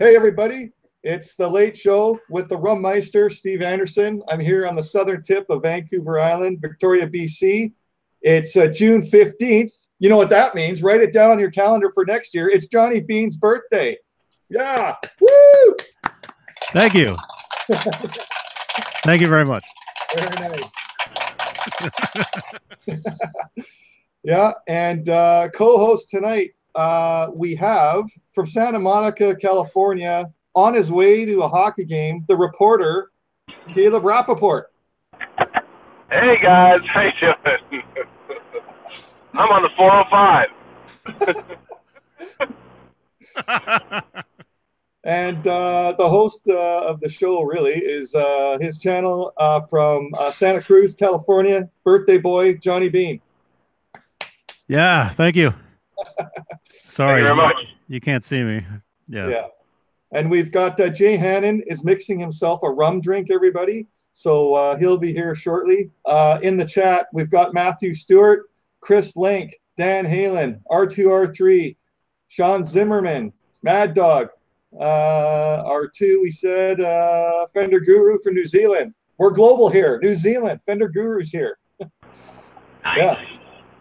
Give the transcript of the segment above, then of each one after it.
Hey, everybody. It's the Late Show with the Rum Meister, Steve Andersen. I'm here on the southern tip of Vancouver Island, Victoria, BC. It's June 15th. You know what that means. Write it down on your calendar for next year. It's Johnny Beane's birthday. Yeah. Woo! Thank you. Thank you very much. Very nice. Yeah, and co-host tonight, we have from Santa Monica, California, on his way to a hockey game, the reporter, Caleb Rapoport. Hey guys, how you doing? I'm on the 405. And the host of the show really is his channel from Santa Cruz, California, birthday boy, Johnny Beane. Yeah, thank you. Sorry, Thank you very much. You can't see me. Yeah. And we've got Jay Hannon is mixing himself a rum drink, everybody. So he'll be here shortly. In the chat, we've got Matthew Stewart, Chris Link, Dan Halen, R2R3, Sean Zimmerman, Mad Dog, R2, we said, Fender Guru from New Zealand. We're global here. New Zealand, Fender Guru's here. Nice. Yeah.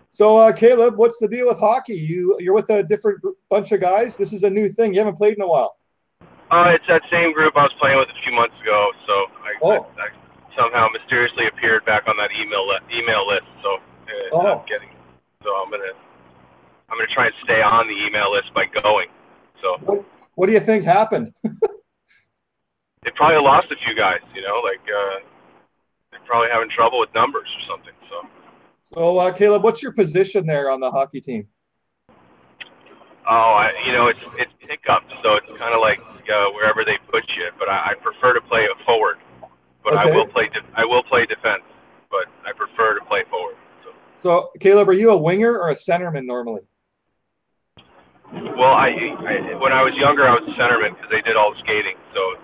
So, Caleb, what's the deal with hockey? You're with a different bunch of guys. This is a new thing. You haven't played in a while. It's that same group I was playing with a few months ago. So I somehow mysteriously appeared back on that email list. So I'm gonna try and stay on the email list by going. So what do you think happened? They probably lost a few guys. You know, like they're probably having trouble with numbers or something. So, Caleb, what's your position there on the hockey team? Oh, it's pickup, so it's kind of like wherever they put you. But I prefer to play a forward. But okay. I will play defense, but I prefer to play forward. So, Caleb, are you a winger or a centerman normally? Well, when I was younger, I was a centerman because they did all the skating. So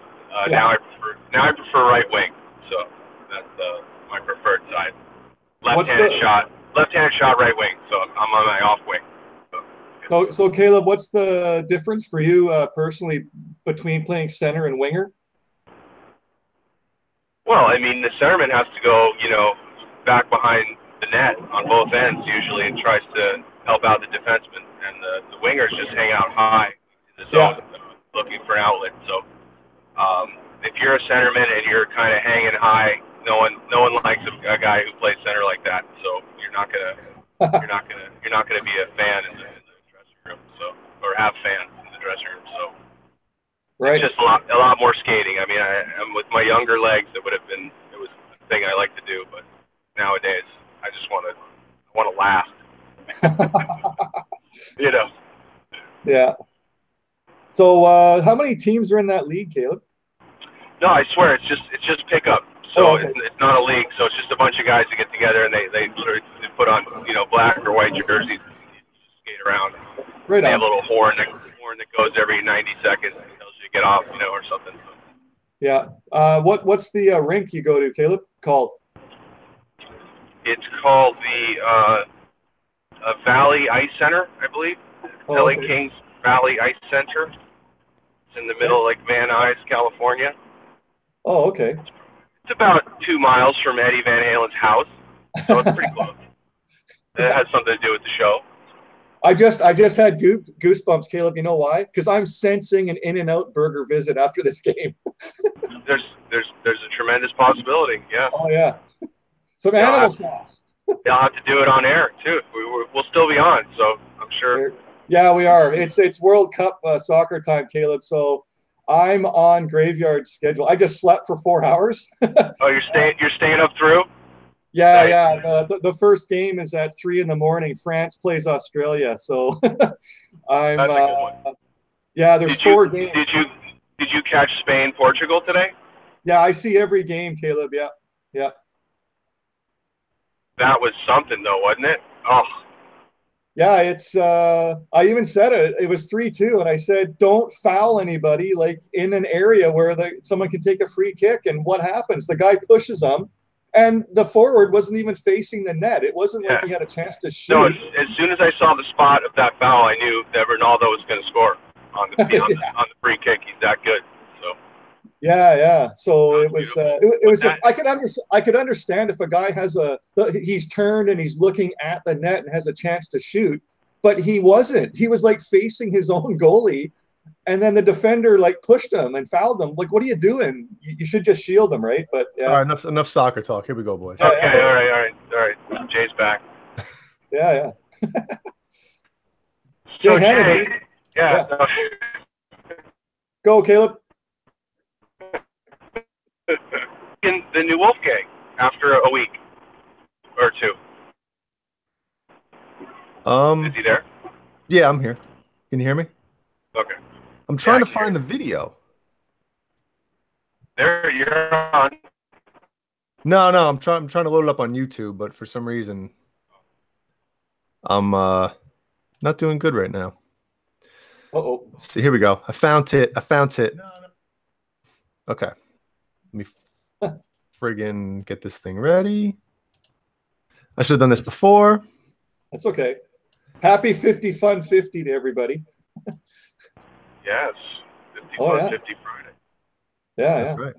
now I prefer right wing. So that's my preferred side. Left-handed shot, right wing. So I'm on my off wing. So Caleb, what's the difference for you personally between playing center and winger? Well, I mean, the centerman has to go, back behind the net on both ends usually and tries to help out the defenseman, and the wingers just hang out high in the zone looking for an outlet. So if you're a centerman and you're kind of hanging high, no one likes a guy who plays center like that. So you're not gonna be a fan in the dressing room. So, or have fans in the dressing room. So right. It's just a lot more skating. I mean, I'm with my younger legs. It was the thing I like to do, but nowadays I just want to laugh. Yeah. So how many teams are in that league, Caleb? No, I swear it's just pickup. So it's not a league. So it's just a bunch of guys that get together and they put on black or white jerseys and skate around. Right. They have a little horn that goes every 90 seconds and tells you to get off, or something. Yeah. What's the rink you go to, Caleb? Called? It's called the Valley Ice Center, I believe. LA Kings Valley Ice Center. It's in the middle, like Van Nuys, California. Oh, okay. It's about 2 miles from Eddie Van Halen's house, so it's pretty close. It has something to do with the show. I just had goosebumps, Caleb. You know why? Because I'm sensing an In-N-Out Burger visit after this game. There's a tremendous possibility. Yeah. Oh yeah. Some animal sauce. They'll have to do it on air too. We'll still be on, so I'm sure. Yeah, we are. It's World Cup soccer time, Caleb. So I'm on graveyard schedule. I just slept for 4 hours. Oh, you're staying up through? Yeah, nice. Yeah. The first game is at 3 a.m. France plays Australia, so I'm. That's a good one. Yeah, there's 4 games. Did you catch Spain Portugal today? Yeah, I see every game, Caleb. Yeah. That was something, though, wasn't it? Oh. Yeah, it's. I even said it. It was 3-2, and I said, "Don't foul anybody, like in an area where someone can take a free kick." And what happens? The guy pushes them, and the forward wasn't even facing the net. It wasn't like he had a chance to shoot. No, as soon as I saw the spot of that foul, I knew that Ronaldo was going to score on the on the free kick. He that good. So yeah. So it was I could understand if a guy has he's turned and he's looking at the net and has a chance to shoot, but he wasn't. He was like facing his own goalie, and then the defender like pushed him and fouled him. Like, what are you doing? You should just shield him, right? But yeah. All right, enough soccer talk. Here we go, boys. Okay, all right. Jay's back. Yeah. Jay Hannon. Yeah. Go, Caleb. In the new Wolfgang after a week or two. Is he there? Yeah, I'm here. Can you hear me? Okay. I'm trying to find the video. There, you're on. No, I'm trying to load it up on YouTube, but for some reason, I'm not doing good right now. Let's see. Here we go. I found it. Okay. Let me friggin' get this thing ready. I should have done this before. That's okay. Happy 50 Fun 50 to everybody. Yes. 50 Fun 50 Friday. Yeah, that's right.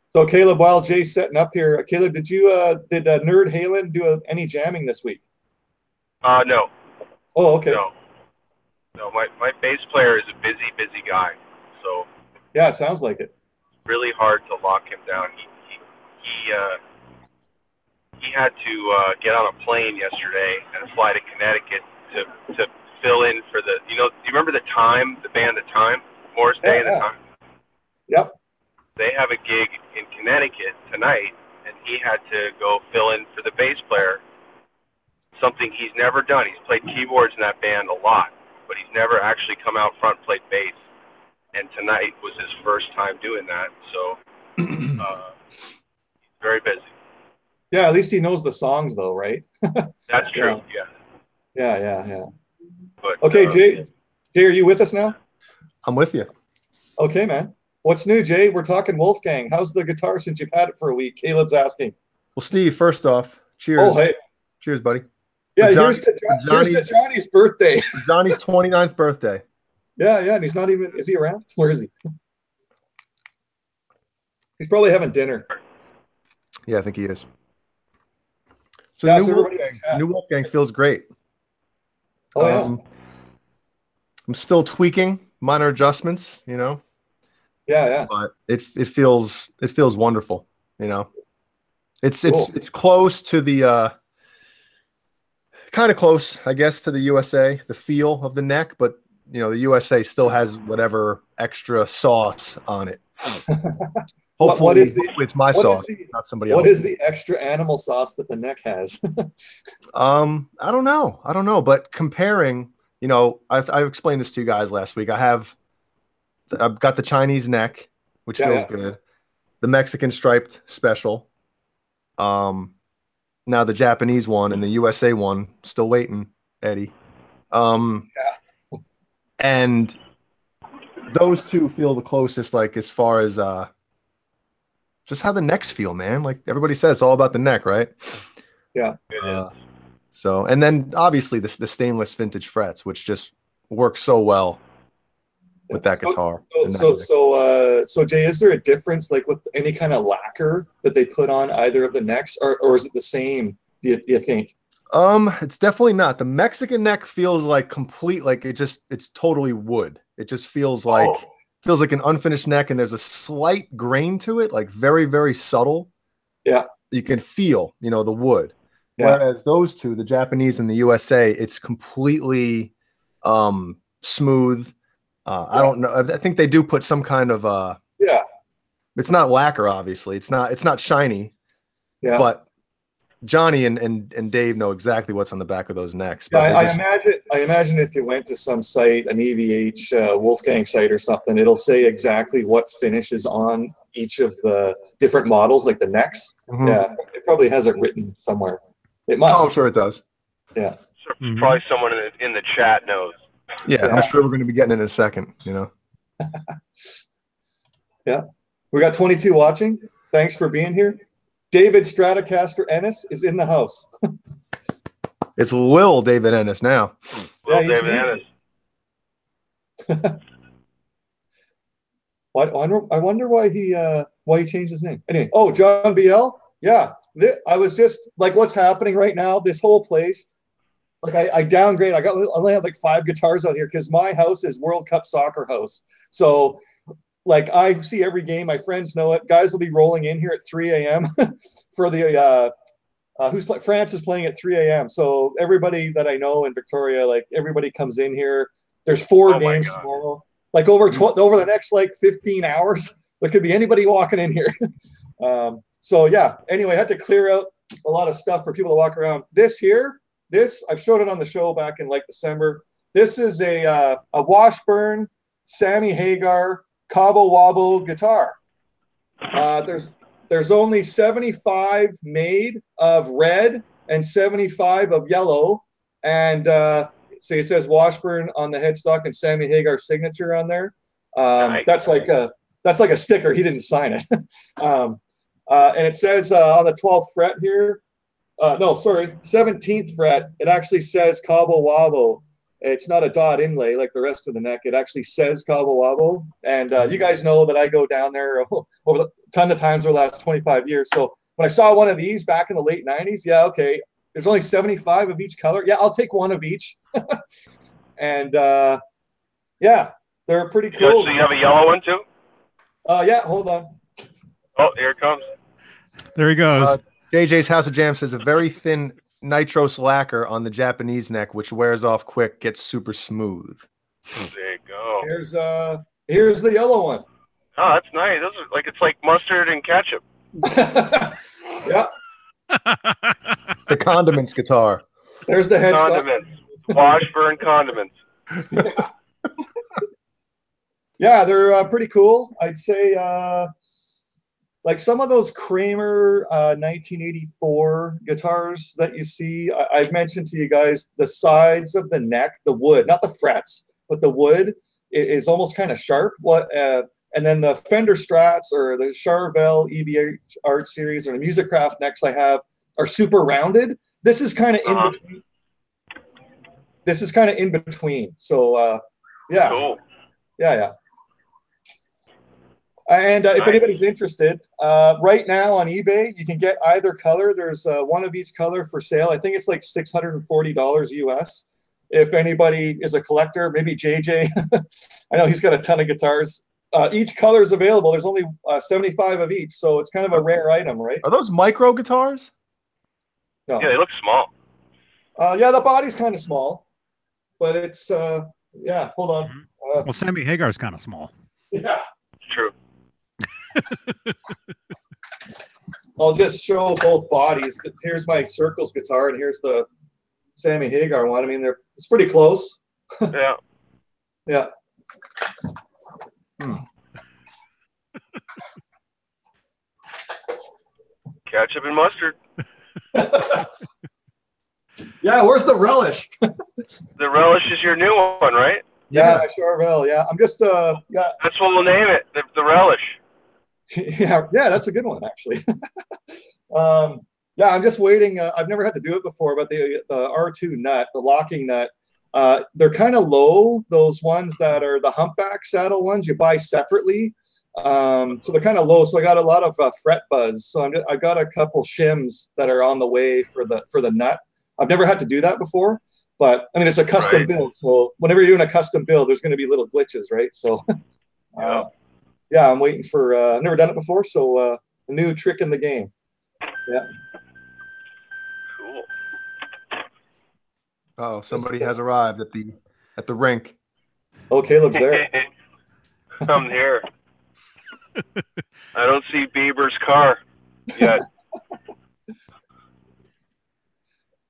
So Caleb, while Jay's setting up here, Caleb, did Nerd Halen do any jamming this week? No. Oh, okay. No, my bass player is a busy guy, so yeah, it sounds like it. Really hard to lock him down. He had to get on a plane yesterday and fly to Connecticut to fill in for the. Do you remember the band The Time, Morris Day and The Time? Yep. They have a gig in Connecticut tonight, and he had to go fill in for the bass player. Something he's never done. He's played keyboards in that band a lot, but he's never actually come out front and played bass. And tonight was his first time doing that, so he's very busy. Yeah, at least he knows the songs, though, right? That's true. Yeah. But, okay, Jay, are you with us now? I'm with you. Okay, man. What's new, Jay? We're talking Wolfgang. How's the guitar since you've had it for a week? Caleb's asking. Well, Steve, first off, cheers. Oh, hey. Cheers, buddy. Yeah, here's to Johnny's birthday. Johnny's 29th birthday. Yeah, and he's not even, is he around? Where is he? He's probably having dinner. Yeah, I think he is. So yeah, new Wolfgang feels great. Oh, yeah. I'm still tweaking minor adjustments, Yeah. But it feels wonderful, It's cool. It's close to the kind of close, I guess, to the USA, the feel of the neck, but the USA still has whatever extra sauce on it. Hopefully, it's my sauce, not somebody else. What is the extra animal sauce that the neck has? I don't know. But comparing, I explained this to you guys last week. I've got the Chinese neck, which feels good. The Mexican striped special. Now the Japanese one and the USA one, still waiting, Eddie. And those two feel the closest, like as far as just how the necks feel, man. Like everybody says, it's all about the neck, right? Yeah. So, and then obviously the stainless vintage frets, which just work so well with that guitar. So Jay, is there a difference like with any kind of lacquer that they put on either of the necks, or is it the same? Do you think? It's definitely not. The Mexican neck feels like it's totally wood. It just feels like an unfinished neck, and there's a slight grain to it, like very, very subtle. Yeah. You can feel, the wood. Yeah. Whereas those two, the Japanese and the USA, it's completely smooth. I don't know. I think they do put some kind of it's not lacquer, obviously. It's not shiny. Yeah. But Johnny and Dave know exactly what's on the back of those necks. But I imagine if you went to some site, an EVH Wolfgang site or something, it'll say exactly what finish is on each of the different models, like the necks. Mm-hmm. Yeah, it probably has it written somewhere. It must. Oh, I'm sure it does. Yeah. Probably someone in the chat knows. Yeah, I'm sure we're going to be getting it in a second, Yeah. We got 22 watching. Thanks for being here. David Stratocaster Ennis is in the house. It's Lil David Ennis now. David Ennis. I wonder why he changed his name. Anyway, oh, John BL. Yeah, I was just like, what's happening right now? This whole place, like I downgrade. I only have like 5 guitars out here because my house is World Cup soccer house. So like I see every game. My friends know it. Guys will be rolling in here at 3 a.m. for the France is playing at 3 a.m. So everybody that I know in Victoria, like everybody comes in here. There's 4 games tomorrow. Like over the next like 15 hours, there could be anybody walking in here. So yeah, anyway, I had to clear out a lot of stuff for people to walk around. This I've showed it on the show back in like December. This is a Washburn Sammy Hagar Cabo Wabo guitar. There's only 75 made of red and 75 of yellow. And see, it says Washburn on the headstock and Sammy Hagar signature on there. That's like a sticker. He didn't sign it. And it says on the 12th fret here, no, sorry, 17th fret, it actually says Cabo Wabo. It's not a dot inlay like the rest of the neck. It actually says Cabo Wabo. And you guys know that I go down there over a ton of times over the last 25 years. So when I saw one of these back in the late 90s, yeah, okay, there's only 75 of each color. Yeah, I'll take one of each. And yeah, they're pretty cool. So you have a yellow one too? Yeah, hold on. Oh, here it comes. There he goes. JJ's House of Jam says a very thin nitro lacquer on the Japanese neck, which wears off quick, gets super smooth. There you go. Here's the yellow one. Oh, that's nice. Those are like, it's like mustard and ketchup. Yeah. The condiments guitar. There's the headstock. Condiments. Washburn condiments. Yeah, yeah, they're pretty cool. I'd say like some of those Kramer 1984 guitars that you see, I've mentioned to you guys, the sides of the neck, the wood, not the frets, but the wood is almost kind of sharp. And then the Fender Strats or the Charvel EVH Art Series or the Musicraft necks I have are super rounded. This is kind of in between. This is kind of in between. So yeah. Cool. Yeah. And if anybody's interested, right now on eBay, you can get either color. There's one of each color for sale. I think it's like $640 US. If anybody is a collector, maybe JJ. I know he's got a ton of guitars. Each color is available. There's only 75 of each, so it's kind of a rare item, right? Are those micro guitars? No. Yeah, they look small. Yeah, the body's kind of small, but it's yeah. Hold on. Well, Sammy Hagar's kind of small. Yeah, it's true. I'll just show both bodies. Here's my Circles guitar, and here's the Sammy Hagar one. I mean, it's pretty close. Yeah. Yeah. Ketchup and mustard. Yeah, where's the relish? The relish is your new one, right? Yeah, I sure will. Yeah, I'm just yeah. That's what we'll name it. The relish. Yeah, that's a good one actually. Yeah, I'm just waiting. I've never had to do it before, but the R2 nut, the locking nut, they're kind of low. Those ones that are the humpback saddle ones you buy separately. So they're kind of low. So I got a lot of fret buzz. So I got a couple shims that are on the way for the nut. I've never had to do that before, but I mean it's a custom build. So whenever you're doing a custom build, there's going to be little glitches, right? So yeah, I'm waiting for. I've never done it before, so a new trick in the game. Yeah. Cool. Oh, somebody has arrived at the rink. Oh, Caleb's there. I'm here. I don't see Bieber's car yet.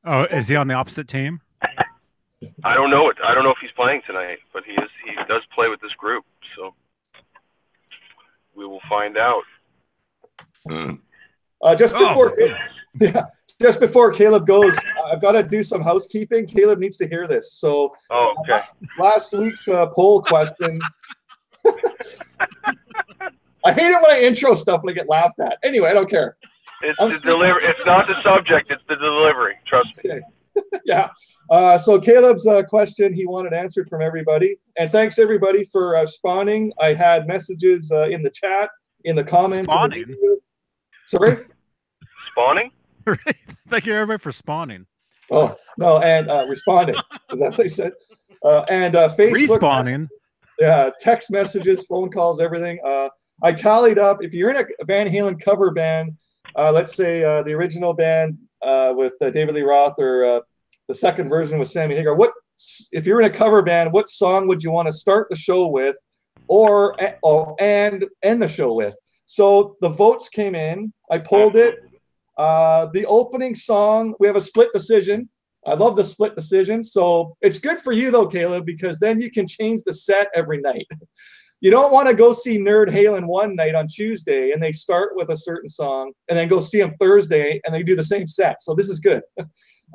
Oh, is he on the opposite team? I don't know it. I don't know if he's playing tonight, but he does play with this group, so we will find out. Just before Caleb goes, I've got to do some housekeeping. Caleb needs to hear this. So okay. Last week's poll question. I hate it when I intro stuff and I get laughed at. Anyway, I don't care. It's the delivery. It's not the subject. It's the delivery. Trust me. Okay. Yeah. So Caleb's question he wanted answered from everybody. And thanks everybody for spawning. I had messages in the chat, in the comments. Spawning? In the video. Sorry? Spawning? Right. Thank you everybody for spawning. Oh, no, and responding. Is that what they said? And Facebook. Respawning. Yeah, text messages, phone calls, everything. I tallied up. If you're in a Van Halen cover band, let's say the original band with David Lee Roth or the second version with Sammy Hagar, if you're in a cover band, what song would you want to start the show with and end the show with? So the votes came in. I pulled it. The opening song, we have a split decision. I love the split decision. So it's good for you though, Caleb, because then you can change the set every night. You don't want to go see Nerd Halen one night on Tuesday and they start with a certain song and then go see them Thursday and they do the same set. So this is good. We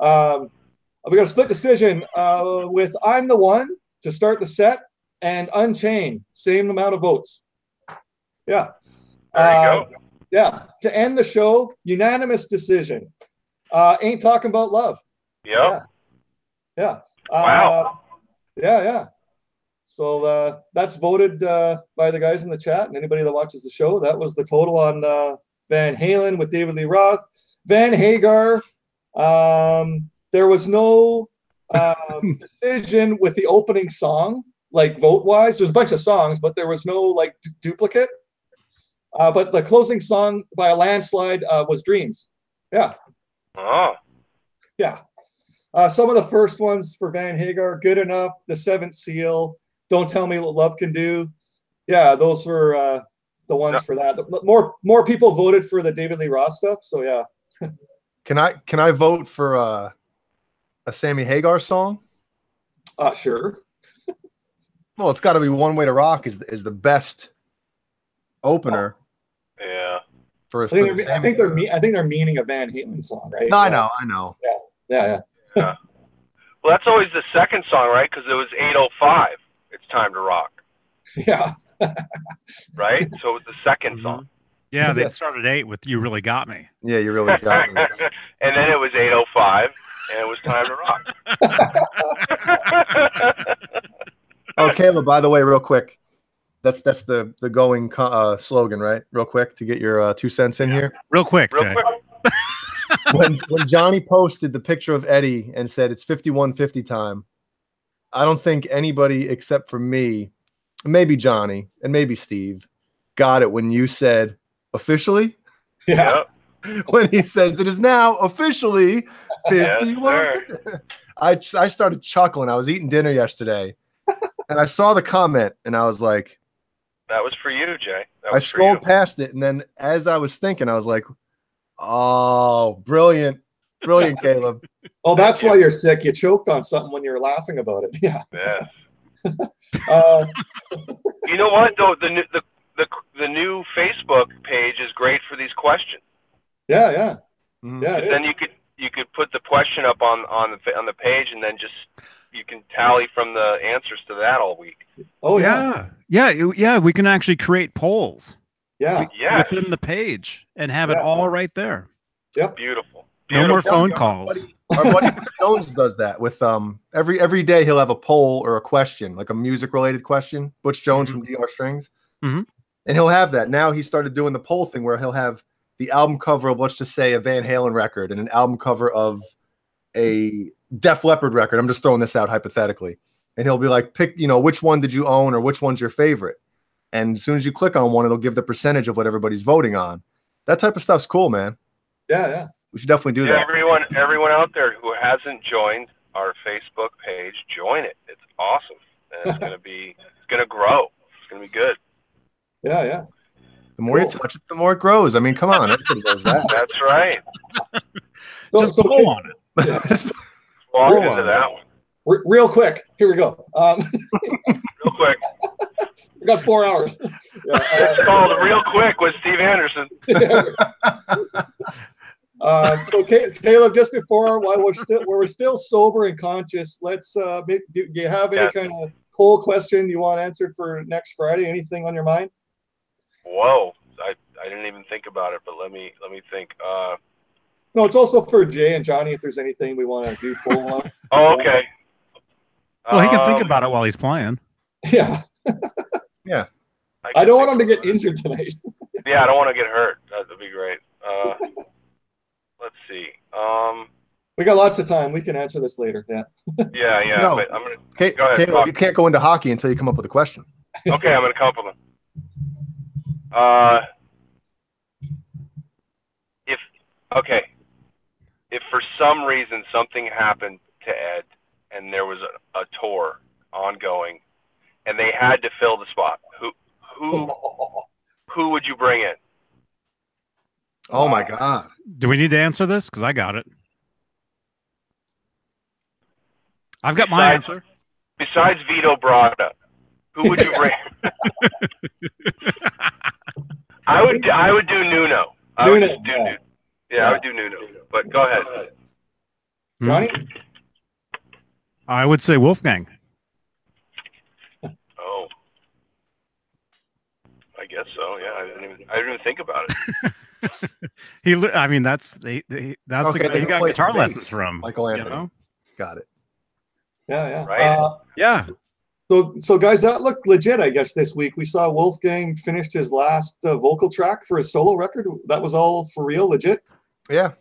got a split decision with I'm the One to start the set and Unchained, same amount of votes. Yeah. There you go. Yeah. To end the show, unanimous decision. Ain't Talking About Love. Yep. Yeah. Wow. Yeah. So that's voted by the guys in the chat and anybody that watches the show. That was the total on Van Halen with David Lee Roth. Van Hagar, there was no decision with the opening song, like vote-wise. There's a bunch of songs, but there was no like duplicate. But the closing song by a landslide was Dreams. Yeah. Oh. Yeah. Some of the first ones for Van Hagar, Good Enough, The Seventh Seal, Don't Tell Me What Love Can Do. Yeah, those were the ones for that. More people voted for the David Lee Roth stuff, so yeah. Can I vote for a Sammy Hagar song? Sure. Well, it's got to be One Way to Rock is the best opener. Yeah. I think they're meaning a Van Halen song, right? No, I know. Yeah. Yeah. Well, that's always the second song, right? Because it was 8:05. It's time to rock. Yeah. Right? So it was the second song. Yeah, they started 8 with You Really Got Me. Yeah, you really got me. And then it was 8:05, and it was time to rock. Oh, Caleb, by the way, real quick. That's the going slogan, right? Real quick to get your 2 cents in here. Real quick, Real Jay. quick. When Johnny posted the picture of Eddie and said it's 51:50 time, I don't think anybody except for me, maybe Johnny and maybe Steve, got it when you said officially. Yeah. Yep. When he says it is now officially 51. Yes, I started chuckling. I was eating dinner yesterday and I saw the comment and I was like, that was for you, Jay. I scrolled past it and then as I was thinking, I was like, oh, brilliant, Caleb. Oh, that's why you're sick. You choked on something when you were laughing about it. Yeah. Yes. You know what though? The new Facebook page is great for these questions. Yeah. Mm-hmm. Yeah. Then you could put the question up on the page, and then you can tally from the answers to that all week. Oh yeah. Yeah. We can actually create polls. Yeah. Within the page and have it all right there. Yep. Beautiful. No more phone calls. Our buddy Jones does that with every day he'll have a poll or a question, like a music related question. Butch Jones from DR Strings. Mm-hmm. And he'll have that. Now he started doing the poll thing where he'll have the album cover of, let's just say, a Van Halen record and an album cover of a Def Leppard record. I'm just throwing this out hypothetically. And he'll be like, pick, which one did you own or which one's your favorite? And as soon as you click on one, it'll give the percentage of what everybody's voting on. That type of stuff's cool, man. Yeah. We should definitely do that. Everyone out there who hasn't joined our Facebook page, join it. It's awesome. And it's gonna grow. It's gonna be good. Yeah. The more you touch it, the more it grows. I mean, come on, everybody knows that. That's right. Just go on it. Yeah. Walk into that one. Real quick. Here we go. Real quick. We got 4 hours. Yeah, it's called Real Quick with Steve Andersen. So Caleb, just before while we're still sober and conscious, let's do you have any kind of poll question you want answered for next Friday? Anything on your mind? Whoa, I didn't even think about it, but let me think. No, it's also for Jay and Johnny if there's anything we want to do poll-wise. Oh, okay. Well, he can think about it while he's playing. Yeah. Yeah. I don't want him to get injured tonight. Yeah, I don't want to get hurt. That'd be great. Let's see. We got lots of time. We can answer this later. Yeah. Yeah. No. But I'm gonna Go ahead. Caleb, you can't go into hockey until you come up with a question. Okay, I'm gonna come up with them. If for some reason something happened to Ed and there was a tour ongoing and they had to fill the spot, who would you bring in? Oh my God. Do we need to answer this? Because I got it. I've got my answer. Besides Vito Bratta, who would you bring? I would do Nuno. I would do Nuno. But go ahead. Johnny? I would say Wolfgang. Oh. I guess so. Yeah, I didn't even think about it. I mean, that's the guy he got guitar lessons from. Michael Anthony. You know? Got it. Yeah. Right. Yeah. So guys, that looked legit, I guess, this week. We saw Wolfgang finished his last vocal track for his solo record. That was all for real, legit? Yeah.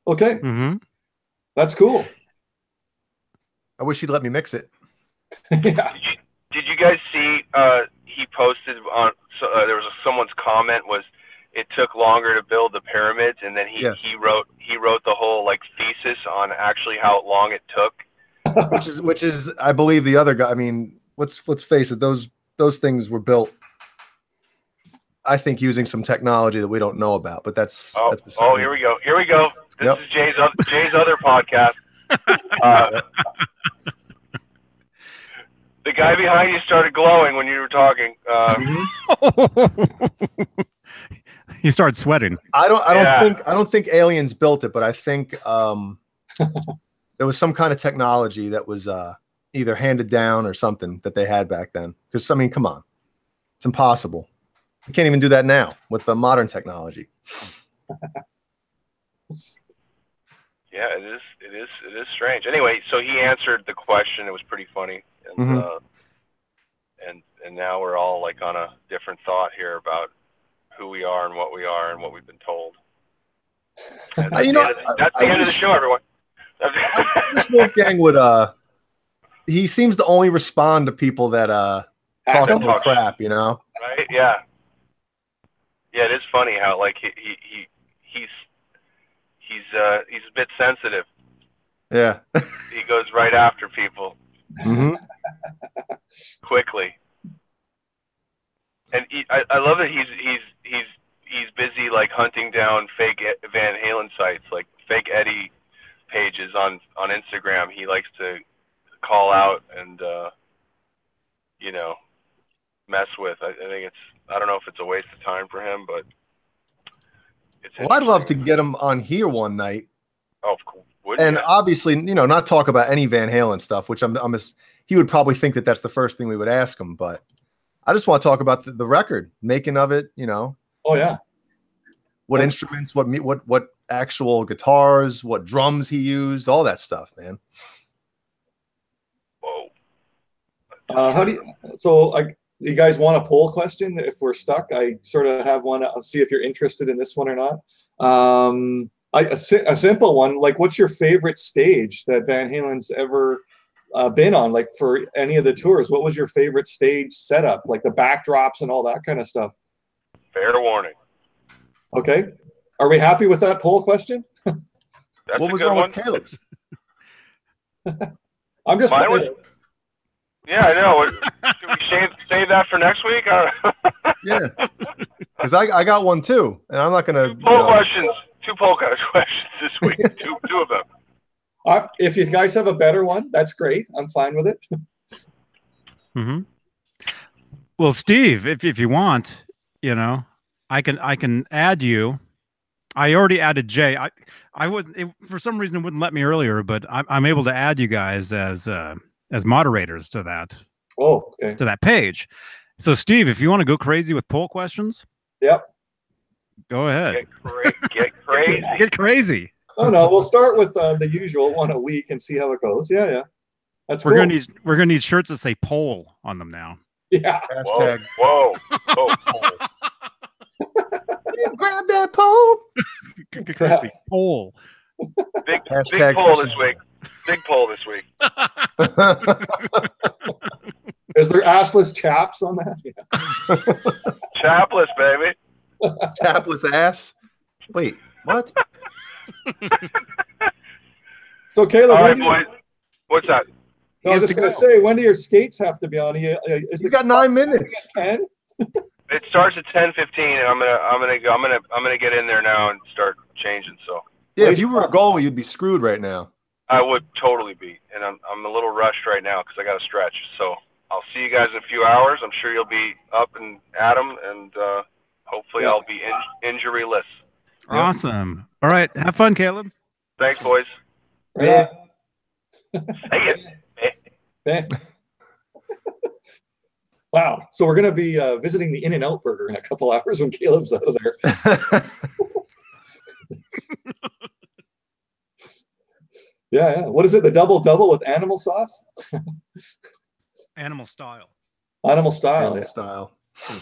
Okay. Mm-hmm. That's cool. I wish he'd let me mix it. Yeah. Did you guys see he posted on there was someone's comment was it took longer to build the pyramids, and then he wrote the whole like thesis on actually how long it took. which is I believe the other guy. I mean, let's face it, those things were built, I think, using some technology that we don't know about. But that's here we go. This is Jay's other podcast. The guy behind you started glowing when you were talking. He started sweating. I don't think aliens built it, but I think there was some kind of technology that was either handed down or something that they had back then. Because I mean, come on, it's impossible. You can't even do that now with the modern technology. Yeah, it is strange. Anyway, so he answered the question. It was pretty funny, and and now we're all like on a different thought here about who we are and what we've been told. And that's the end of the show, everyone. I wish Wolfgang would. He seems to only respond to people that talk a little crap, you know. Right? Yeah. Yeah, it is funny how like he's a bit sensitive. Yeah. He goes right after people. Mm-hmm. Quickly. And I love that he's busy like hunting down fake Van Halen sites, like fake Eddie pages on Instagram. He likes to call out and mess with. I think I don't know if it's a waste of time for him, but well, I'd love to get him on here one night. Oh, cool. Obviously, not talk about any Van Halen stuff, which he would probably think that that's the first thing we would ask him. But I just want to talk about the record, making of it, Oh yeah. What instruments, what actual guitars, what drums he used, all that stuff, man. Whoa. You guys want a poll question? If we're stuck, I sort of have one. I'll see if you're interested in this one or not. A simple one, like, what's your favorite stage that Van Halen's ever been on? Like, for any of the tours, what was your favorite stage setup? Like the backdrops and all that kind of stuff. Fair warning. Okay. Are we happy with that poll question? That's what was wrong with Caleb's? I'm just. Yeah, I know. Should we save that for next week? Yeah, because I got one too, and I'm not gonna. Two poll questions this week. two of them. If you guys have a better one, that's great. I'm fine with it. Mm-hmm. Well, Steve, if you want, I can add you. I already added Jay. For some reason it wouldn't let me earlier, but I'm able to add you guys as moderators to that. Oh, okay. To that page. So, Steve, if you want to go crazy with poll questions, yep. Go ahead. Get crazy. Get crazy. Oh no, we'll start with the usual one a week and see how it goes. Yeah, yeah. That's We're cool. gonna need shirts that say "poll" on them now. Yeah. Hashtag. Whoa. Whoa. Grab that pole. Crazy poll. Big Hashtag poll fishing. this week. Big poll this week. Is there assless chaps on that? Yeah. Chapless, baby. Chapless ass. Wait, what? So Caleb, All right, boys. What's that? no, I'm just gonna say, when do your skates have to be on? You got 9 minutes. 10? It starts at 10:15, and I'm gonna get in there now and start changing. So Yeah, if you were a goalie, you'd be screwed right now. I would totally be, and I'm a little rushed right now because I got to stretch. So I'll see you guys in a few hours. I'm sure you'll be up and at 'em, and hopefully I'll be injuryless. Awesome. All right, have fun, Caleb. Thanks, boys. Yeah. Wow. So we're gonna be visiting the In-N-Out Burger in a couple hours when Caleb's out of there. Yeah. What is it? The double with animal sauce? Animal style. Animal style. Yeah. Style.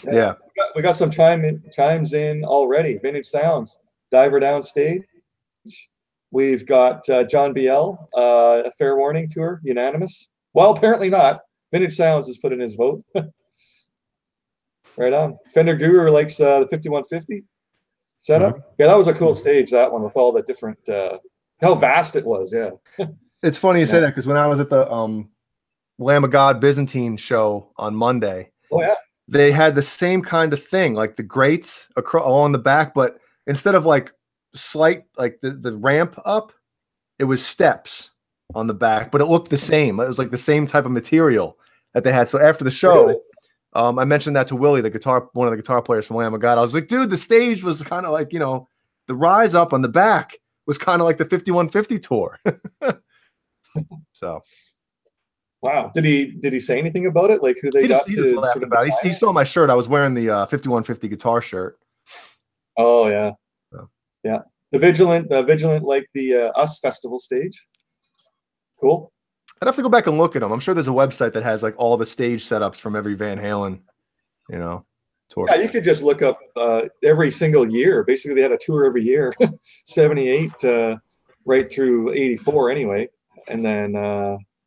Yeah. We got some chimes in already. Vintage Sounds, Diver Downstage. We've got John BL, a fair warning tour, unanimous. Well, apparently not. Vintage Sounds has put in his vote. Right on. Fender Guru likes the 5150 setup. Mm-hmm. Yeah, that was a cool stage, that one, with all the different, how vast it was. Yeah. It's funny you say that because when I was at the Lamb of God Byzantine show on Monday, Oh, yeah. they had the same kind of thing, like the grates along the back, but instead of like slight, like the ramp up, it was steps on the back, but it looked the same. It was like the same type of material that they had. So after the show, Really? I mentioned that to Willie, one of the guitar players from Lamb of God. I was like, dude, the stage was kind of like, the rise up on the back was kind of like the 5150 tour. So, Wow. Did he say anything about it? Like who they got to laugh sort of about it. He saw my shirt. I was wearing the 5150 guitar shirt. Oh yeah. So. Yeah. The Vigilant like the Us Festival stage. Cool. I'd have to go back and look at them. I'm sure there's a website that has like all the stage setups from every Van Halen, tour. Yeah, you could just look up every single year. Basically, they had a tour every year, 78 right through 84 anyway. And then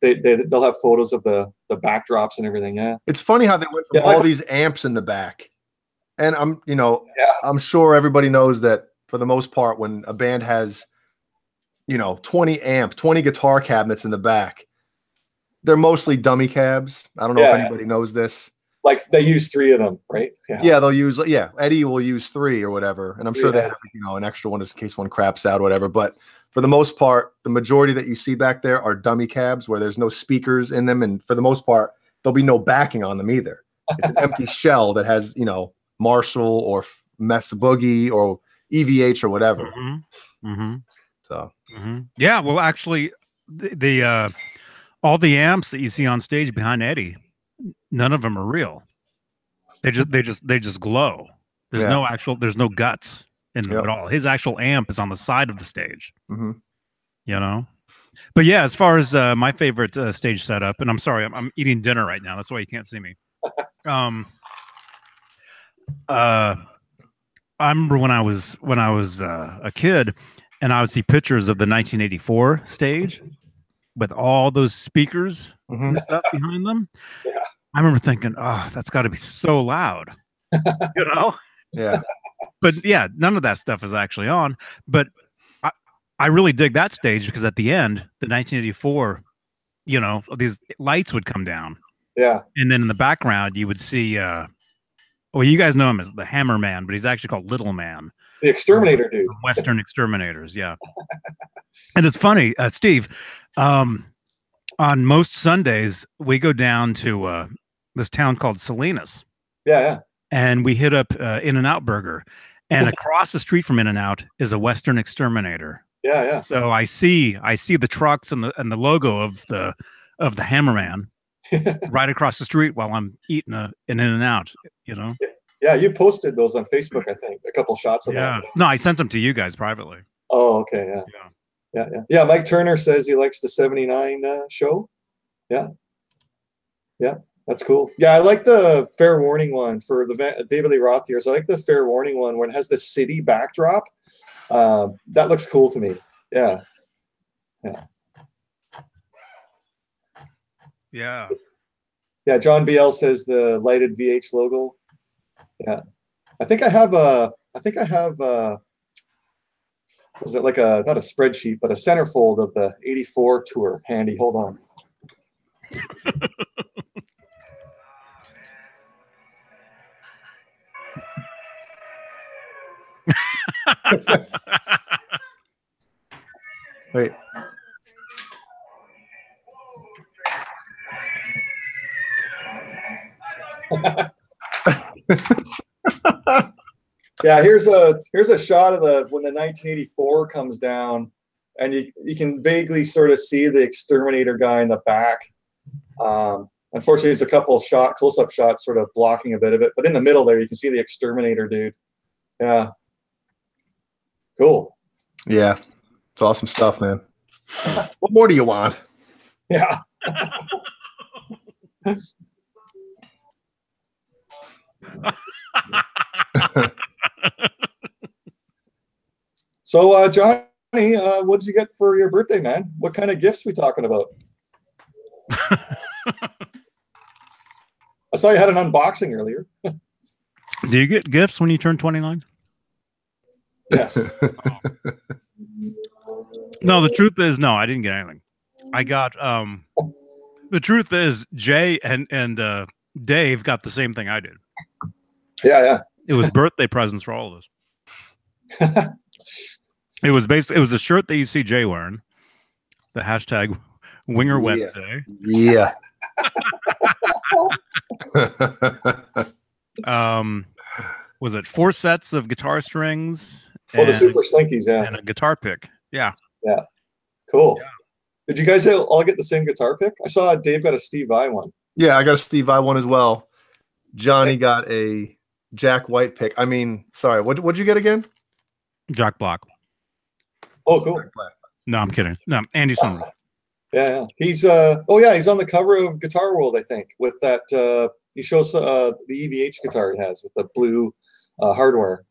they'll have photos of the backdrops and everything. Yeah. It's funny how they went from all these amps in the back. And I'm sure everybody knows that for the most part, when a band has, 20 guitar cabinets in the back, they're mostly dummy cabs. I don't know if anybody knows this. Like they use 3 of them, right? Yeah, they'll use, Eddie will use 3 or whatever. And I'm sure they have, an extra one just in case one craps out or whatever. But for the most part, the majority that you see back there are dummy cabs where there's no speakers in them. And for the most part, there'll be no backing on them either. It's an empty shell that has, Marshall or Mesa Boogie or EVH or whatever. Mm-hmm. Mm-hmm. So, yeah, well, actually, the all the amps that you see on stage behind Eddie, none of them are real. They just glow. There's no guts in them at all. His actual amp is on the side of the stage. Mm-hmm. But yeah, as far as my favorite stage setup, and I'm sorry, I'm eating dinner right now. That's why you can't see me. I remember when I was a kid, and I would see pictures of the 1984 stage with all those speakers and stuff behind them. Yeah. I remember thinking, oh, that's got to be so loud, Yeah. But yeah, none of that stuff is actually on. But I really dig that stage because at the end, the 1984, these lights would come down. Yeah. And then in the background, you would see, well, you guys know him as the Hammer Man, but he's actually called Little Man. The Exterminator dude. Western Exterminators, yeah. And it's funny, Steve, on most Sundays, we go down to this town called Salinas. Yeah. And we hit up In-N-Out Burger. And across the street from In-N-Out is a Western Exterminator. Yeah. So I see the trucks and the logo of the Hammerman right across the street while I'm eating an In-N-Out, Yeah, you've posted those on Facebook, I think. A couple shots of that. No, I sent them to you guys privately. Oh, okay, yeah. Mike Turner says he likes the '79 show. Yeah, that's cool. Yeah, I like the Fair Warning one for the David Lee Roth years. I like the Fair Warning one when it has the city backdrop. That looks cool to me. Yeah. John BL says the lighted VH logo. Yeah, I think I have was it like not a spreadsheet, but a centerfold of the '84 tour handy. Hold on. Wait. Yeah, here's a shot of when the 1984 comes down, and you can vaguely sort of see the exterminator guy in the back. Unfortunately, it's a couple close-up shots sort of blocking a bit of it, but in the middle there, you can see the exterminator dude. Yeah, cool. Yeah, it's awesome stuff, man. What more do you want? Yeah. So, Johnny, what did you get for your birthday, man? What kind of gifts we talking about? I saw you had an unboxing earlier. Do you get gifts when you turn 29? Yes. No, the truth is, no, I didn't get anything. I got the truth is Jay and Dave got the same thing I did. Yeah. It was birthday presents for all of us. It was a shirt that you see Jay wearing. The hashtag Winger Wednesday. Yeah. Was it 4 sets of guitar strings? Oh, the Super Slinkies, yeah. And a guitar pick. Yeah. Yeah. Cool. Yeah. Did you guys all get the same guitar pick? I saw Dave got a Steve Vai one. Yeah, I got a Steve Vai one as well. Johnny got a Jack White pick. I mean, sorry, what'd you get again? Jack Black. Oh, cool. No, I'm kidding. No, Andy Summer. Yeah. He's he's on the cover of Guitar World, I think, with that he shows the EVH guitar he has with the blue hardware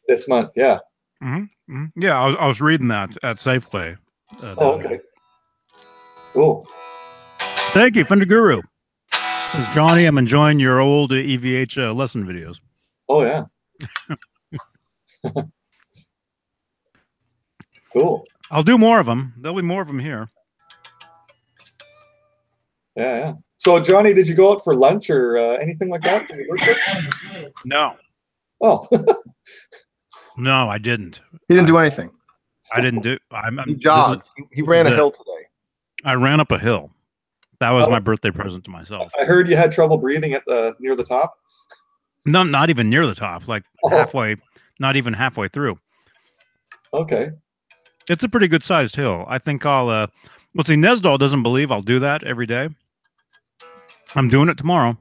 this month. Yeah. Yeah, I was reading that at Safeway. Okay. Cool. Thank you, Fender Guru. This is Johnny, I'm enjoying your old EVH lesson videos. Oh, yeah. Cool. I'll do more of them. There'll be more of them here. Yeah. So, Johnny, did you go out for lunch or anything like that for your birthday? No. Oh. No, I didn't. He didn't do anything. I didn't do. He jogged. He ran a hill today. I ran up a hill. That was my birthday present to myself. I heard you had trouble breathing at near the top. No, not even near the top. Like halfway, not even halfway through. Okay. It's a pretty good sized hill. I think I'll. Well, see, Nesdal doesn't believe I'll do that every day. I'm doing it tomorrow.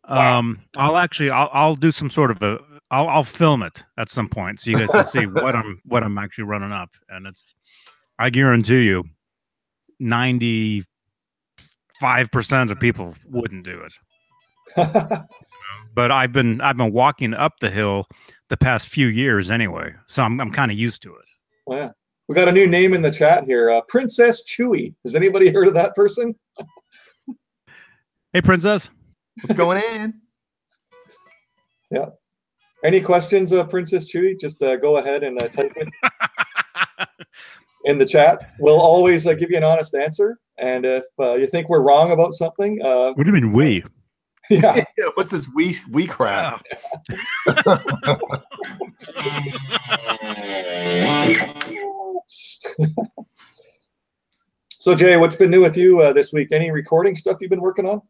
Wow. I'll do some sort of a. I'll film it at some point so you guys can see what I'm actually running up, and I guarantee you, 95% of people wouldn't do it. But I've been walking up the hill the past few years anyway, so I'm kind of used to it. Well, yeah. We got a new name in the chat here, Princess Chewy. Has anybody heard of that person? Hey, Princess, what's going on? Yeah. Any questions, Princess Chewy? Just go ahead and type it in the chat. We'll always give you an honest answer. And if you think we're wrong about something, what do you mean we? Yeah. What's this we crap? So, Jay, what's been new with you this week? Any recording stuff you've been working on?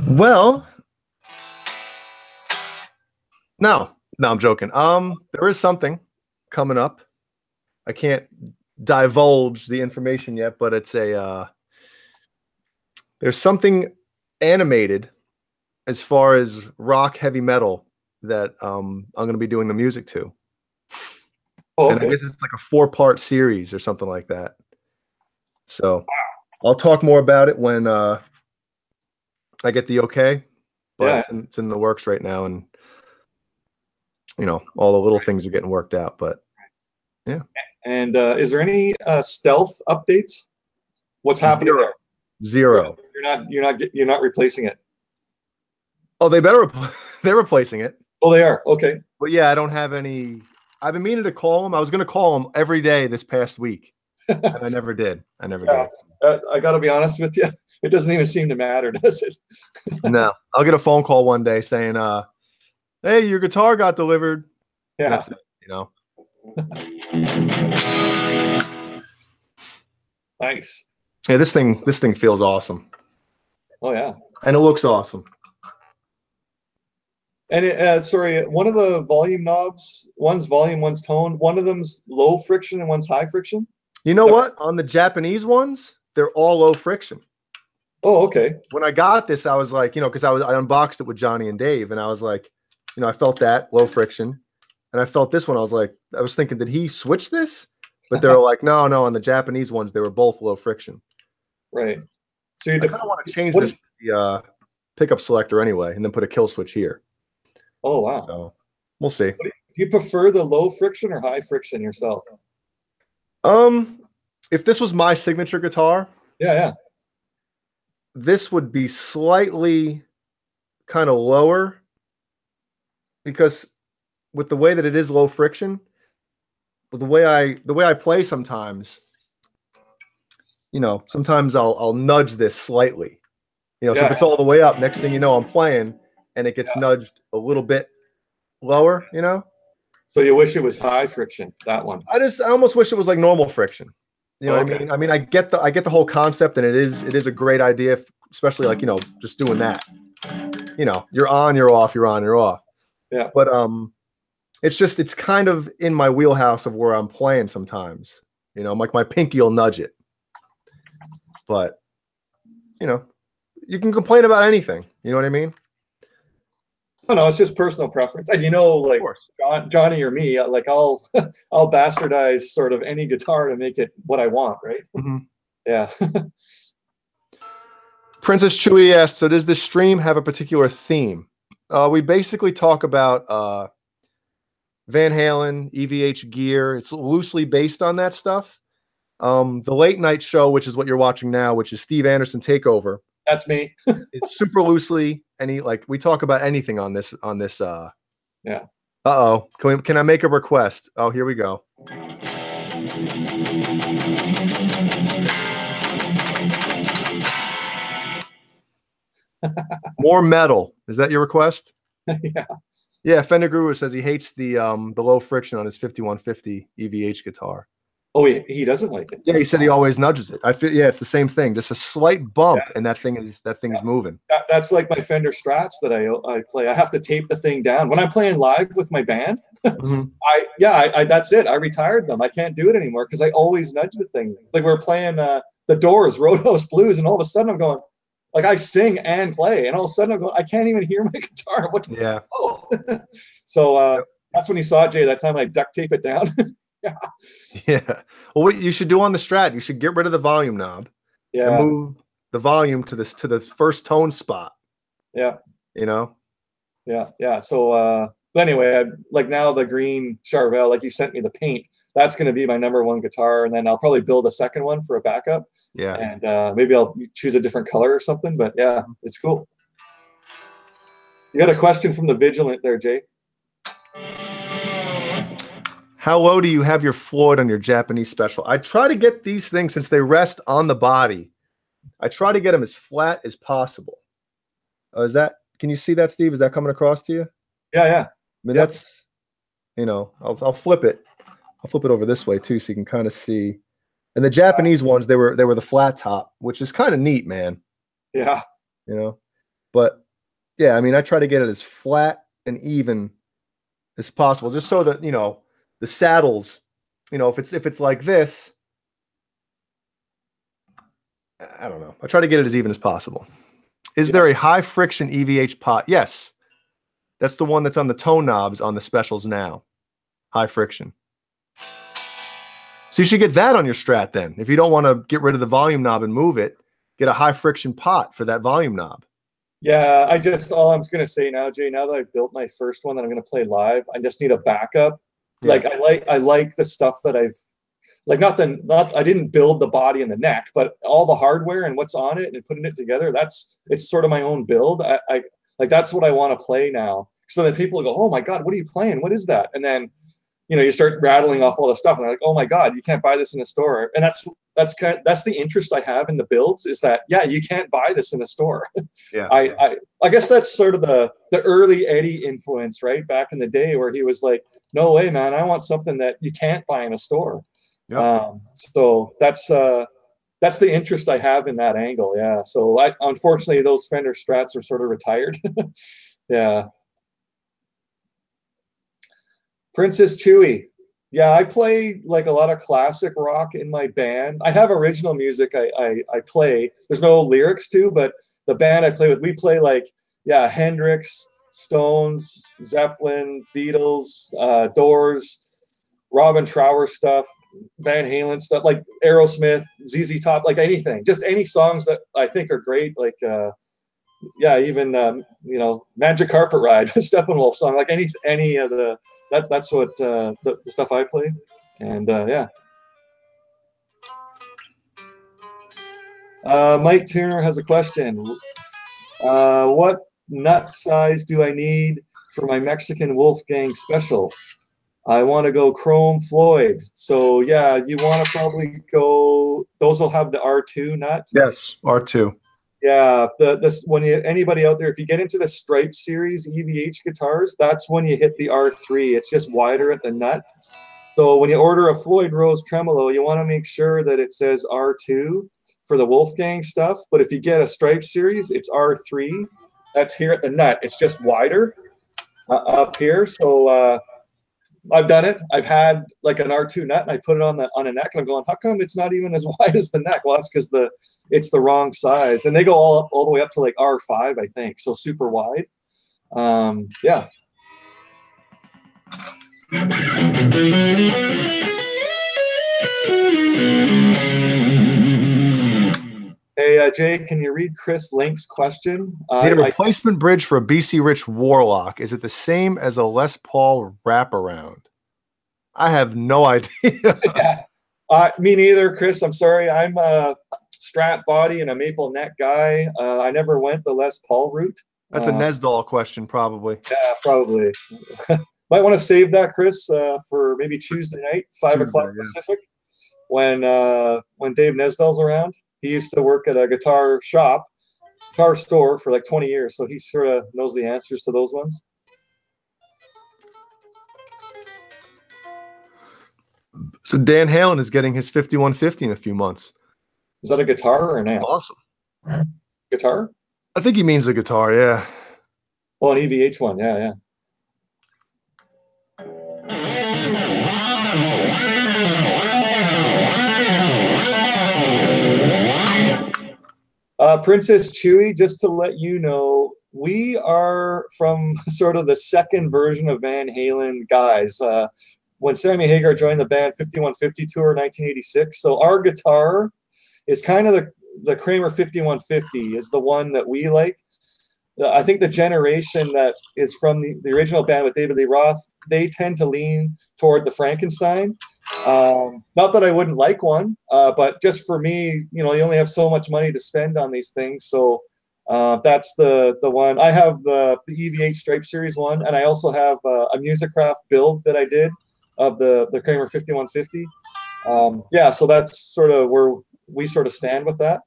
Well, no, I'm joking. There is something coming up. I can't divulge the information yet, but it's there's something animated as far as rock heavy metal that I'm going to be doing the music to. Oh, And I guess it's like a 4-part series or something like that. So I'll talk more about it when I get the okay. But it's in the works right now, and all the little things are getting worked out. But yeah. And is there any stealth updates? What's happening there? Zero. You're not replacing it. Oh, they're replacing it. Oh, they are. Okay. But yeah, I don't have any. I've been meaning to call them. I was going to call them every day this past week, and I never did. I got to be honest with you. It doesn't even seem to matter, does it? No, I'll get a phone call one day saying, "Hey, your guitar got delivered." Yeah. That's it, Nice. Yeah, this thing feels awesome. Oh yeah. And it looks awesome. And sorry, one of the volume knobs, one's volume, one's tone. One of them's low friction and one's high friction. You know what? On the Japanese ones, they're all low friction. Oh, okay. When I got this, I was like, because I unboxed it with Johnny and Dave, and I was like, I felt that low friction, and I felt this one. I was thinking, did he switch this? But they were like, no. On the Japanese ones, they were both low friction. Right. So I kind of want to change this to the pickup selector anyway, and then put a kill switch here. Oh wow. So we'll see. Do you prefer the low friction or high friction yourself? If this was my signature guitar, yeah, this would be slightly kind of lower, because with the way that it is low friction, with the way I play sometimes, sometimes I'll nudge this slightly. So if it's all the way up, next thing you know, I'm playing and it gets nudged a little bit lower, So you wish it was high friction, that one. I almost wish it was like normal friction. What I mean? I mean, I get the whole concept, and it is a great idea, especially like, just doing that. You're on, you're off, you're on, you're off. Yeah. But it's kind of in my wheelhouse of where I'm playing sometimes. Like my pinky will nudge it. But you can complain about anything. You know what I mean? No, it's just personal preference. And like Johnny or me, like I'll bastardize sort of any guitar to make it what I want, right? Mm-hmm. Yeah. Princess Chewy asked, so does this stream have a particular theme? We basically talk about Van Halen, EVH Gear. It's loosely based on that stuff. The late night show, which is what you're watching now, which is Steve Andersen Takeover. That's me. It's super loosely, we talk about anything on this. Yeah. Uh-oh. Can I make a request? Oh, here we go. More metal. Is that your request? Yeah. Yeah, Fender Guru says he hates the low friction on his 5150 EVH guitar. Oh, he doesn't like it. Yeah, he said he always nudges it. I feel it's the same thing. Just a slight bump, and that thing's moving. That's like my Fender Strats that I play. I have to tape the thing down when I'm playing live with my band. Mm-hmm. That's it. I retired them. I can't do it anymore because I always nudge the thing. Like we're playing the Doors, Roadhouse Blues, and all of a sudden I'm going, like I sing and play, and all of a sudden I'm going, I can't even hear my guitar. Yeah. Oh. So that's when you saw it, Jay. That time I duct tape it down. Yeah. Well, what you should do on the Strat, you should get rid of the volume knob. Yeah. And move the volume to the first tone spot. Yeah. Yeah. So but anyway, like now the green Charvel, like you sent me the paint, that's going to be my #1 guitar, and then I'll probably build a second one for a backup. Yeah. And maybe I'll choose a different color or something. But yeah, it's cool. You got a question from the Vigilant there, Jay? How low do you have your floor on your Japanese special? I try to get these things, since they rest on the body, I try to get them as flat as possible. Can you see that, Steve? Is that coming across to you? Yeah. I mean, that's, I'll flip it. I'll flip it over this way too, so you can kind of see. And the Japanese ones, they were the flat top, which is kind of neat, man. Yeah. But yeah, I mean, I try to get it as flat and even as possible, just so that, the saddles, if it's like this, I don't know. I try to get it as even as possible. Is there a high friction EVH pot? Yes. That's the one that's on the tone knobs on the specials now. High friction. So you should get that on your Strat then. If you don't want to get rid of the volume knob and move it, get a high friction pot for that volume knob. Yeah, all I'm going to say now, Jay, now that I've built my first one that I'm going to play live, I just need a backup. Yeah. Like I like the stuff that I've like I didn't build the body and the neck, but all the hardware and what's on it and putting it together, it's sort of my own build. I like that's what I want to play now. So then people go, "Oh my God, what are you playing? What is that?" And then you start rattling off all the stuff, and they're like, "Oh my God, you can't buy this in a store." And that's the interest I have in the builds is that you can't buy this in a store. Yeah, I guess that's sort of the early Eddie influence, right? Back in the day where he was like, "No way, man, I want something that you can't buy in a store." Yep. So that's the interest I have in that angle. Yeah. So unfortunately those Fender Strats are sort of retired. Yeah. Princess Chewy. Yeah, I play like a lot of classic rock in my band. I have original music I play. There's no lyrics to, but the band I play with, we play like, Hendrix, Stones, Zeppelin, Beatles, Doors, Robin Trower stuff, Van Halen stuff, like Aerosmith, ZZ Top, like anything. Just any songs that I think are great, like even Magic Carpet Ride, Steppenwolf song, like any of the that's what the stuff I play. And Mike Turner has a question. What nut size do I need for my Mexican Wolfgang special? I want to go Chrome Floyd. So you want to probably go. Those will have the R2 nut. Yes, R2. Yeah, anybody out there, if you get into the Stripe series EVH guitars, that's when you hit the R3. It's just wider at the nut. So when you order a Floyd Rose tremolo, you want to make sure that it says R2 for the Wolfgang stuff. But if you get a Stripe series, it's R3. That's here at the nut. It's just wider up here. So I've done it. I've had like an R2 nut and I put it on a neck and I'm going, how come it's not even as wide as the neck? Well, that's because it's the wrong size. And they go all the way up to like R5, I think. So super wide. Yeah. Hey, Jay, can you read Chris Link's question? Need a replacement bridge for a BC Rich Warlock. Is it the same as a Les Paul wraparound? I have no idea. Me neither, Chris. I'm sorry. I'm a Strat body and a maple neck guy. I never went the Les Paul route. That's a Nesdal question, probably. Yeah, probably. Might want to save that, Chris, for maybe Tuesday night, 5 o'clock Pacific, when Dave Nesdal's around. He used to work at a guitar store for like 20 years, so he sort of knows the answers to those ones. So Dan Halen is getting his 5150 in a few months. Is that a guitar or an amp? Awesome. Guitar? I think he means a guitar, yeah. Well, an EVH one, yeah. Princess Chewy, just to let you know, we are from sort of the second version of Van Halen guys. When Sammy Hagar joined the band 5150 tour in 1986, so our guitar is kind of the Kramer 5150 is the one that we like. I think the generation that is from the original band with David Lee Roth, they tend to lean toward the Frankenstein. Not that I wouldn't like one, but just for me, you only have so much money to spend on these things. So that's the one. I have the EVH Stripe Series one, and I also have a Musicraft build that I did of the Kramer 5150. So that's sort of where we sort of stand with that.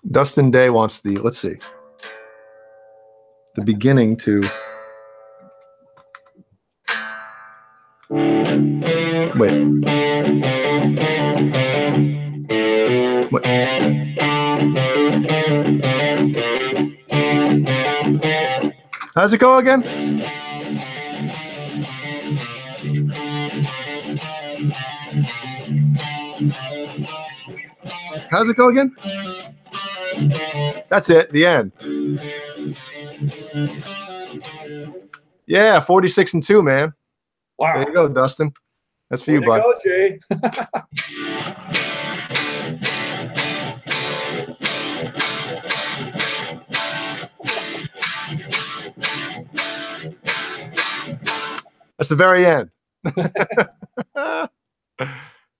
Dustin Day wants let's see, the beginning to, wait. How's it go again? How's it go again? That's it. The end. Yeah, 46-2, man. Wow. There you go, Dustin. That's for you, bud. Go, Jay. That's the very end.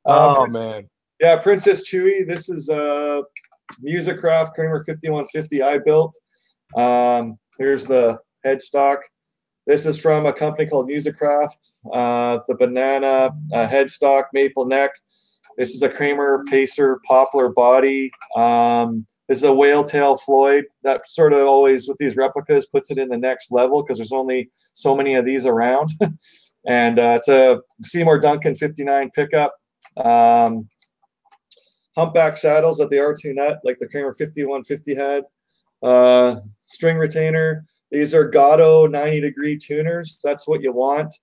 Oh, man. Yeah, Princess Chewy. This is Musicraft Kramer 5150 I built. Here's the headstock. This is from a company called Musicraft. The banana headstock, maple neck. This is a Kramer Pacer poplar body. This is a whale tail Floyd. That sort of always, with these replicas, puts it in the next level because there's only so many of these around. And it's a Seymour Duncan 59 pickup. Humpback saddles at the R2 nut, like the Kramer 5150 had. String retainer. These are Gatto 90-degree tuners. That's what you want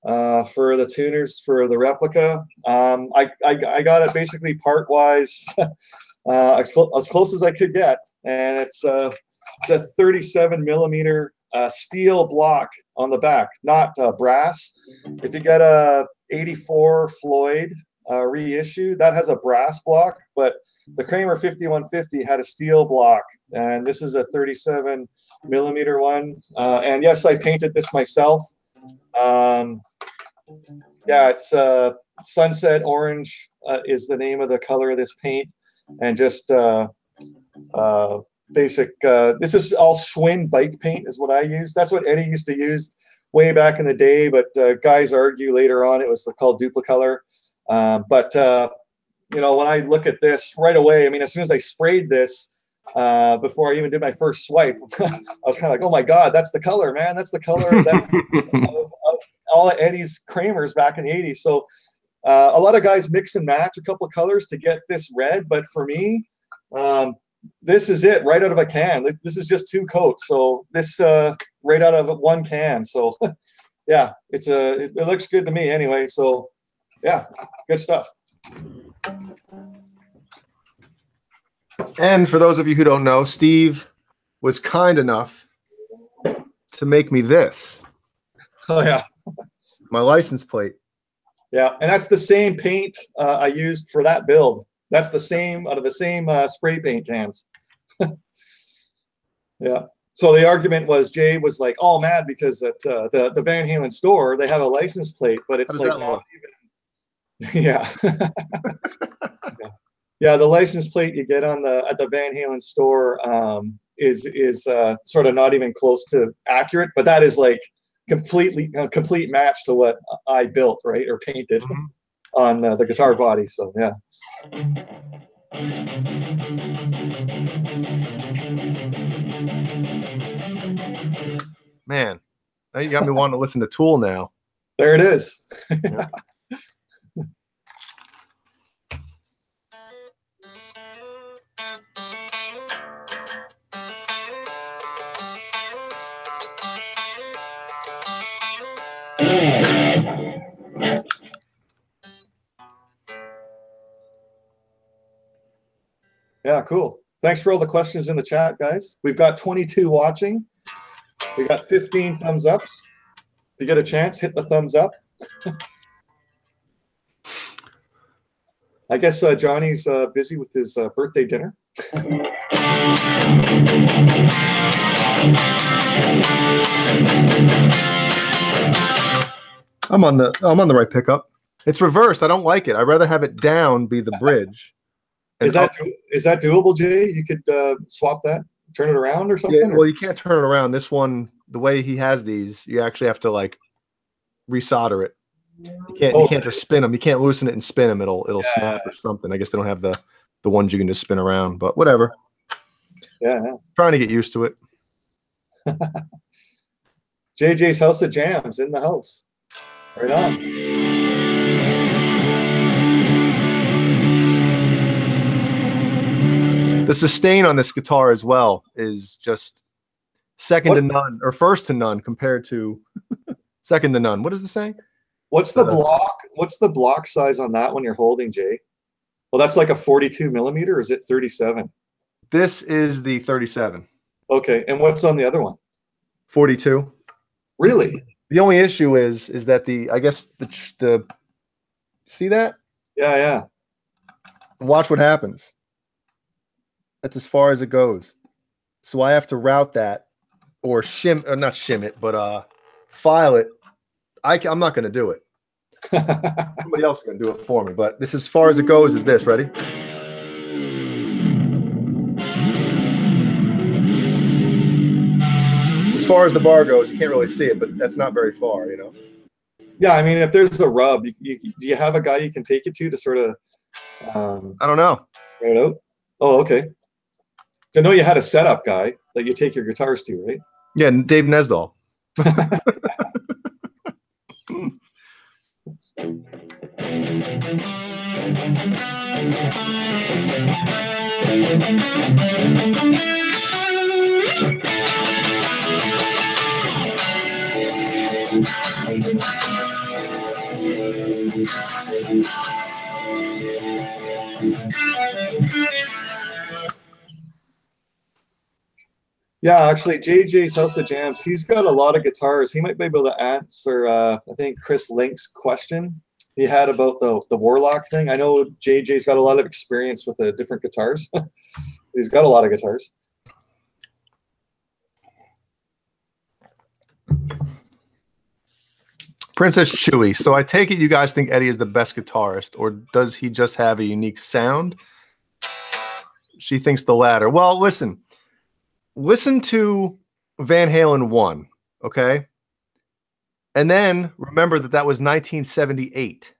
for the tuners for the replica. I got it basically part-wise as close as I could get. And it's a 37 millimeter steel block on the back, not brass. If you get a 84 Floyd reissue, that has a brass block, but the Kramer 5150 had a steel block, and this is a 37 millimeter one. And yes, I painted this myself. Yeah, it's sunset orange is the name of the color of this paint, and just basic. This is all Schwinn bike paint is what I use. That's what Eddie used to use way back in the day, but guys argue later on it was called Duplicolor. But you know, when I look at this right away, I mean, as soon as I sprayed this, before I even did my first swipe, I was kind of like, oh my God, that's the color, man. That's the color of all of Eddie's Kramers back in the 80s. So a lot of guys mix and match a couple of colors to get this red. But for me, this is it right out of a can. This is just 2 coats. So this right out of one can. So yeah, it looks good to me anyway. So yeah, good stuff. And for those of you who don't know, Steve was kind enough to make me this. Oh, yeah. My license plate. Yeah, and that's the same paint I used for that build. That's the same, out of the same spray paint cans. Yeah. So the argument was, Jay was like, all mad because at the Van Halen store, they have a license plate, but it's like not even. Yeah. Yeah, the license plate you get on at the Van Halen store is sort of not even close to accurate, but that is like complete match to what I built, right, or painted on the guitar body. So yeah. Man, now you got me wanting to listen to Tool now. There it is. Yeah. Yeah, cool. Thanks for all the questions in the chat, guys. We've got 22 watching. We got 15 thumbs ups. If you get a chance, hit the thumbs up. I guess Johnny's busy with his birthday dinner. I'm on the right pickup. It's reversed. I don't like it. I'd rather have it down be the bridge. Is that doable, Jay? You could swap that, turn it around or something? Yeah, well, you can't turn it around. This one, the way he has these, you actually have to like resolder it. You can't just spin them. You can't loosen it and spin them. It'll snap or something. I guess they don't have the ones you can just spin around, but whatever. Yeah. Trying to get used to it. JJ's House of Jams in the house. Right on. The sustain on this guitar as well is just second to none, or first to none compared to second to none. What is the saying? What's the block? What's the block size on that one you're holding, Jay? Well, that's like a 42 millimeter, or is it 37? This is the 37. Okay, and what's on the other one? 42. Really? The only issue is that I guess the see that? Yeah, yeah. Watch what happens. That's as far as it goes. So I have to route that or not shim it, but file it. I'm not going to do it. Somebody else is going to do it for me. But this, as far as it goes, is this. Ready? As far as the bar goes, you can't really see it, but that's not very far, you know? Yeah, I mean, if there's a rub, do you have a guy you can take it to sort of... I don't know. Right out? Oh, okay. So I know you had a setup guy that you take your guitars to, right? Yeah, Dave Nesdahl. Yeah, actually, JJ's House of Jams, he's got a lot of guitars. He might be able to answer, I think, Chris Link's question he had about the Warlock thing. I know JJ's got a lot of experience with the different guitars. He's got a lot of guitars. Princess Chewy. So I take it you guys think Eddie is the best guitarist, or does he just have a unique sound? She thinks the latter. Well, listen to Van Halen 1, okay? And then remember that was 1978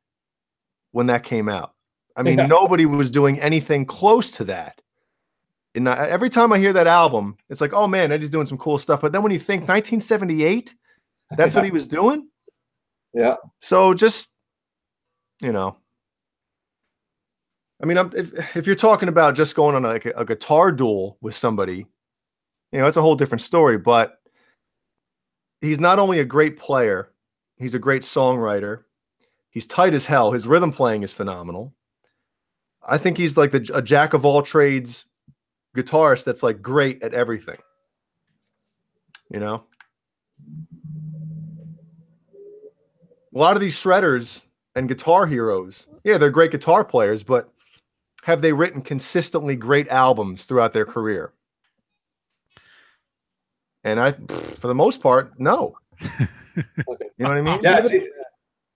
when that came out. I mean, nobody was doing anything close to that. And every time I hear that album, it's like, oh man, Eddie's doing some cool stuff. But then when you think 1978, that's what he was doing? Yeah. So just, you know, I mean, if you're talking about just going on a guitar duel with somebody, you know, it's a whole different story. But he's not only a great player, he's a great songwriter. He's tight as hell. His rhythm playing is phenomenal. I think he's like a jack of all trades guitarist that's like great at everything. You know? A lot of these shredders and guitar heroes, yeah, they're great guitar players, but have they written consistently great albums throughout their career? And for the most part, no. Okay. You know what I mean? Yeah.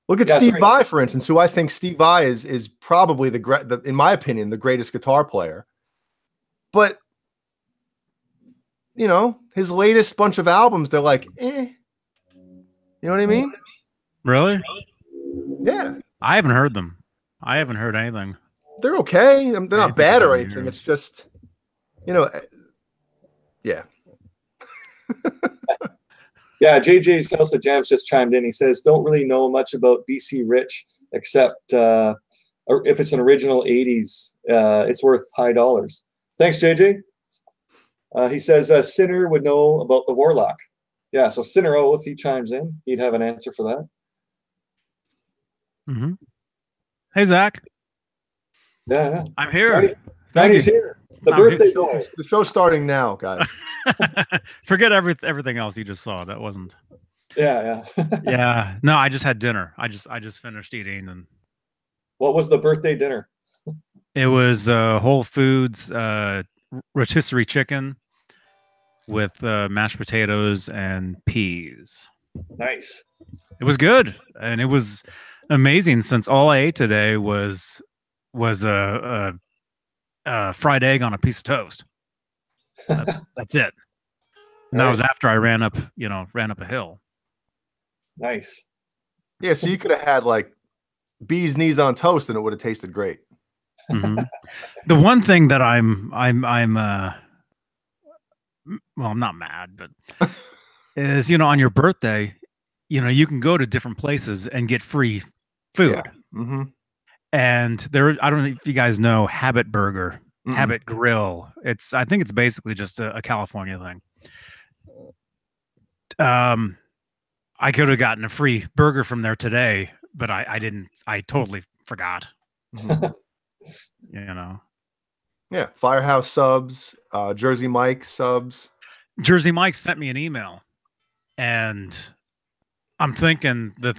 Look at Steve Vai, for instance, who I think Steve Vai is probably in my opinion, the greatest guitar player. But you know, his latest bunch of albums, they're like, eh. You know what I mean? Really? Yeah. I haven't heard them. I haven't heard anything. They're okay. They're not bad or anything. It's just, you know, yeah. Yeah, JJ's House of Jams just chimed in. He says, don't really know much about BC Rich, except if it's an original 80s, it's worth high dollars. Thanks, JJ. He says, Sinner would know about the Warlock. Yeah, so Sinner, if he chimes in, he'd have an answer for that. Mm-hmm. Hey, Zach. Yeah. I'm here. Danny's here. The birthday boy. The show's starting now, guys. Forget everything else you just saw. That wasn't. Yeah. Yeah. No, I just had dinner. I just finished eating. And what was the birthday dinner? It was Whole Foods rotisserie chicken with mashed potatoes and peas. Nice. It was good, and it was amazing since all I ate today was a fried egg on a piece of toast. That's it. And that was after I ran up a hill. Nice. Mm-hmm. Yeah, so you could have had like bee's knees on toast, and it would have tasted great. Mm-hmm. The one thing that I'm well, I'm not mad, but is, on your birthday, you can go to different places and get free food. Yeah. Mm-hmm. And I don't know if you guys know Habit Burger, Habit Grill. I think it's basically just a California thing. I could have gotten a free burger from there today, but I didn't. I totally forgot. Yeah, Firehouse subs, Jersey Mike subs. Jersey Mike sent me an email, and I'm thinking the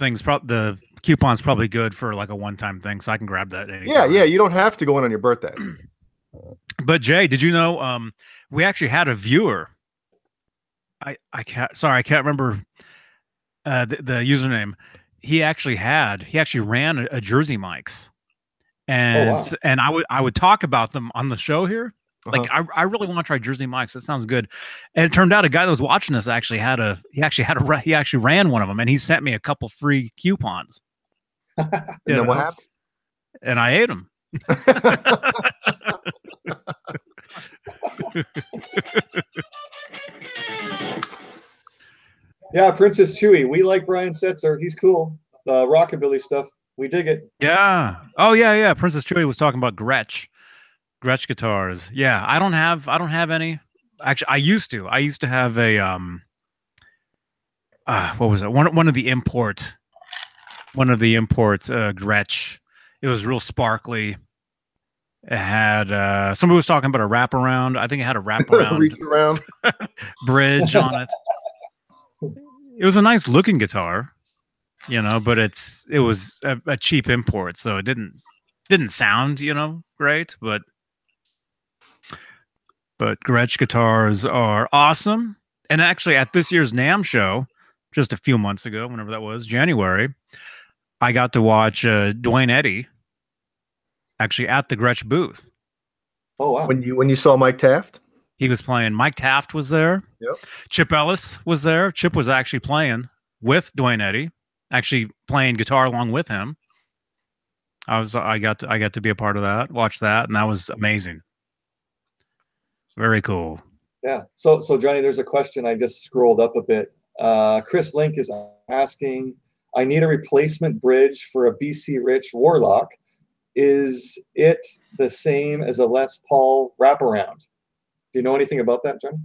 coupon's probably good for like a one-time thing, so I can grab that anytime. Yeah, you don't have to go in on your birthday. But Jay, did you know we actually had a viewer? I can't remember the username. He actually ran a Jersey Mike's, and and I would talk about them on the show here. Like I really want to try Jersey Mike's. That sounds good. And it turned out a guy that was watching us actually ran one of them, and he sent me a couple free coupons. And then what happened? And I ate them. Yeah, Princess Chewy. We like Brian Setzer. He's cool. The rockabilly stuff. We dig it. Yeah. Oh yeah. Princess Chewy was talking about Gretsch guitars. Yeah, I don't have any. Actually, I used to have a what was it? One of the import Gretsch. It was real sparkly. It had somebody was talking about a wraparound. I think it had a wraparound reach around bridge on it. It was a nice looking guitar, but it was a cheap import, so it didn't sound, great, but Gretsch guitars are awesome. And actually at this year's NAMM show, just a few months ago, whenever that was, January, I got to watch Dwayne Eddy actually at the Gretsch booth. Oh, wow. When you saw Mike Taft? He was playing. Mike Taft was there. Yep. Chip Ellis was there. Chip was actually playing with Dwayne Eddy, actually playing guitar along with him. I got to be a part of that, watch that, and that was amazing. Very cool. Yeah. So Johnny, there's a question I just scrolled up a bit. Chris Link is asking, I need a replacement bridge for a BC Rich Warlock. Is it the same as a Les Paul wraparound? Do you know anything about that, Johnny?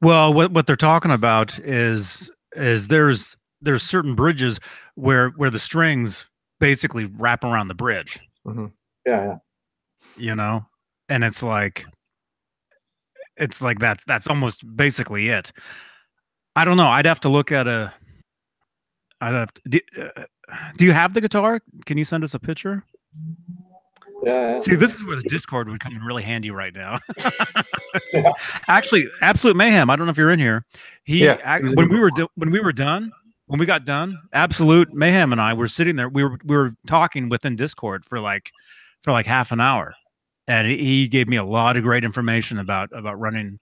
Well, what they're talking about is there's certain bridges where the strings basically wrap around the bridge. Mm-hmm. Yeah. And it's like that's almost basically it. I don't know. I'd have to look at do you have the guitar? Can you send us a picture? Yeah. See, this is where the Discord would come in really handy right now. Actually, Absolute Mayhem. I don't know if you're in here. When we got done, Absolute Mayhem and I were sitting there. We were talking within Discord for like half an hour, and he gave me a lot of great information about running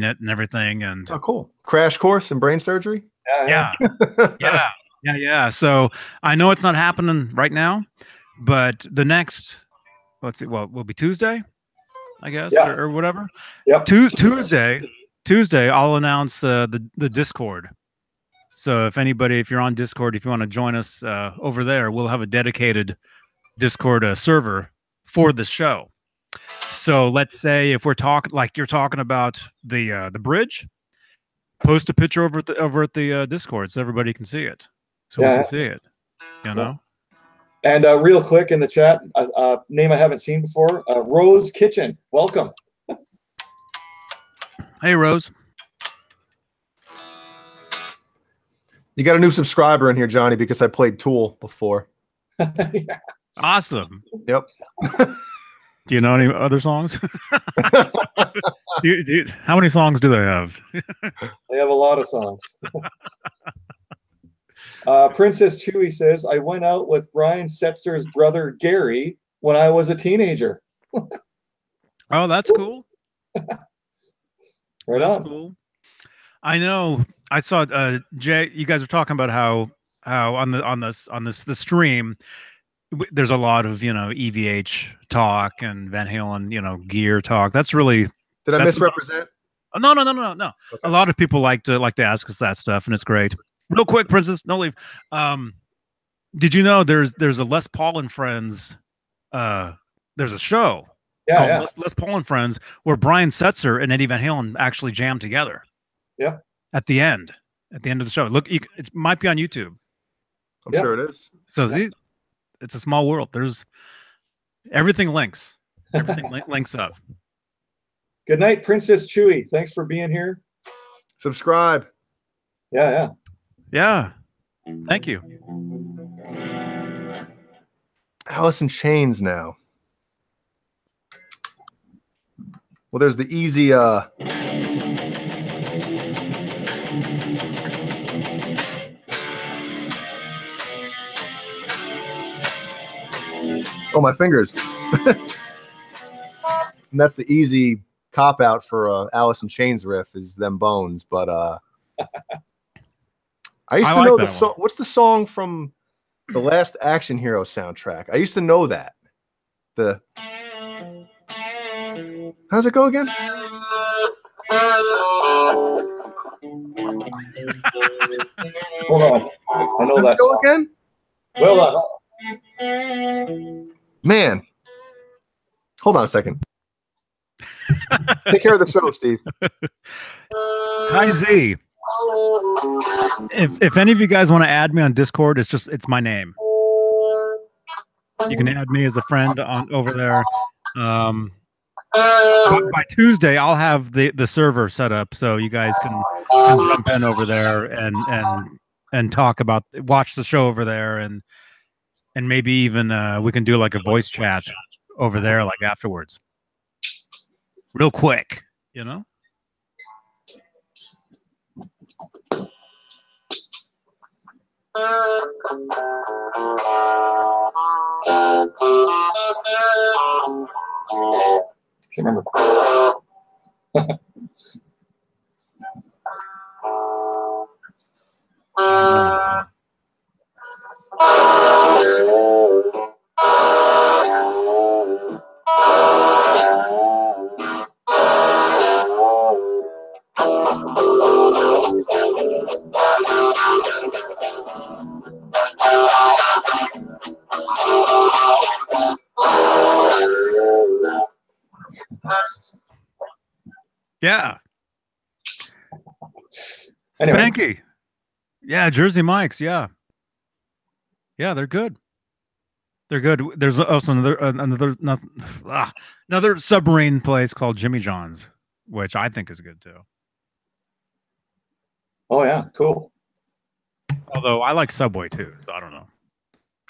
it and everything. And oh, cool! Crash course in brain surgery. Yeah. So I know it's not happening right now, but the next, will be Tuesday, I guess, or whatever. Yep. Tuesday, I'll announce the Discord. So if you're on Discord, if you want to join us over there, we'll have a dedicated Discord server for the show. So let's say if we're talking like you're talking about the bridge, post a picture over at the Discord so everybody can see it. So we can see it, And real quick in the chat, name I haven't seen before, Rose Kitchen. Welcome. Hey, Rose. You got a new subscriber in here, Johnny, because I played Tool before. Yeah. Awesome. Yep. Do you know any other songs? How many songs do they have? They have a lot of songs. Princess Chewy says, I went out with Brian Setzer's brother, Gary, when I was a teenager. Oh, that's cool. Right that's on. Cool. I know. I saw Jay. You guys were talking about how on the stream, there's a lot of EVH talk and Van Halen gear talk. That's really. Did I misrepresent? No. Okay. A lot of people like to ask us that stuff, and it's great. Real quick, Princess, no leave. Did you know there's a Les Paul and Friends? There's a show. Yeah. Les Paul and Friends, where Brian Setzer and Eddie Van Halen actually jammed together. Yeah. At the end of the show. Look, it might be on YouTube. I'm sure it is. So it's a small world. There's everything links. Everything links up. Good night, Princess Chewy. Thanks for being here. Subscribe. Yeah. Thank you. Alice in Chains now. Well, there's the easy oh, my fingers. And that's the easy cop out for Alice in Chains riff is them bones, but I used to know the song. What's the song from the last Action Hero soundtrack? I used to know that. How's it go again? Hold on. I know that song. Again? Well, man. Hold on a second. Take care of the show, Steve. Ty Z. If any of you guys want to add me on Discord, it's my name. You can add me as a friend over there. By Tuesday, I'll have the server set up so you guys can jump in over there and talk about, watch the show over there, and maybe even we can do like a voice chat over there like afterwards, real quick, you know. Can't remember. Yeah. Anyway. Spanky. Yeah, Jersey Mike's. Yeah, they're good. They're good. There's also another submarine place called Jimmy John's, which I think is good too. Oh yeah, cool. Although I like Subway too, so I don't know.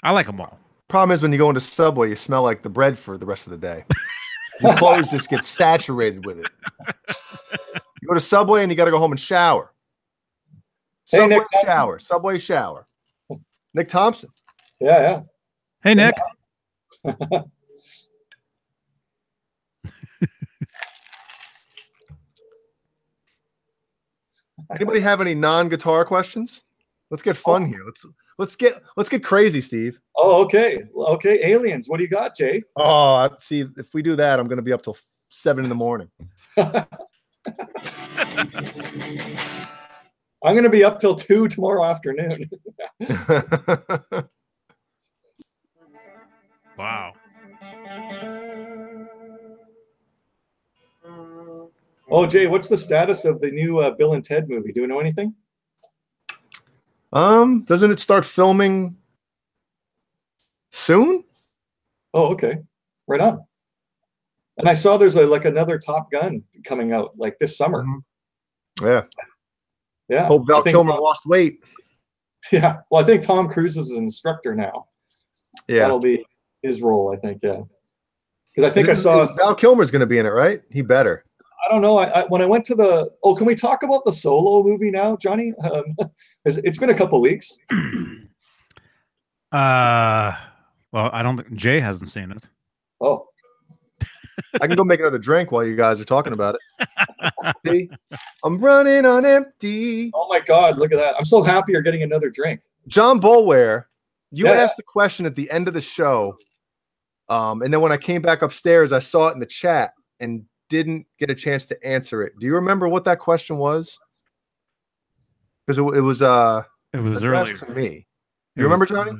I like them all. Problem is when you go into Subway, you smell like the bread for the rest of the day. Your clothes just get saturated with it. You go to Subway and you got to go home and shower. Hey, Subway Nick shower. Subway shower. Nick Thompson. Yeah. Hey, Nick. Anybody have any non-guitar questions? Let's get fun here. Let's get crazy, Steve. Oh, okay. Aliens. What do you got, Jay? Oh, see, if we do that, I'm going to be up till 7 in the morning. I'm going to be up till 2 tomorrow afternoon. Wow. Oh, Jay, what's the status of the new Bill and Ted movie? Do we know anything? Doesn't it start filming soon? Oh, okay. Right on. And I saw there's like another Top Gun coming out like this summer. Mm-hmm. Yeah. Yeah. Hope Val Kilmer lost weight. Yeah. Well, I think Tom Cruise is an instructor now. Yeah. That'll be his role, I think. Yeah. Because I think I saw Val Kilmer's going to be in it, right? He better. I don't know. When I went to the can we talk about the Solo movie now, Johnny? It's been a couple weeks. Well, I don't think Jay hasn't seen it. Oh. I can go make another drink while you guys are talking about it. See? I'm running on empty. Oh my God, look at that. I'm so happy you're getting another drink. John Bolware, you asked the question at the end of the show. And then when I came back upstairs, I saw it in the chat and didn't get a chance to answer it. Do you remember what that question was? Because it was earlier to me. You remember, Johnny?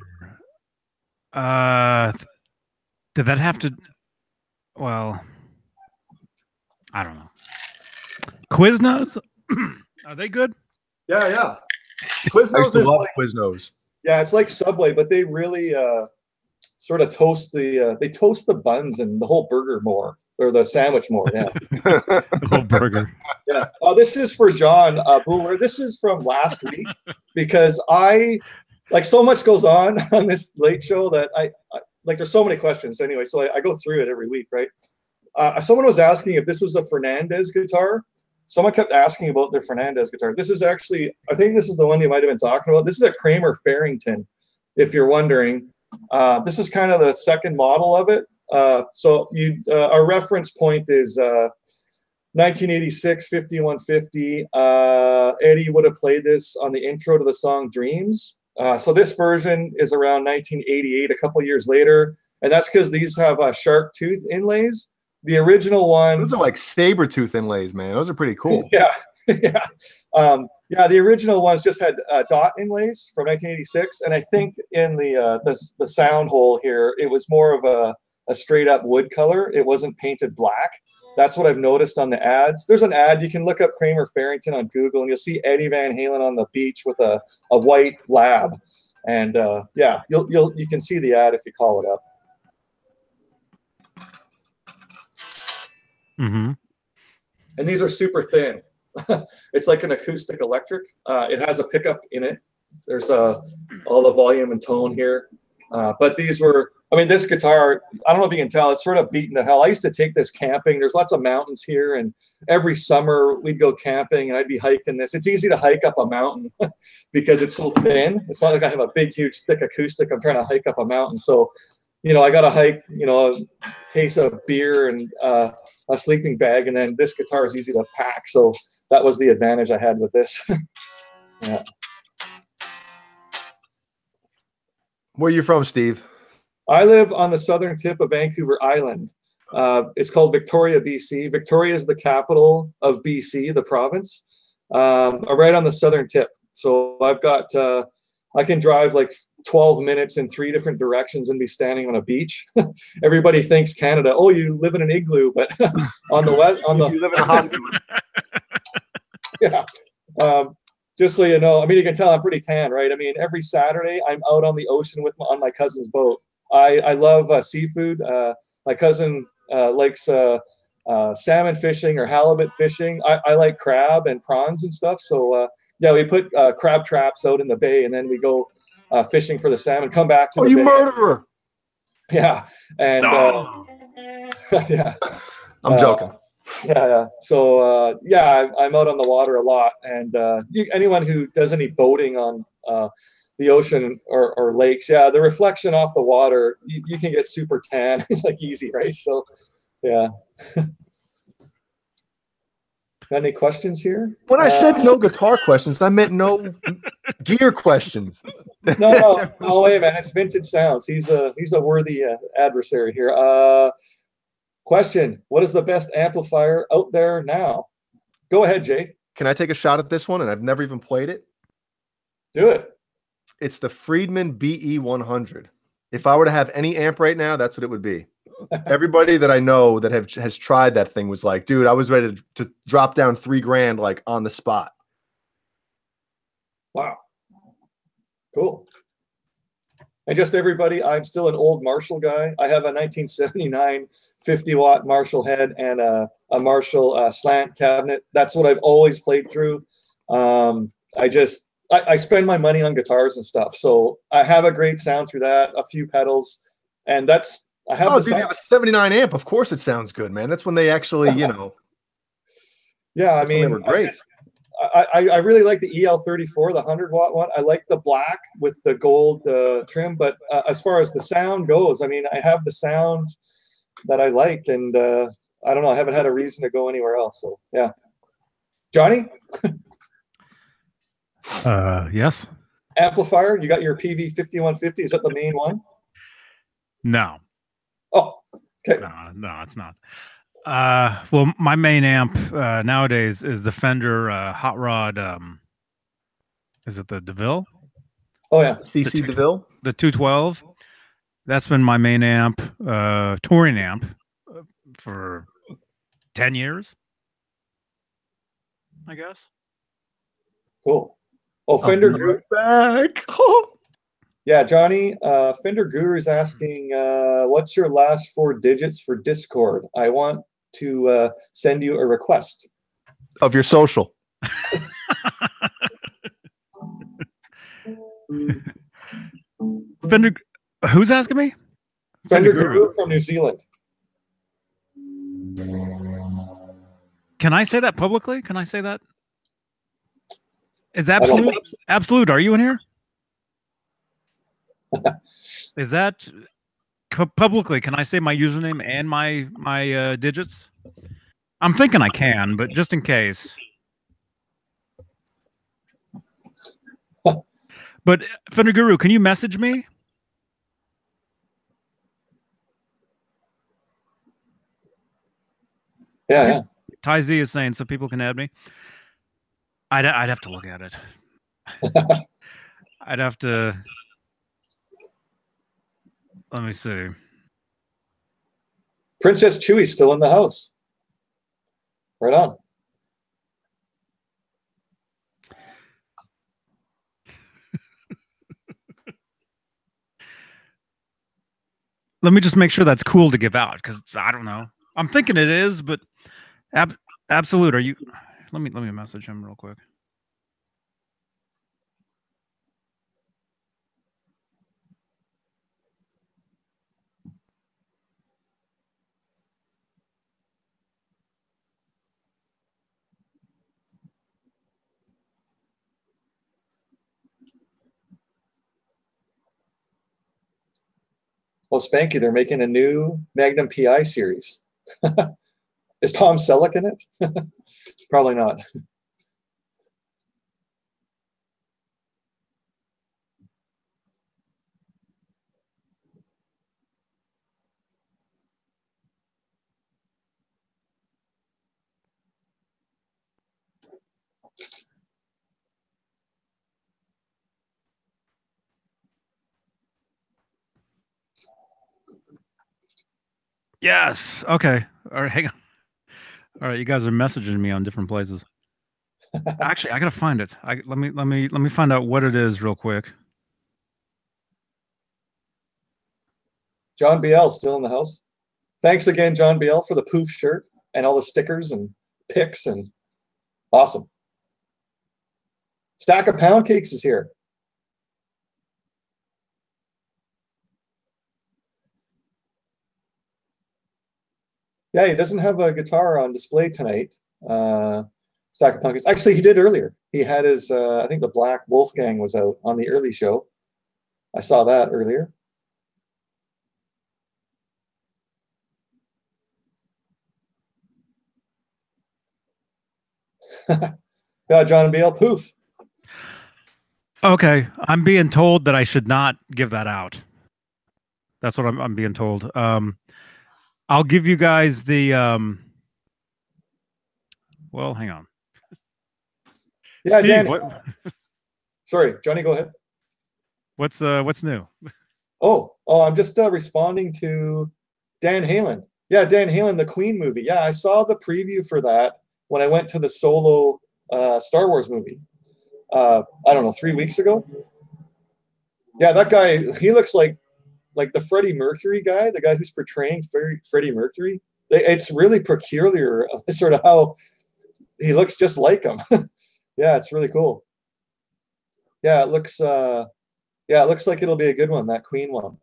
Did that have to? Well, I don't know. Quiznos, are they good? Yeah. Quiznos is like Quiznos. Yeah, it's like Subway, but they really sort of toast they toast the buns and the whole burger more, or the sandwich more. Yeah. The whole burger. Yeah. This is for John Buller. This is from last week because like so much goes on this late show that I like. There's so many questions anyway, so I go through it every week, right? Someone was asking if this was a Fernandez guitar. Someone kept asking about their Fernandez guitar. This is actually, I think this is the one you might have been talking about. This is a Kramer Farrington, if you're wondering. This is kind of the second model of it. So our reference point is 1986 5150. Eddie would have played this on the intro to the song Dreams. So this version is around 1988, a couple years later, and that's because these have sharp tooth inlays. The original one, those are like saber tooth inlays, man. Those are pretty cool. Yeah, yeah, yeah. The original ones just had dot inlays from 1986, and I think in the sound hole here, it was more of a straight up wood color. It wasn't painted black. That's what I've noticed on the ads. There's an ad, you can look up Kramer Farrington on Google, and you'll see Eddie Van Halen on the beach with a white lab, and yeah, you can see the ad if you call it up. Mm-hmm. And these are super thin. It's like an acoustic electric. It has a pickup in it. There's all the volume and tone here. But these were, I mean, this guitar, I don't know if you can tell, it's sort of beaten to hell. I used to take this camping. There's lots of mountains here, and every summer we'd go camping and I'd be hiking this. It's easy to hike up a mountain because it's so thin. It's not like I have a big, huge, thick acoustic. I'm trying to hike up a mountain. So, you know, I got to hike, you know, a case of beer and a sleeping bag, and then this guitar is easy to pack. So that was the advantage I had with this. Yeah. Where are you from, Steve? I live on the southern tip of Vancouver Island. It's called Victoria, BC. Victoria is the capital of BC, the province, right on the southern tip. So I've got, I can drive like 12 minutes in 3 different directions and be standing on a beach. Everybody thinks Canada, oh, you live in an igloo, but on the west, You live in a hospital. Yeah. Just so you know, I mean, you can tell I'm pretty tan, right? I mean, every Saturday I'm out on the ocean on my cousin's boat. I love seafood. My cousin likes salmon fishing or halibut fishing. I like crab and prawns and stuff. So yeah, we put crab traps out in the bay, and then we go fishing for the salmon. Come back to the bay. You murderer! Yeah, and yeah, I'm joking. Yeah. So yeah, I'm out on the water a lot, and anyone who does any boating on the ocean or lakes, yeah, the reflection off the water, you can get super tan, like easy, right? So yeah. Got any questions here? When I said no guitar questions, I meant no gear questions. No, wait, man, it's Vintage Sounds. He's a worthy adversary here. Question: what is the best amplifier out there now? Go ahead, Jay. Can I take a shot at this one? And I've never even played it. Do it. It's the Friedman BE100. If I were to have any amp right now, that's what it would be. Everybody that I know that has tried that thing was like, dude, I was ready to drop down $3,000 like on the spot. Wow. Cool. And just everybody, I'm still an old Marshall guy. I have a 1979 50-watt Marshall head and a Marshall slant cabinet. That's what I've always played through. I spend my money on guitars and stuff, so I have a great sound through that, a few pedals, and that's, I have dude, you have a 79 amp. Of course it sounds good, man. That's when they actually, you know. Yeah, I mean, they were great. I really like the EL34, the 100-watt one. I like the black with the gold trim, but as far as the sound goes, I mean, I have the sound that I like, and I don't know, I haven't had a reason to go anywhere else. So yeah, Johnny. Yes. Amplifier, you got your PV 5150. Is that the main one? No. Oh, okay. No, it's not. Well, my main amp nowadays is the Fender Hot Rod. Is it the DeVille? Oh yeah, CC DeVille. The 212. That's been my main amp, touring amp, for 10 years, I guess. Cool. Oh, Fender Groove. Back. Yeah, Johnny, Fender Guru is asking, what's your last 4 digits for Discord? I want to send you a request. Of your social. Fender, who's asking me? Fender Guru from New Zealand. Can I say that publicly? Can I say that? Is Absolute, are you in here? Is that publicly? Can I say my username and my digits? I'm thinking I can, but just in case. But Fender Guru, can you message me? Yeah. Ty Z is saying so people can add me. I'd have to look at it. I'd have to. Let me see. Princess Chewy's still in the house. Right on. Let me just make sure that's cool to give out, because I don't know. I'm thinking it is, but Absolute, are you? Let me message him real quick. Well, Spanky, they're making a new Magnum PI series. Is Tom Selleck in it? Probably not. Yes. Okay. All right. Hang on. All right. You guys are messaging me on different places. Actually, I gotta find it. Let me find out what it is real quick. John BL still in the house. Thanks again, John BL, for the poof shirt and all the stickers and pics, and awesome. Stack of Pound Cakes is here. Yeah, he doesn't have a guitar on display tonight. Stack of Pound Cakes. Actually, he did earlier. He had his, I think the black Wolfgang was out on the early show. I saw that earlier. Yeah, John BL, poof. Okay, I'm being told that I should not give that out. That's what I'm being told. I'll give you guys the. Well, hang on. Yeah, Steve, Danny. what? Sorry, Johnny, go ahead. What's new? Oh, I'm just responding to Dan Halen. Yeah, Dan Halen, the Queen movie. Yeah, I saw the preview for that when I went to the Solo Star Wars movie. I don't know, 3 weeks ago. Yeah, that guy, he looks like the Freddie Mercury guy, the guy who's portraying Freddie Mercury. It's really peculiar, sort of how he looks just like him. Yeah, it's really cool. Yeah, it looks like it'll be a good one, that Queen one.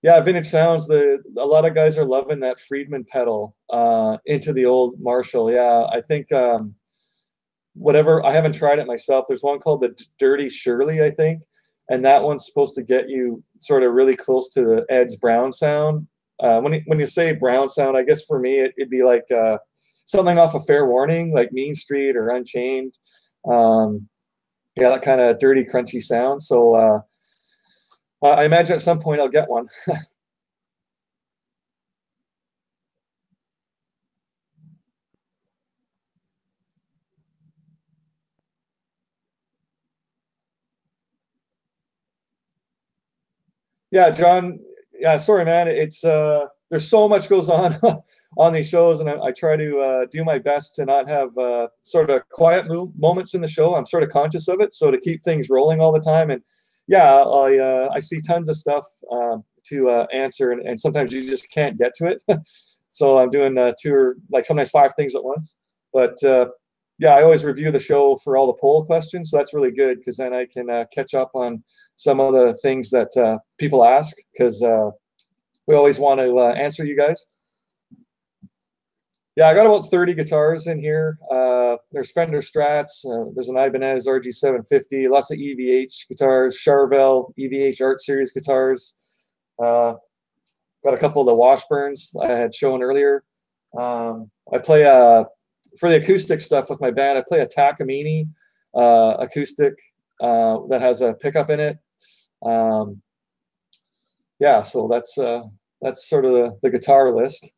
Yeah, Vintage Sounds, a lot of guys are loving that Friedman pedal into the old Marshall. Yeah, I think whatever, I haven't tried it myself. There's one called the Dirty Shirley, I think, and that one's supposed to get you sort of really close to the Ed's Brown sound. When you say Brown sound, I guess for me it'd be like something off of Fair Warning, like Mean Street or Unchained. Yeah, that kind of dirty, crunchy sound. So I imagine at some point I'll get one. Yeah, John. Yeah, sorry, man. It's there's so much goes on on these shows, and I try to do my best to not have sort of quiet moments in the show. I'm sort of conscious of it, so to keep things rolling all the time. And yeah, I see tons of stuff to answer, and sometimes you just can't get to it. So I'm doing 2 or like sometimes 5 things at once. But yeah, I always review the show for all the poll questions, so that's really good because then I can catch up on some of the things that people ask, because we always want to answer you guys. Yeah, I got about 30 guitars in here. There's Fender Strats, there's an Ibanez RG750, lots of EVH guitars, Charvel, EVH Art Series guitars. Got a couple of the Washburns I had shown earlier. I play for the acoustic stuff with my band, I play a Takamine acoustic that has a pickup in it. Yeah, so that's sort of the guitar list.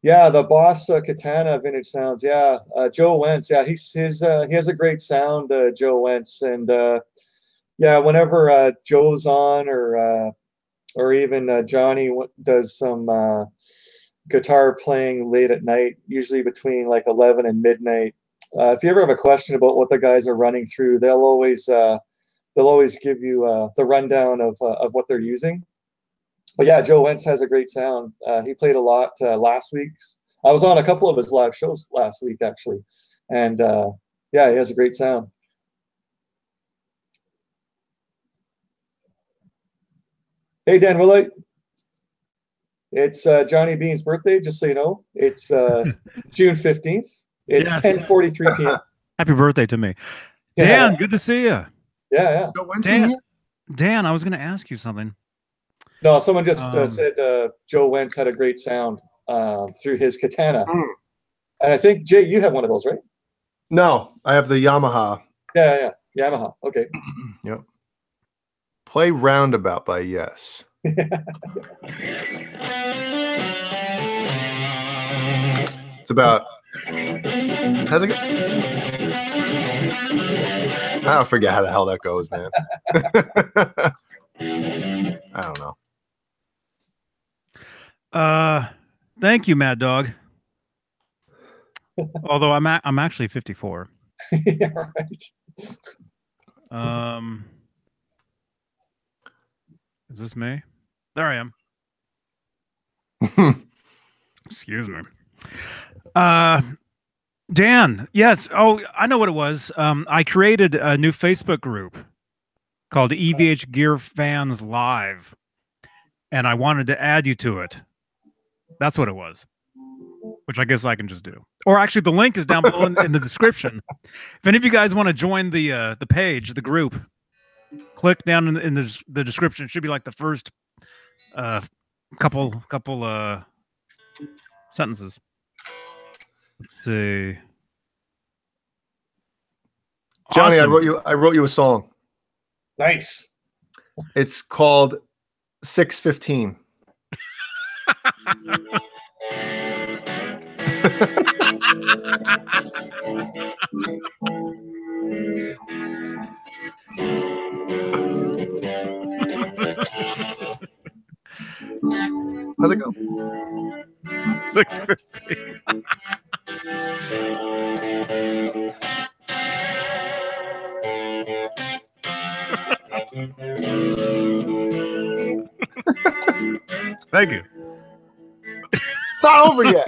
Yeah, the Boss Katana Vintage Sounds. Yeah, Joe Wentz. Yeah, he has a great sound, Joe Wentz. And yeah, whenever Joe's on, or even Johnny does some guitar playing late at night, usually between like 11 and midnight. If you ever have a question about what the guys are running through, they'll always give you the rundown of what they're using. But yeah, Joe Wentz has a great sound. He played a lot last week. I was on a couple of his live shows last week, actually. And yeah, he has a great sound. Hey, Dan Willett. It's Johnny Beane's birthday, just so you know. It's June 15th. It's 10:43 p.m. Happy birthday to me. Yeah. Dan, good to see you. Yeah. Dan, I was going to ask you something. No, someone just said Joe Wentz had a great sound through his Katana. And I think, Jay, you have one of those, right? No, I have the Yamaha. Yeah. Yamaha. Okay. Yep. Play Roundabout by Yes. It's about... How's it go? I forget how the hell that goes, man. I don't know. Thank you, Mad Dog. Although I'm actually 54. Yeah, right. Is this me? There I am. Excuse me. Dan, yes. Oh, I know what it was. I created a new Facebook group called EVH Gear Fans Live, and I wanted to add you to it. That's what it was, which I guess I can just do. Or actually, the link is down below in the description. If any of you guys want to join the page, the group, click down in the description. It should be like the first couple sentences. Let's see. Johnny, Awesome. I wrote you a song. Nice. It's called 6:15. How's it go? 6:15. Thank you. It's not over yet.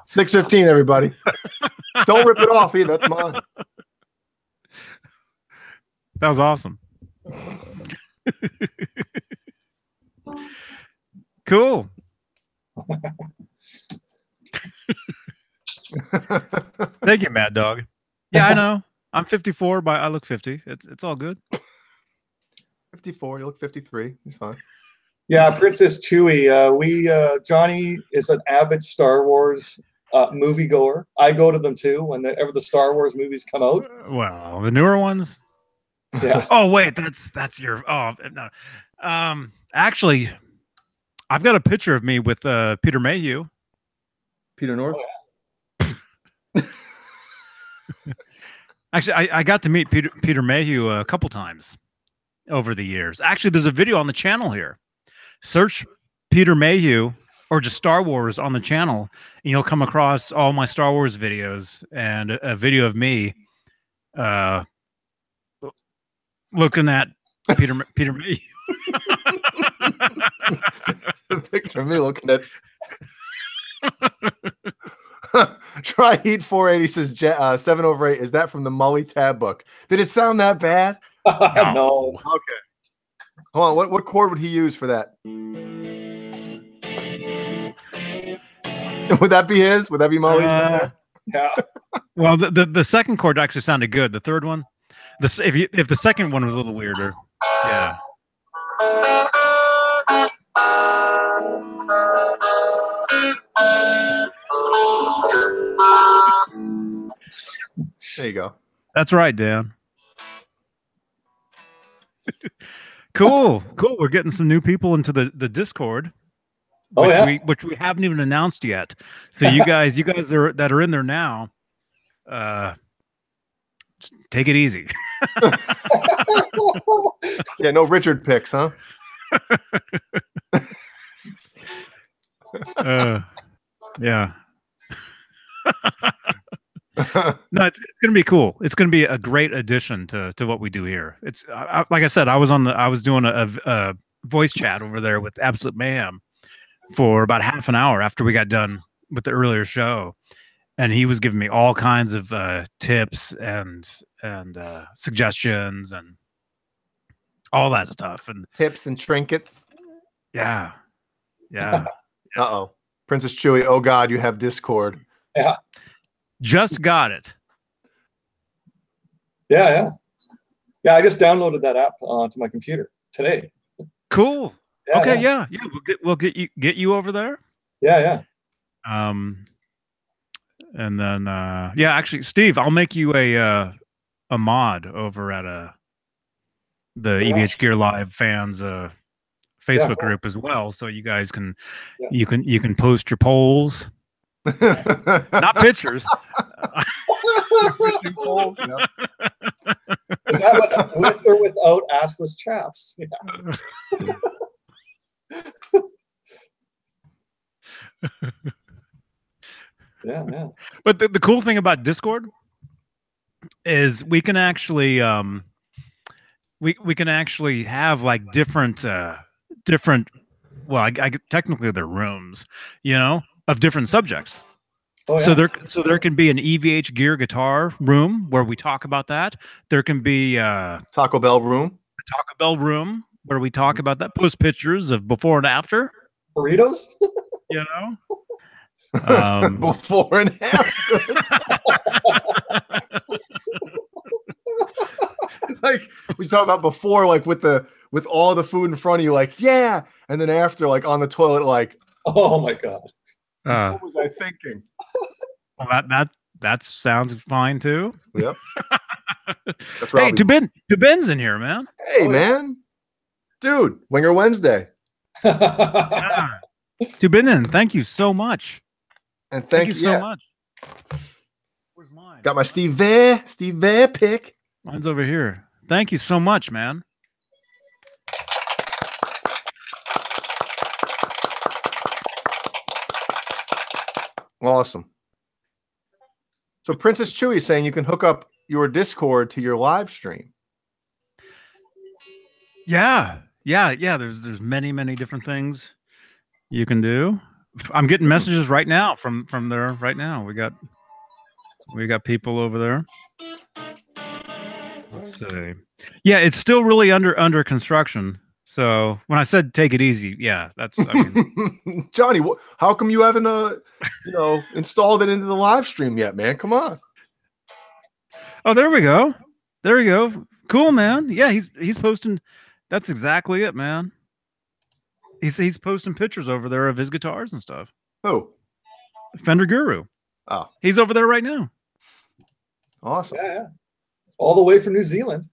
$6.15, everybody. Don't rip it off either. That's mine. That was awesome. Cool. Thank you, Mad Dog. Yeah, I know. I'm 54, but I look 50. It's all good. 54. You look 53. He's fine. Yeah, Princess Chewie. Johnny is an avid Star Wars moviegoer. I go to them too whenever the Star Wars movies come out. Well, the newer ones. Yeah. Oh wait, that's your. Oh no. Actually, I've got a picture of me with Peter Mayhew. Peter North. Actually, I got to meet Peter Mayhew a couple times over the years. Actually, there's a video on the channel here. Search Peter Mayhew or just Star Wars on the channel, and you'll come across all my Star Wars videos and a video of me looking at Peter Mayhew. A picture of me looking at. Try Heat 480 says 7 over 8. Is that from the MULLY tab book? Did it sound that bad? No. Okay. Hold on. What chord would he use for that? Would that be his? Would that be MULLY's? Yeah. Well, the second chord actually sounded good. The third one, if the second one was a little weirder, yeah. There you go. That's right, Dan. Cool. We're getting some new people into the Discord, which we haven't even announced yet. So you guys that are in there now, just take it easy. Yeah, no Richard picks, huh? Yeah. No, it's gonna be cool. It's gonna be a great addition to what we do here. It's like I said, I was doing a voice chat over there with Absolute Mayhem for about half an hour after we got done with the earlier show, and he was giving me all kinds of tips and suggestions and all that stuff, and tips and trinkets. Yeah. Uh-oh. Princess Chewie, oh God, you have Discord. Yeah. Just got it. Yeah. I just downloaded that app onto my computer today. Cool. Yeah, okay. Yeah. We'll get you over there. Yeah. And then actually, Steve, I'll make you a mod over at the EVH Gear Live fans Facebook group as well, so you guys can you can post your polls. Not pictures. Polls, yeah. Is that with or without assless chaps? Yeah. But the cool thing about Discord is we can actually we can actually have like different well, I technically they're rooms, of different subjects. Oh, yeah. So there can be an EVH Gear guitar room where we talk about that. There can be Taco Bell room where we talk about that. Post pictures of before and after burritos. Before and after. Like we talk about before, like with all the food in front of you, like yeah, and then after, like on the toilet, like oh my God. What was I thinking? Well, that sounds fine too. Yep. That's right. Hey, Ben's in here, man. Hey, man. Dude, Winger Wednesday. Ben, thank you so much. And thank you so much. Where's mine? Got my Steve Ver pick. Mine's over here. Thank you so much, man. Awesome. So Princess Chewie is saying you can hook up your Discord to your live stream. Yeah. There's many different things you can do. I'm getting messages right now from there right now. We got people over there. Let's see. Yeah, it's still really under construction. So when I said take it easy, yeah, that's Johnny. How come you haven't installed it into the live stream yet, man? Come on. Oh, there we go. Cool, man. Yeah, he's posting. That's exactly it, man. He's posting pictures over there of his guitars and stuff. Oh, Fender Guru. Oh, he's over there right now. Awesome. Yeah. All the way from New Zealand.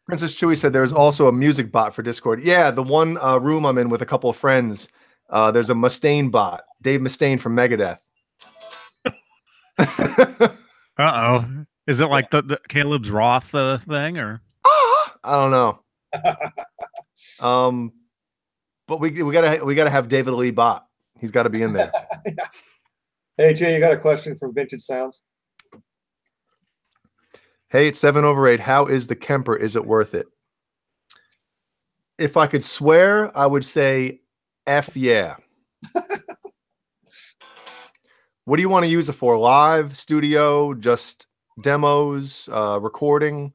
Princess Chewy said there's also a music bot for Discord. Yeah, the one room I'm in with a couple of friends, there's a Mustaine bot, Dave Mustaine from Megadeth. Uh-oh. Is it like the Caleb's Roth thing, or? I don't know. But we gotta have David Lee bot. He's got to be in there. Hey Jay, you got a question from Vintage Sounds? Hey, it's 7/8. How is the Kemper? Is it worth it? If I could swear, I would say F yeah. What do you want to use it for? Live, studio, just demos, recording,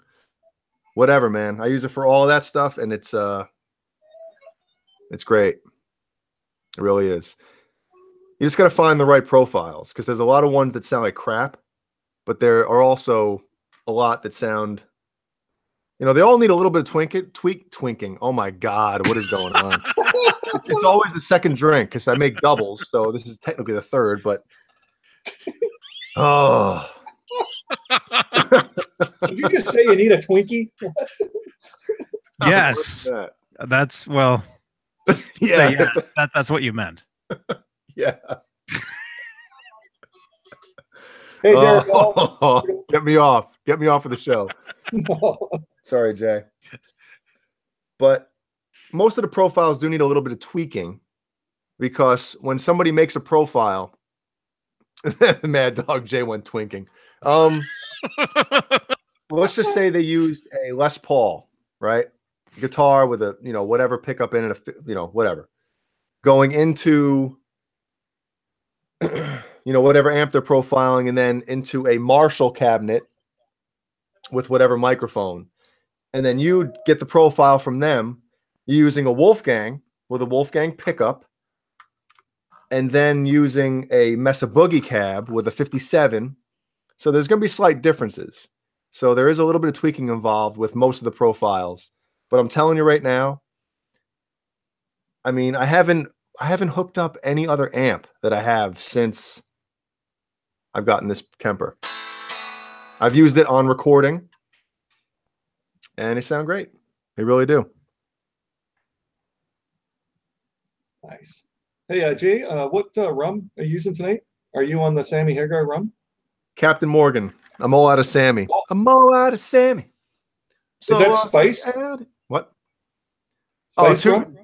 whatever, man. I use it for all of that stuff, and it's great. It really is. You just got to find the right profiles, because there's a lot of ones that sound like crap, but there are also a lot that sound, they all need a little bit of tweaking. Oh my God, what is going on? It's always the second drink, because I make doubles, so this is technically the third, but oh. Did you just say you need a Twinkie? Yes. That's well. Yeah. Yes, that's what you meant. Yeah. Hey, Derek. Get me off of the show. No. Sorry, Jay. But most of the profiles do need a little bit of tweaking, because when somebody makes a profile, Mad Dog Jay went twinking. Let's just say they used a Les Paul, right? Guitar with a, whatever pickup in it, whatever. Going into, whatever amp they're profiling, and then into a Marshall cabinet with whatever microphone. And then you get the profile from them using a Wolfgang with a Wolfgang pickup, and then using a Mesa Boogie cab with a 57. So there's going to be slight differences. So there is a little bit of tweaking involved with most of the profiles. But I'm telling you right now, I mean, I haven't hooked up any other amp that I have since I've gotten this Kemper. I've used it on recording, and they sound great. They really do. Nice. Hey, Jay, what rum are you using tonight? Are you on the Sammy Hagar rum? Captain Morgan. I'm all out of Sammy. Oh. I'm all out of Sammy. Is that spiced? What? Spice rum?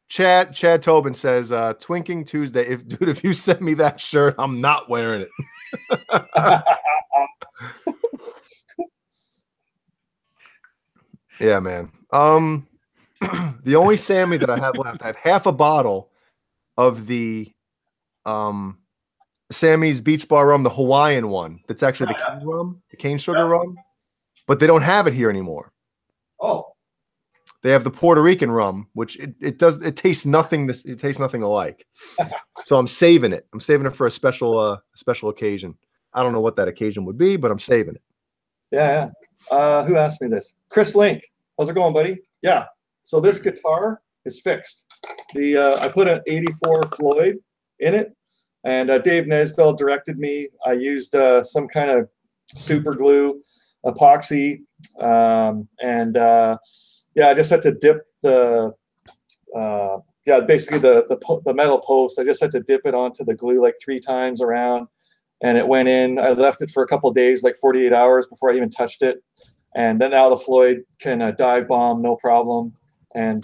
Chad Tobin says, Twinking Tuesday. If you send me that shirt, I'm not wearing it. Yeah, man. The only Sammy that I have left, I have half a bottle of the Sammy's Beach Bar rum, the Hawaiian one. That's actually the cane rum, the cane sugar rum. But they don't have it here anymore. Oh. They have the Puerto Rican rum, which it tastes nothing. It tastes nothing alike. So I'm saving it. I'm saving it for a special occasion. I don't know what that occasion would be, but I'm saving it. Yeah. Who asked me this? Chris Link. How's it going, buddy? Yeah. So this guitar is fixed. I put an 84 Floyd in it, and Dave Nesbill directed me. I used some kind of super glue, epoxy, yeah, I just had to dip basically the metal post. I just had to dip it onto the glue like 3 times around, and it went in. I left it for a couple of days, like 48 hours before I even touched it. And then now the Floyd can dive bomb, no problem. And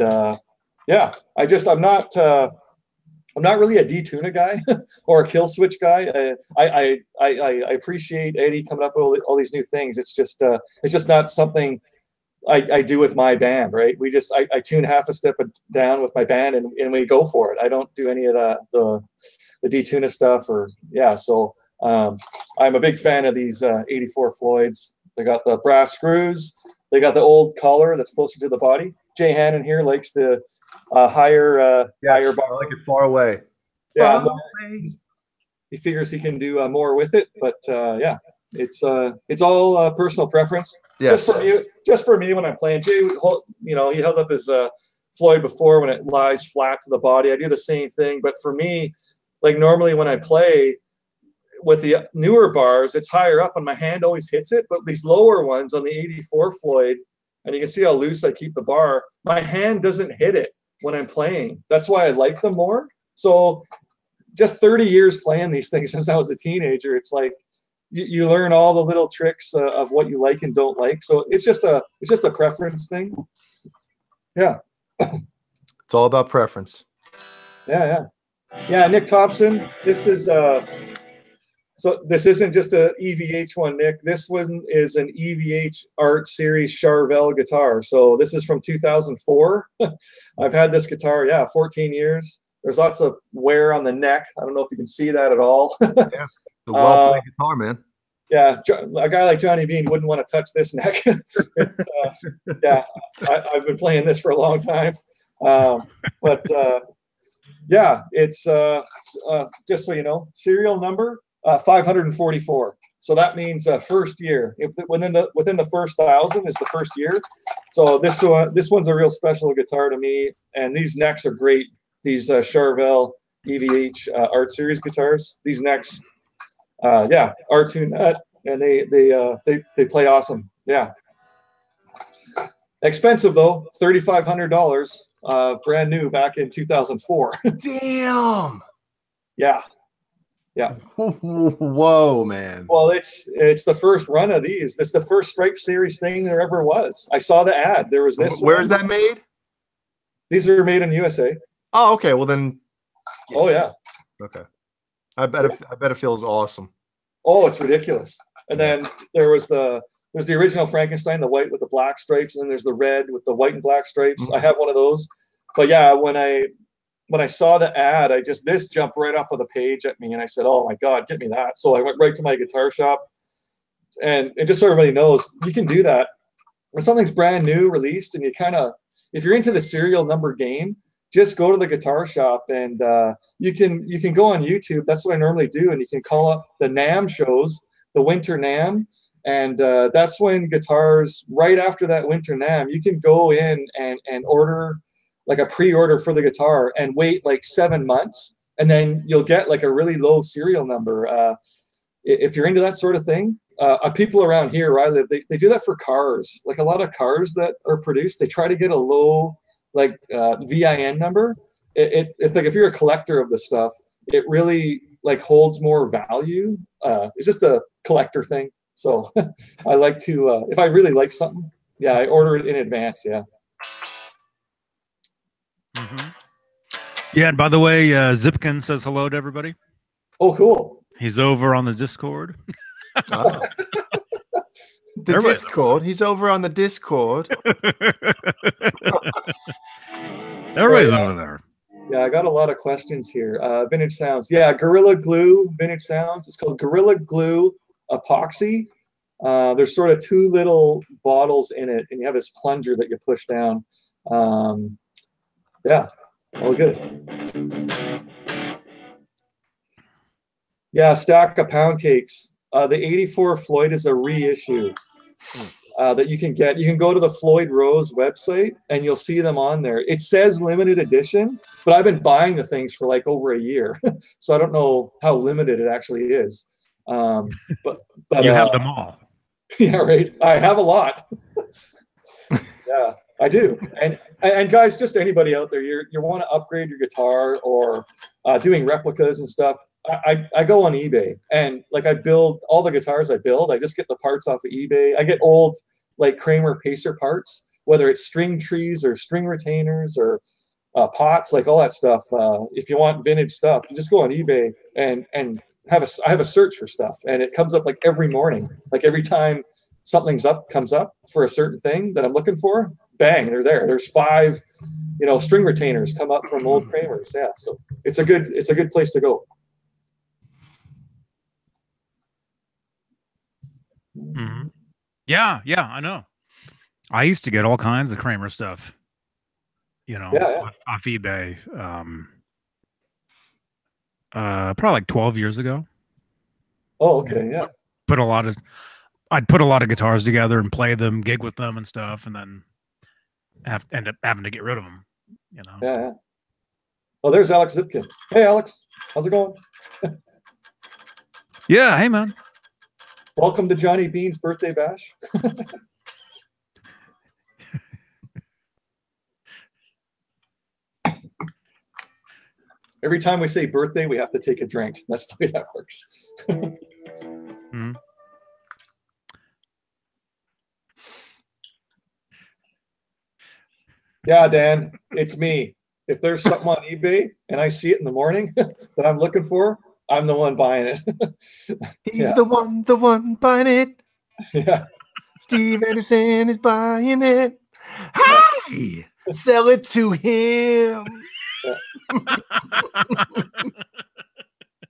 yeah, I'm not really a detuna guy or a kill switch guy. I appreciate Eddie coming up with all these new things. It's just not something I do with my band, right? I tune half a step down with my band, and we go for it. I don't do any of the detuna stuff, or yeah. So I'm a big fan of these 84 Floyds. They got the brass screws. They got the old collar that's closer to the body. Jay Hannon here likes the higher bar. I like it far away. Yeah, he figures he can do more with it, but yeah, it's all personal preference. Yes. Just for me when I'm playing. Jay, he held up his Floyd before when it lies flat to the body. I do the same thing, but for me, like normally when I play, with the newer bars, it's higher up and my hand always hits it. But these lower ones on the 84 Floyd, and you can see how loose I keep the bar, my hand doesn't hit it when I'm playing. That's why I like them more. So just 30 years playing these things since I was a teenager, it's like you learn all the little tricks of what you like and don't like. So it's just a preference thing. Yeah. It's all about preference. Yeah. Nick Thompson, this is so this isn't just a EVH one, Nick. This one is an EVH Art Series Charvel guitar. So this is from 2004. I've had this guitar, 14 years. There's lots of wear on the neck. I don't know if you can see that at all. Yeah, a well-played guitar, man. Yeah, a guy like Johnny Beane wouldn't want to touch this neck. I've been playing this for a long time. It's just so you know, serial number 544. So that means first year. If within the first 1,000 is the first year. So this one's a real special guitar to me, and these necks are great. These Charvel EVH Art Series guitars. These necks, R2 nut, and they play awesome. Yeah. Expensive though, $3,500, brand new back in 2004. Damn. Yeah. Whoa, man. Well, it's the first run of these. It's the first Stripe Series thing there ever was. I saw the ad. There was this. Where is that made? These are made in USA. Oh, okay. Well then. Yeah. Oh yeah. Okay. I bet it feels awesome. Oh, it's ridiculous. And then there's the original Frankenstein, the white with the black stripes, and then there's the red with the white and black stripes. Mm-hmm. I have one of those. But yeah, when I saw the ad, this jumped right off of the page at me, and I said, "Oh my God, get me that!" So I went right to my guitar shop, and just so everybody knows, you can do that when something's brand new released, and if you're into the serial number game, just go to the guitar shop, and you can go on YouTube. That's what I normally do, and you can call up the NAMM shows, the Winter NAMM, and that's when guitars right after that Winter NAMM, you can go in and order like a pre-order for the guitar and wait like 7 months, and then you'll get like a really low serial number. If you're into that sort of thing, people around here where I live, they do that for cars. Like a lot of cars that are produced, they try to get a low VIN number. It's like if you're a collector of the stuff, it really like holds more value. It's just a collector thing. So I like to, if I really like something, I order it in advance. Yeah. Mm-hmm. Yeah, and by the way, Zipkin says hello to everybody. Oh, cool. He's over on the Discord. The Discord. He's over on the Discord. Everybody's over there. Yeah, I got a lot of questions here. Vintage Sounds. Yeah, Gorilla Glue, Vintage Sounds. It's called Gorilla Glue Epoxy. There's sort of two little bottles in it, and you have this plunger that you push down. Yeah, all good. Yeah, stack of pound cakes. The 84 Floyd is a reissue that you can get. You can go to the Floyd Rose website and you'll see them on there. It says limited edition, but I've been buying the things for like over a year. So I don't know how limited it actually is. But you have them all. Yeah, right. I have a lot. Yeah, I do. And guys, just anybody out there, you want to upgrade your guitar or doing replicas and stuff. I go on eBay and like I build all the guitars I build. I just get the parts off of eBay. I get old like Kramer Pacer parts, whether it's string trees or string retainers or pots, like all that stuff. If you want vintage stuff, you just go on eBay and I have a search for stuff, and it comes up like every morning. Like every time comes up for a certain thing that I'm looking for, bang, they're there. There's 5, string retainers come up from old Kramers. Yeah, so it's a good place to go. Mm-hmm. Yeah, I know. I used to get all kinds of Kramer stuff, off eBay. Probably like 12 years ago. Oh, okay, yeah. I'd put a lot of guitars together and play them, gig with them and stuff, and then end up having to get rid of them. Yeah. Oh, there's Alex Zipkin. Hey, Alex, how's it going? Yeah, hey man. Welcome to Johnny Beane's birthday bash. Every time we say birthday, we have to take a drink. That's the way that works. Mm-hmm. Yeah, Dan, it's me. If there's something on eBay and I see it in the morning that I'm looking for, I'm the one buying it. He's the one buying it. Yeah. Steve Andersen is buying it. Hey, sell it to him.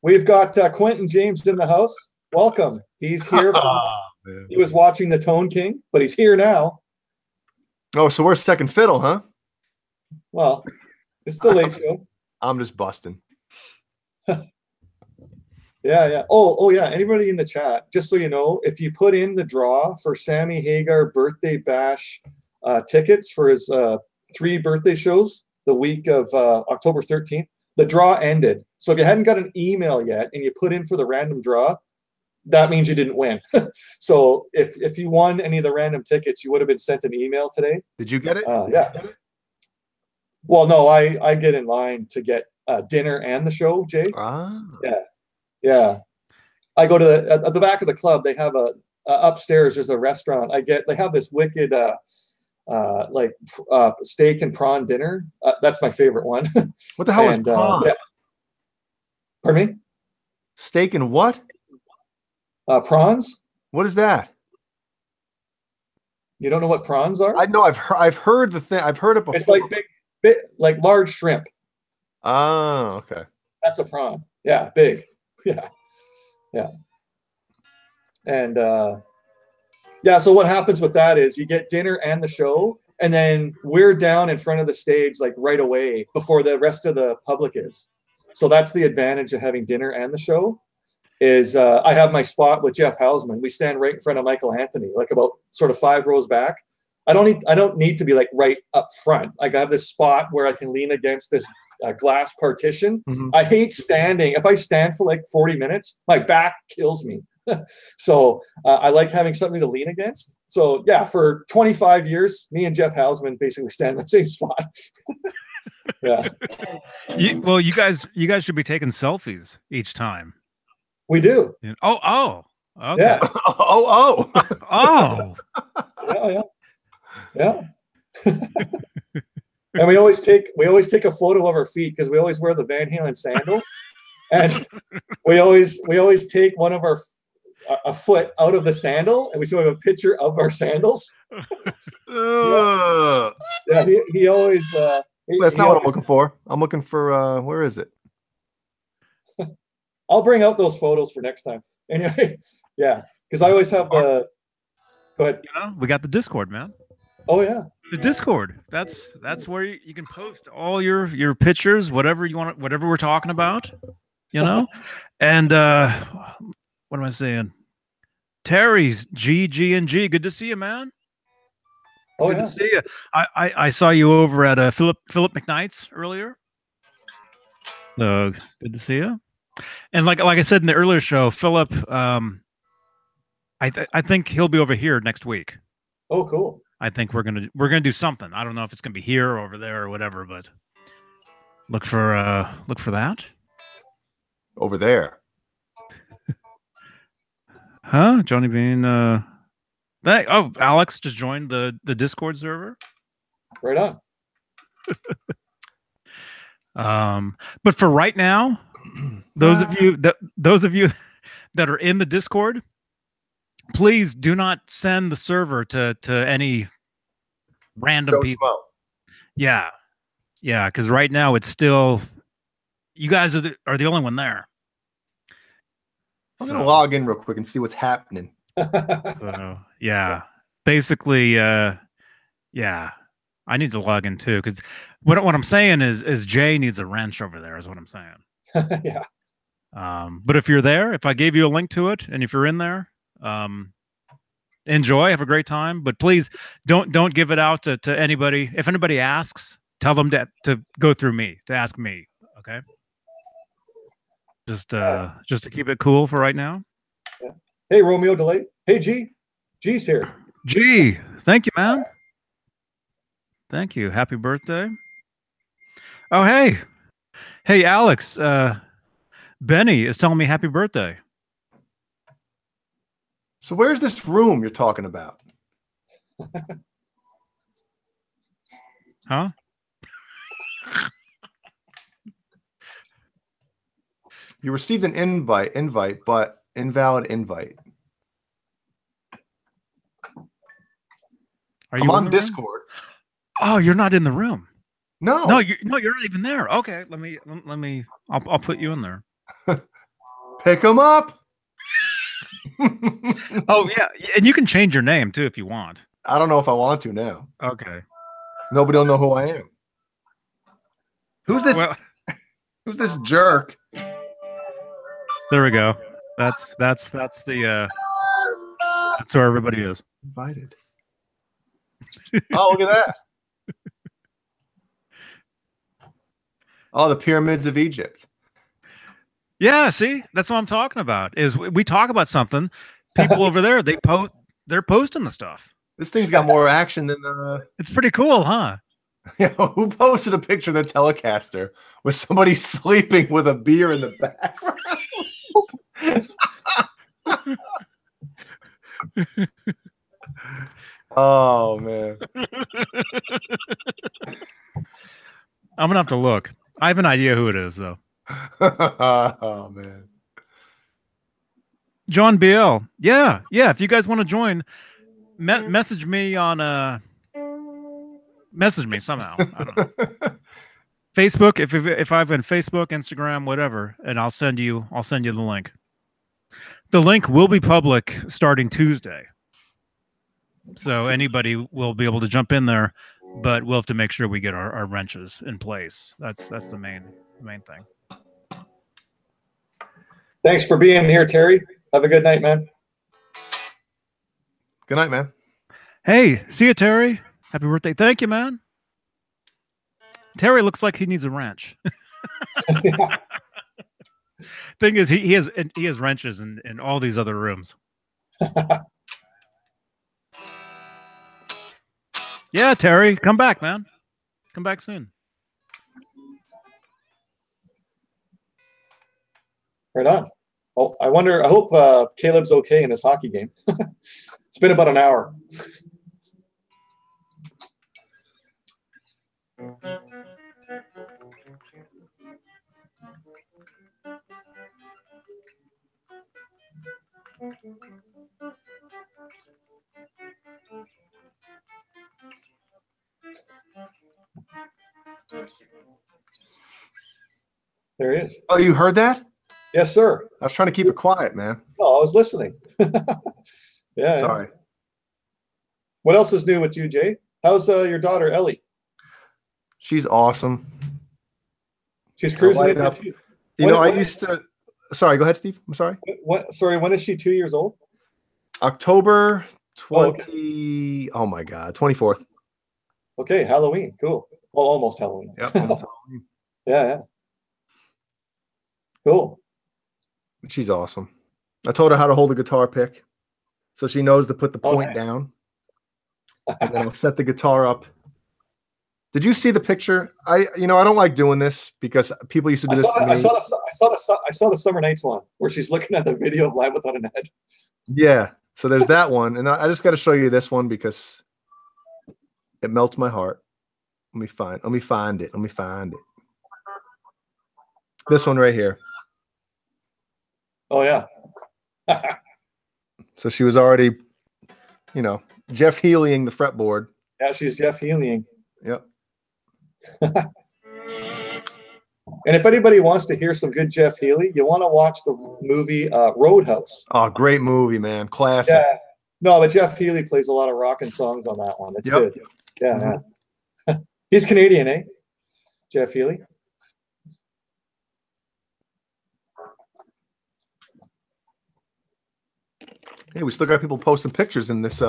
We've got Quentin James in the house. Welcome. He's here. He was watching the Tone King, but he's here now. Oh, so we're second fiddle, huh? Well, it's the late show. I'm just busting. Yeah. Oh, yeah. Anybody in the chat, just so you know, if you put in the draw for Sammy Hagar birthday bash tickets for his 3 birthday shows the week of October 13th, the draw ended. So if you hadn't got an email yet and you put in for the random draw, that means you didn't win. So if you won any of the random tickets, you would have been sent an email today. Did you get it? Yeah. Well, no, I get in line to get dinner and the show, Jay. Ah. Yeah. I go to at the back of the club. They have upstairs. There's a restaurant. They have this wicked steak and prawn dinner. That's my favorite one. What the hell is prawn? Yeah. Pardon me? Steak and what? Prawns. What is that? You don't know what prawns are? I know. I've heard the thing. I've heard it before. It's like big, like large shrimp. Oh, okay. That's a prawn. Yeah, big. Yeah. And so what happens with that is you get dinner and the show, and then we're down in front of the stage like right away before the rest of the public is. So that's the advantage of having dinner and the show. Is I have my spot with Jeff Hausman. We stand right in front of Michael Anthony, like about sort of 5 rows back. I don't need to be like right up front. Like I have this spot where I can lean against this glass partition. Mm-hmm. I hate standing. If I stand for like 40 minutes, my back kills me. So I like having something to lean against. So yeah, for 25 years, me and Jeff Hausman basically stand in the same spot. Yeah. You guys should be taking selfies each time. We do. Oh. Okay. Yeah. Oh. Yeah. And we always take a photo of our feet because we always wear the Van Halen sandal, and we always take one of a foot out of the sandal, and we show him a picture of our sandals. Yeah, he always. That's not what I'm looking for. I'm looking for where is it? I'll bring out those photos for next time. Anyway, yeah, because I always have the. Go ahead. We got the Discord, man. Oh yeah. The Discord. That's where you can post all your pictures, whatever you want, whatever we're talking about, And what am I saying? Terry's G&G. Good to see you, man. Oh, Good to see you. I saw you over at Philip McKnight's earlier. So good to see you. And like I said in the earlier show, Philip, I think he'll be over here next week. Oh, cool. I think we're gonna do something. I don't know if it's gonna be here or over there or whatever, but look for that. Over there. Huh? Johnny Beane. Alex just joined the Discord server. Right on. But for right now, those of you that are in the Discord, please do not send the server to any random people. Yeah, because right now it's still you guys are the only one there. I'm gonna log in real quick and see what's happening. So yeah, basically, yeah, I need to log in too because what I'm saying is Jay needs a wrench over there. Is what I'm saying. Yeah. But if you're there, if I gave you a link to it, and if you're in there, enjoy, have a great time. But please don't give it out to anybody. If anybody asks, tell them to go through me, to ask me. Okay. Just to keep it cool for right now. Yeah. Hey, Romeo Delay. Hey, G. G's here. G, thank you, man. Thank you. Happy birthday. Oh, hey. Hey, Alex. Benny is telling me happy birthday. So where's this room you're talking about? Huh? You received an invite, but invalid invite. Are you I'm on the Discord. Room? Oh, you're not in the room. No, you're not even there. Okay, let me. I'll put you in there. Pick them up. Oh yeah, and you can change your name too if you want. I don't know if I want to now. Okay. Nobody will know who I am. Who's this? Well, who's this jerk? there we go. That's the that's where everybody is. Invited. Oh, look at that. Oh, the pyramids of Egypt. Yeah, see, that's what I'm talking about. Is we talk about something, people over there they're posting the stuff. This thing's got more action than It's pretty cool, huh? You know, who posted a picture of the Telecaster with somebody sleeping with a beer in the background? Oh man. I'm gonna have to look. I have an idea who it is though. Oh man. John BL. Yeah. If you guys want to join, message me on message me somehow. I don't know. Facebook, if I've been Facebook, Instagram, whatever, and I'll send you the link. The link will be public starting Tuesday. So anybody will be able to jump in there, but we'll have to make sure we get our wrenches in place. That's the main thing. Thanks for being here, Terry. Have a good night, man. Good night, man. Hey, see you, Terry. Happy birthday. Thank you, man. Terry looks like he needs a wrench. Thing is, he has wrenches in all these other rooms. Yeah, Terry, come back, man. Come back soon. Right on. Oh, I hope Caleb's okay in his hockey game. It's been about an hour. There he is. Oh, you heard that? Yes, sir. I was trying to keep it quiet, man. Oh, I was listening. Yeah. Sorry. What else is new with you, Jay? How's your daughter, Ellie? She's awesome. She's cruising it. I used to. Sorry, go ahead, Steve. I'm sorry. Sorry, when is she 2 years old? October 20. Oh my God, 24th. Okay, Halloween. Cool. Well, almost Halloween. Yep. Almost Halloween. Yeah. Cool. She's awesome. I told her how to hold a guitar pick, so she knows to put the point down, and then I'll set the guitar up. Did you see the picture? I don't like doing this because people used to do this to me. I saw the Summer Nights one where she's looking at the video of Live Without a Net. Yeah. So there's that one, and I just got to show you this one because it melts my heart. Let me find it. This one right here. Oh yeah. So she was already, Jeff Healying the fretboard. Yeah, she's Jeff Healying. Yep. And if anybody wants to hear some good Jeff Healey, you want to watch the movie Roadhouse. Oh, great movie, man. Classic. Yeah. No, but Jeff Healey plays a lot of rockin' songs on that one. It's good. Yeah. Mm-hmm. He's Canadian, eh? Jeff Healey. Hey, we still got people posting pictures in this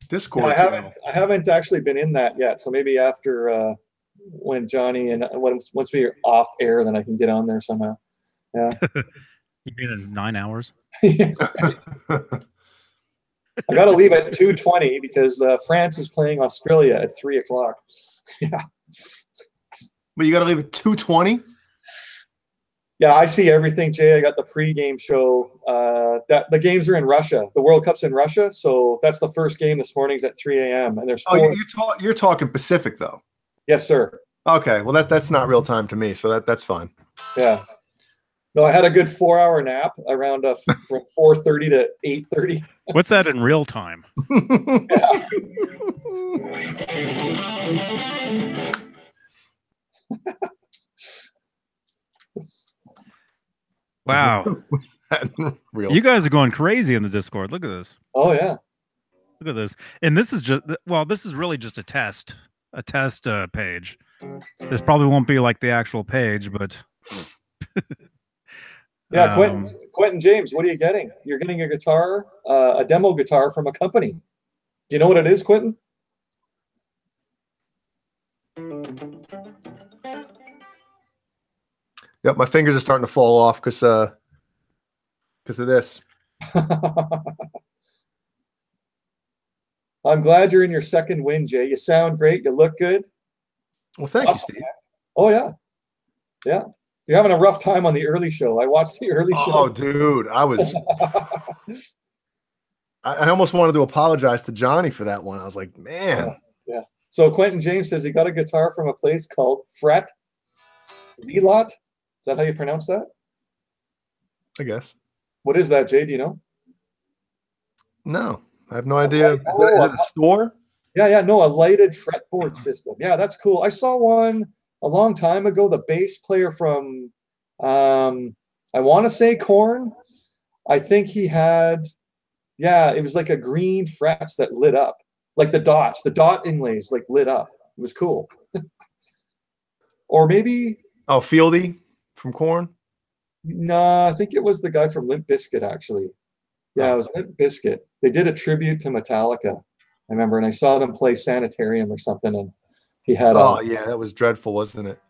Discord. Yeah, I haven't actually been in that yet. So maybe after when Johnny and once we're off air, then I can get on there somehow. Yeah. You mean in 9 hours? Yeah, right. I got to leave at 2:20 because France is playing Australia at 3 o'clock. Yeah. But you got to leave at 2:20? Yeah, I see everything, Jay. I got the pregame show. That the games are in Russia. The World Cup's in Russia, so that's the first game this morning's at 3 a.m. And there's 4. You're talking Pacific though. Yes, sir. Okay, well that's not real time to me, so that's fine. Yeah. No, I had a good 4-hour nap around from 4:30 to 8:30. What's that in real time? Wow. You guys are going crazy in the Discord. Look at this. Oh yeah. Look at this. And this is this is really just a test page. This probably won't be like the actual page, but yeah, Quentin James, what are you getting? You're getting a guitar, a demo guitar from a company. Do you know what it is, Quentin? Yep, my fingers are starting to fall off because of this. I'm glad you're in your second win, Jay. You sound great. You look good. Well, thank you, Steve. Oh, yeah. Yeah. You're having a rough time on the early show. I watched the early show. Oh, dude. I almost wanted to apologize to Johnny for that one. I was like, man. Yeah. So Quentin James says he got a guitar from a place called Fret Zelot. Is that how you pronounce that? I guess. What is that, Jay? Do you know? No, I have no idea. Is that a store? Yeah. No, a lighted fretboard system. Yeah, that's cool. I saw one a long time ago. The bass player from, I want to say Korn. I think he had, it was like a green frets that lit up. Like the dot inlays like lit up. It was cool. Or maybe. Oh, Fieldy from Korn? No, I think it was the guy from Limp Bizkit, actually. Yeah, it was Limp Bizkit. They did a tribute to Metallica, I remember, and I saw them play Sanitarium or something, and he had yeah, that was dreadful, wasn't it?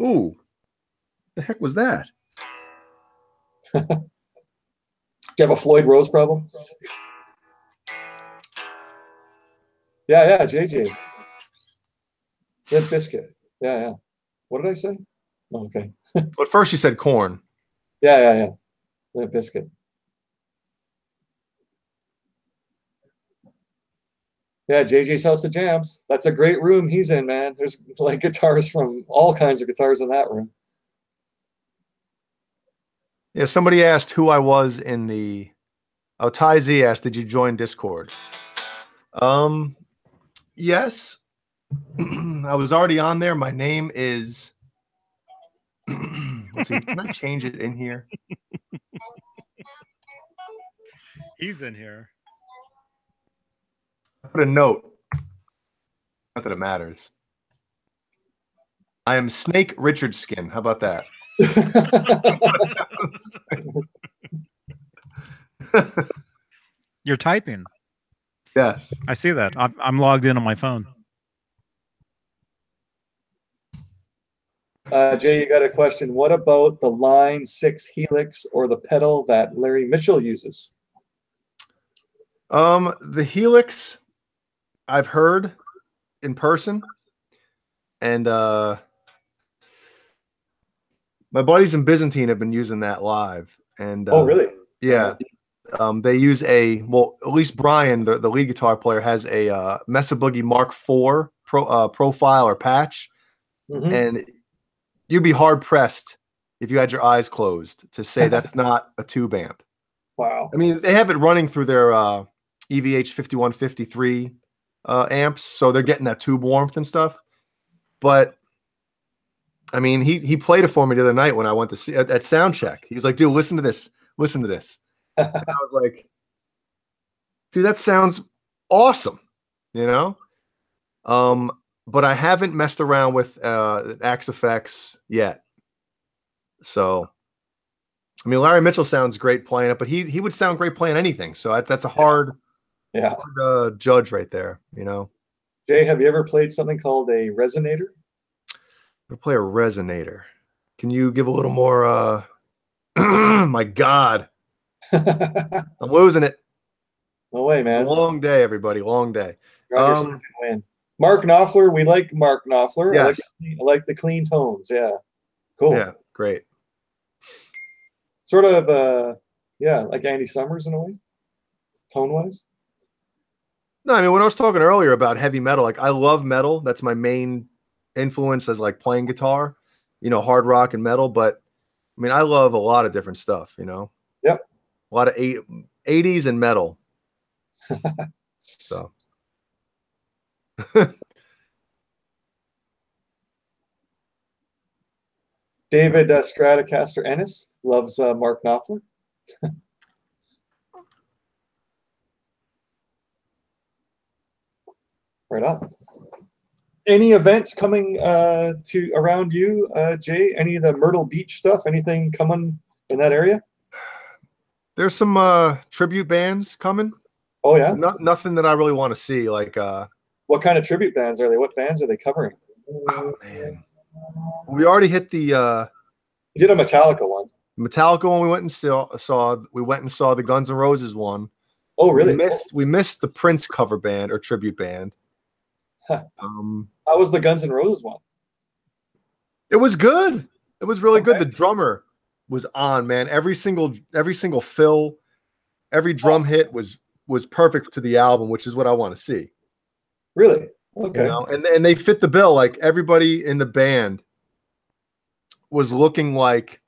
Ooh, the heck was that? Do you have a Floyd Rose problem? Yeah, JJ. Limp Bizkit. Yeah. What did I say? Oh, okay. But first you said Korn. Yeah. Limp Bizkit. Yeah, JJ's House of Jams. That's a great room he's in, man. There's like guitars from all kinds of guitars in that room. Yeah, somebody asked who I was in the. Oh, Ty Z asked, "Did you join Discord?" Yes. I was already on there. My name is. Let's see. Can I change it in here? He's in here. I put a note. Not that it matters. I am Snake Richard Skin. How about that? You're typing. Yes. I see that. I'm logged in on my phone. Jay, you got a question. What about the Line 6 Helix or the pedal that Larry Mitchell uses? The Helix, I've heard in person, and my buddies in Byzantine have been using that live. And oh, really? Yeah. They use at least Brian, the lead guitar player, has a Mesa Boogie Mark IV profile or patch, and you'd be hard pressed if you had your eyes closed to say that's not a tube amp. Wow. I mean, they have it running through their EVH 5153 amps, so they're getting that tube warmth and stuff. But I mean, he played it for me the other night when I went to see at sound check. He was like, "Dude, listen to this. Listen to this." And I was like, "Dude, that sounds awesome," you know. But I haven't messed around with Axe Effects yet. So, I mean, Larry Mitchell sounds great playing it, but he would sound great playing anything. So that's a hard judge right there, you know. Jay, have you ever played something called a resonator? We'll play a resonator. Can you give a little more? My God, I'm losing it. No way, man. It's a long day, everybody. Long day. Win. Mark Knopfler. We like Mark Knopfler. Yes. I like the clean tones. Yeah. Cool. Yeah, great. Sort of, yeah, like Andy Summers in a way, tone-wise. No, I mean, when I was talking earlier about heavy metal, like I love metal. That's my main influence as like playing guitar, you know, hard rock and metal. But I mean, I love a lot of different stuff, you know. Yep. A lot of 80s and metal. So. David Stratocaster Ennis loves Mark Knopfler. Right on. Any events coming to around you, Jay? Any of the Myrtle Beach stuff? Anything coming in that area? There's some tribute bands coming. Oh yeah. Nothing that I really want to see. Like what kind of tribute bands are they? What bands are they covering? Oh man, we already hit the. You did a Metallica one. Metallica one we went and saw. We went and saw the Guns N' Roses one. Oh really? We missed the Prince cover band or tribute band. Huh. How was the Guns N' Roses one? It was good. It was really good. The drummer was on, man. Every single fill, every drum hit was perfect to the album, which is what I want to see. Really? Okay. You know? And they fit the bill. Like everybody in the band was looking like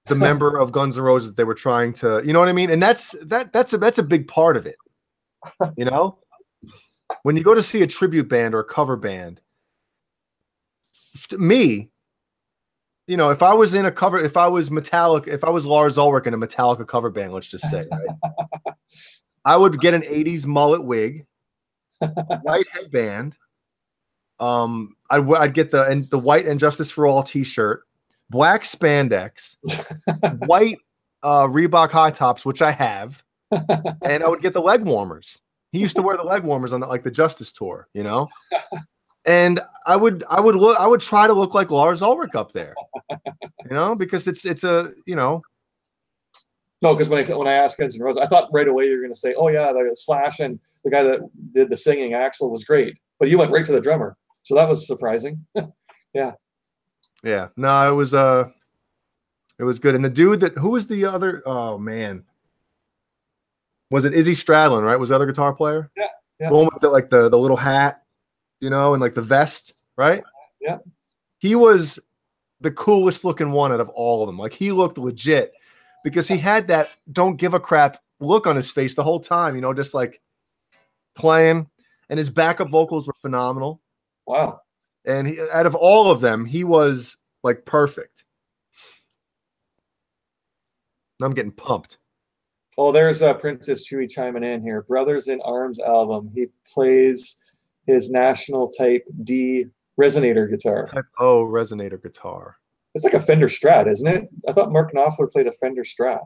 the member of Guns N' Roses they were trying to, you know what I mean? And that's a big part of it. You know? When you go to see a tribute band or a cover band, to me, you know, if I was in a cover, if I was Metallica, if I was Lars Ulrich in a Metallica cover band, let's just say, right? I would get an 80s mullet wig, white headband. I'd get the white And Justice for All t-shirt, black spandex, white Reebok high tops, which I have, and I would get the leg warmers. He used to wear the leg warmers on the Justice tour, you know. And I would try to look like Lars Ulrich up there, you know, because it's a, you know. No, because when I asked Guns N' Roses, I thought right away you were going to say, oh yeah, the Slash and the guy that did the singing, Axl, was great, but you went right to the drummer, so that was surprising. Yeah. Yeah. No, it was good. And the dude who was the other? Oh man, was it Izzy Stradlin? Right, was the other guitar player? Yeah. Yeah. The one with the little hat, you know, and like the vest, right? Yeah. He was the coolest looking one out of all of them. Like he looked legit because he had that don't give a crap look on his face the whole time, you know, just like playing, and his backup vocals were phenomenal. Wow. And out of all of them, he was like perfect. I'm getting pumped. Oh, there's Princess Chewy chiming in here. Brothers in Arms album. He plays his National Type D resonator guitar. Resonator guitar. It's like a Fender Strat, isn't it? I thought Mark Knopfler played a Fender Strat.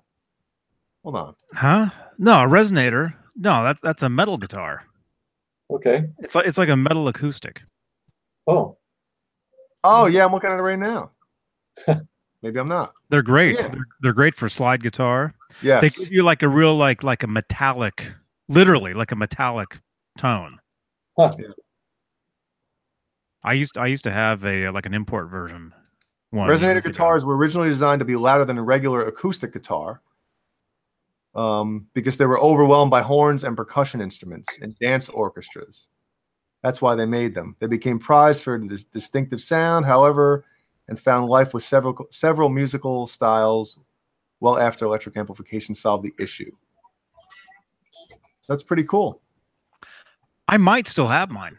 Hold on. Huh? No, a resonator. No, that's a metal guitar. Okay. It's like a metal acoustic. Oh. Oh yeah, I'm looking at it right now. Maybe I'm not. They're great. Yeah. They're great for slide guitar. Yes. They give you like a real like a metallic, literally like a metallic tone. Huh. Yeah. I used to have a like an import version. Resonator guitars were originally designed to be louder than a regular acoustic guitar, because they were overwhelmed by horns and percussion instruments in dance orchestras. That's why they made them. They became prized for this distinctive sound, however, and found life with several musical styles well after electric amplification solved the issue. That's pretty cool. I might still have mine.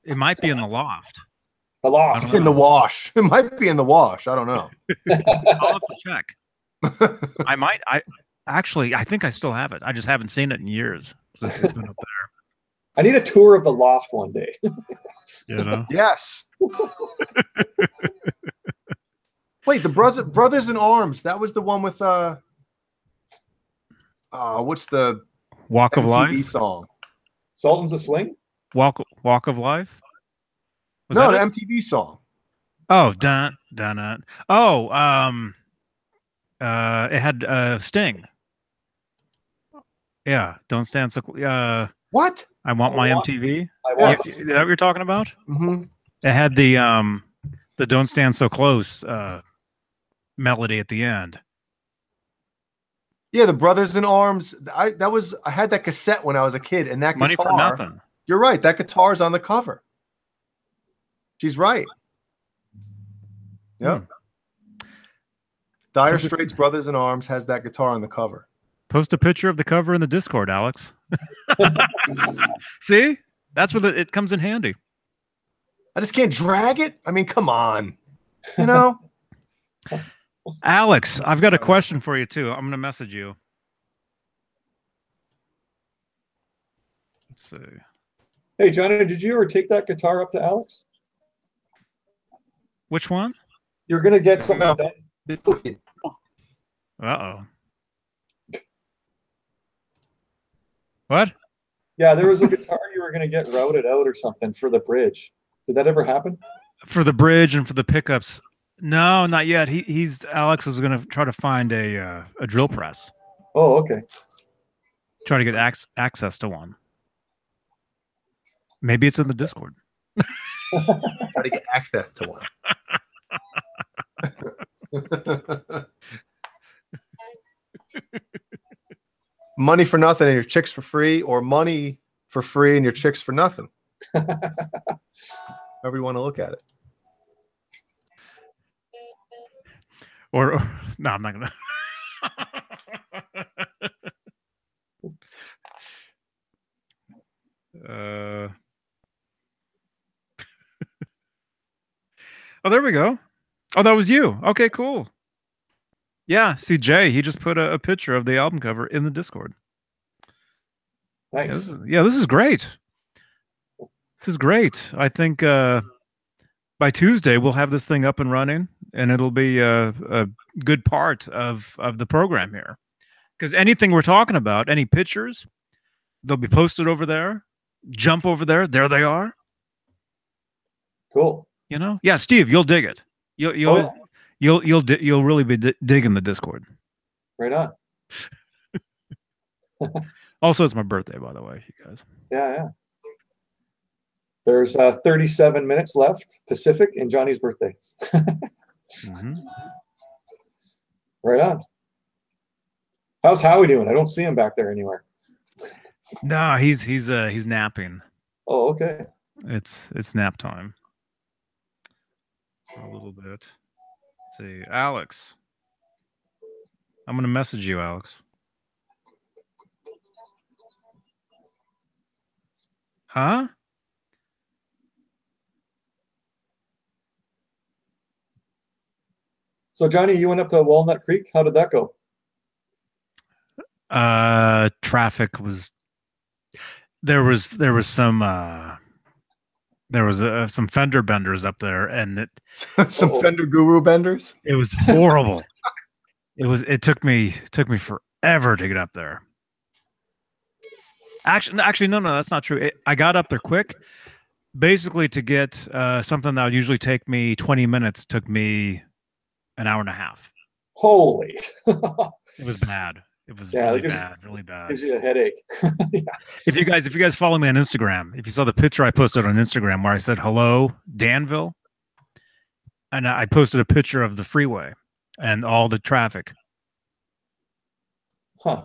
It might be in the loft. The loft. It's in the wash. It might be in the wash. I don't know. I'll have to check. I think I still have it. I just haven't seen it in years since it's been up there. I need a tour of the loft one day. You know? Yes. Wait, the Brothers in Arms. That was the one with what's the Walk of MTV Life song? Sultans of Swing? Walk of Life? Was No, that an MTV song. Oh, dun dun dun. Oh, it had Sting. Yeah, Don't Stand So What? I Want My MTV. I want. Is that what you're talking about? Mm-hmm. It had the Don't Stand So Close melody at the end. Yeah, the Brothers in Arms. I had that cassette when I was a kid, and that Money guitar. for Nothing. You're right. That guitar's on the cover. She's right. Yep. Dire Straits' Brothers in Arms has that guitar on the cover. Post a picture of the cover in the Discord, Alex. See? That's where it comes in handy. I just can't drag it. I mean, come on. You know? Alex, I've got a question for you, too. I'm going to message you. Let's see. Hey, Johnny, did you ever take that guitar up to Alex? Which one? You're going to get something done. Uh-oh. What? Yeah, there was a guitar you were going to get routed out or something for the bridge. Did that ever happen? For the bridge and for the pickups. No, not yet. Alex was going to try to find a drill press. Oh, okay. Try to get access to one. Maybe it's in the Discord. Try to get access to one. Money for nothing and your chicks for free, or money for free and your chicks for nothing. However you want to look at it. Or no, I'm not gonna. Oh, there we go. Oh, that was you. Okay, cool. Yeah, see, Jay, he just put a picture of the album cover in the Discord. Nice. Yeah, this is great. This is great. I think by Tuesday we'll have this thing up and running, and it'll be a good part of the program here. Because anything we're talking about, any pictures, they'll be posted over there. Jump over there. There they are. Cool. You know? Yeah, Steve, you'll dig it. You'll really be digging the Discord. Right on. Also, it's my birthday, by the way, you guys. Yeah. There's 37 minutes left Pacific in Johnny's birthday. Mm-hmm. Right on. How's Howie doing? I don't see him back there anywhere. No, he's napping. Oh, okay. It's nap time. A little bit. Let's see, Alex. I'm gonna message you, Alex. Huh? So Johnny, you went up to Walnut Creek. How did that go? Traffic was. There was some some fender benders up there, and some Fender Guru benders. It was horrible. It took me forever to get up there. Actually, no, that's not true. I got up there quick. Basically, to get something that would usually take me 20 minutes took me an hour and a half. Holy! It was bad. It was really bad. Gives you a headache. Yeah. If you guys follow me on Instagram, if you saw the picture I posted on Instagram where I said hello Danville, and I posted a picture of the freeway and all the traffic. Huh.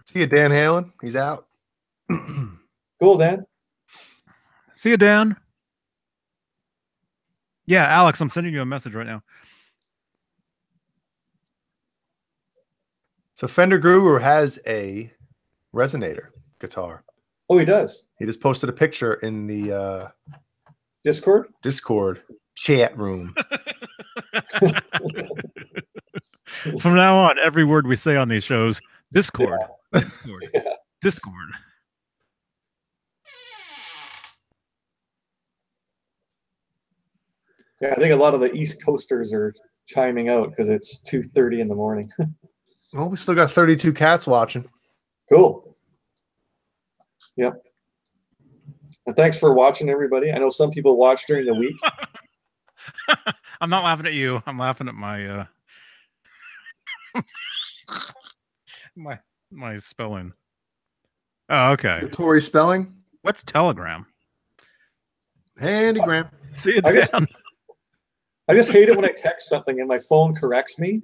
See you, Dan Halen. He's out. Cool, Dan. See you, Dan. Yeah, Alex, I'm sending you a message right now. So Fender Guru has a resonator guitar. Oh, he does. He just posted a picture in the Discord chat room. From now on, every word we say on these shows, Discord. Yeah. Discord. Yeah. Discord. Yeah, I think a lot of the East Coasters are chiming out because it's 2:30 in the morning. Well, we still got 32 cats watching. Cool. Yep. And thanks for watching, everybody. I know some people watch during the week. I'm not laughing at you. I'm laughing at my my spelling. Oh, okay. The Tory spelling. What's Telegram? Handygram. See it I just hate it when I text something and my phone corrects me.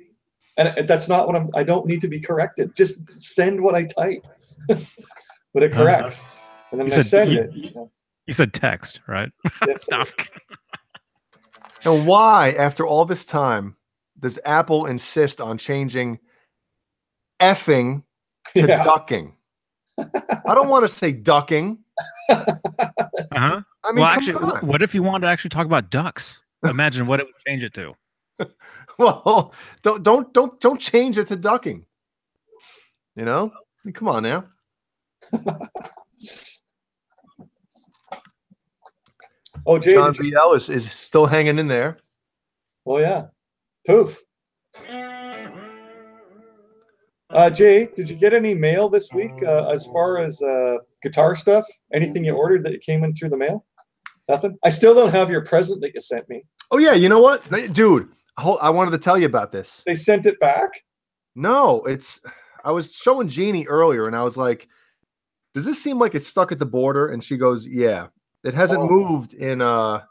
And that's not what I don't need to be corrected. Just send what I type. But it corrects. And then I send it. You said text, right? Yes, No. And why, after all this time, does Apple insist on changing effing to ducking? I don't want to say ducking. Uh-huh. I mean, well, actually, what if you wanted to actually talk about ducks? Imagine what it would change it to. Well, don't change it to ducking. You know? I mean, come on now. Oh, Jay, John BL is still hanging in there. Oh yeah, poof. Jay, did you get any mail this week as far as guitar stuff? Anything you ordered that came in through the mail? Nothing? I still don't have your present that you sent me. Oh yeah, you know what, dude? I wanted to tell you about this. They sent it back? No, I was showing Jeannie earlier, and I was like, "Does this seem like it's stuck at the border?" And she goes, "Yeah, it hasn't moved in." I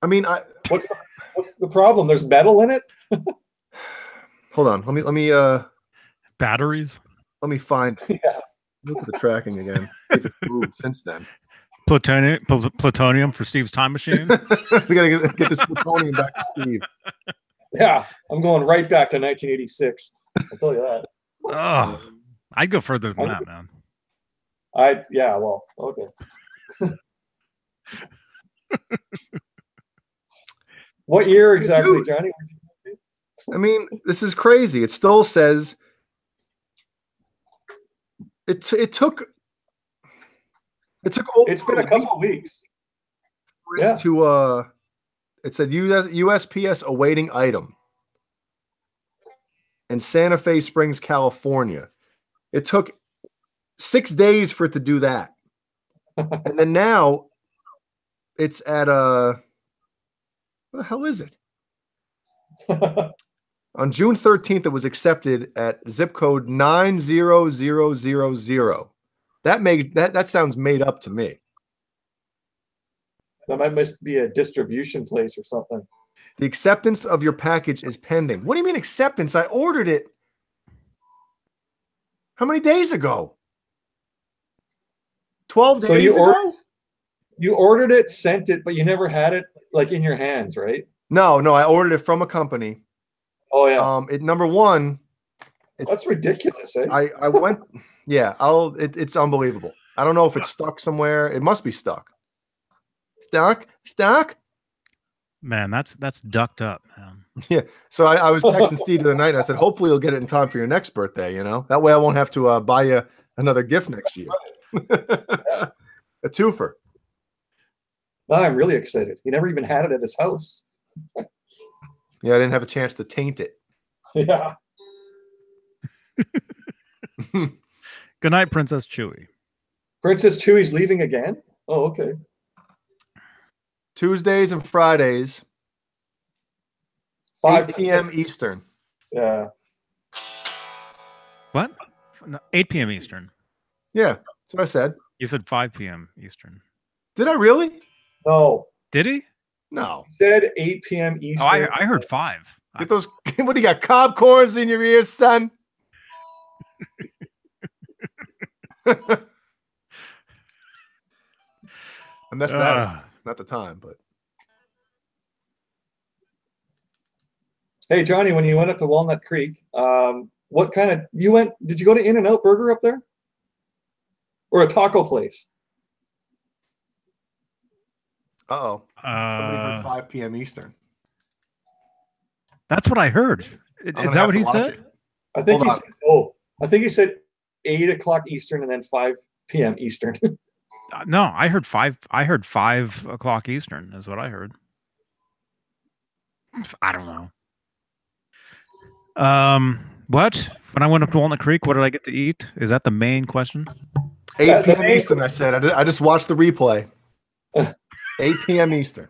mean, what's the problem? There's metal in it. Hold on. Let me batteries. Let me find. Look at the tracking again. If it's moved since then. Plutonium for Steve's time machine. We gotta get this plutonium back to Steve. Yeah, I'm going right back to 1986. I'll tell you that. Oh, I'd go further than that, man. Yeah, well, okay. What year exactly, Johnny? I mean, this is crazy. It still says it took. It's been a couple of weeks. Yeah. To it said USPS awaiting item in Santa Fe Springs, California. It took 6 days for it to do that, and then now it's at what the hell is it? On June 13th, it was accepted at zip code 90000. That sounds made up to me. That must be a distribution place or something. The acceptance of your package is pending. What do you mean acceptance? I ordered it. How many days ago? 12 days ago? You ordered it, sent it, but you never had it like in your hands, right? No, I ordered it from a company. Oh yeah. Number one. That's ridiculous, eh? I went. Yeah, it's unbelievable. I don't know if it's stuck somewhere. It must be stuck. Stuck. Man, that's ducked up, man. Yeah. So I was texting Steve the other night, and I said, hopefully you'll get it in time for your next birthday. You know, that way I won't have to buy you another gift next year. A twofer. Well, I'm really excited. He never even had it at his house. Yeah, I didn't have a chance to taint it. Yeah. Good night, Princess Chewie. Princess Chewie's leaving again? Oh, okay. Tuesdays and Fridays, 5 p.m. Eastern. Yeah. What? No, 8 p.m. Eastern. Yeah, that's what I said. You said 5 p.m. Eastern. Did I really? No. Did he? No. He said 8 p.m. Eastern. Oh, I heard 5. Get those. What do you got? Cob corns in your ears, son? I messed that up. Not the time, but. Hey, Johnny, when you went up to Walnut Creek, what kind of did you go to In-N-Out Burger up there? Or a taco place? Uh-oh. Somebody heard 5 p.m. Eastern. That's what I heard. Is that what he said? I think he said both. I think he said 8 o'clock Eastern and then 5 p.m. Eastern. No, I heard 5. I heard 5 o'clock Eastern is what I heard. I don't know. What? When I went up to Walnut Creek, what did I get to eat? Is that the main question? 8 p.m. Eastern, I said. I just watched the replay. 8 p.m. Eastern.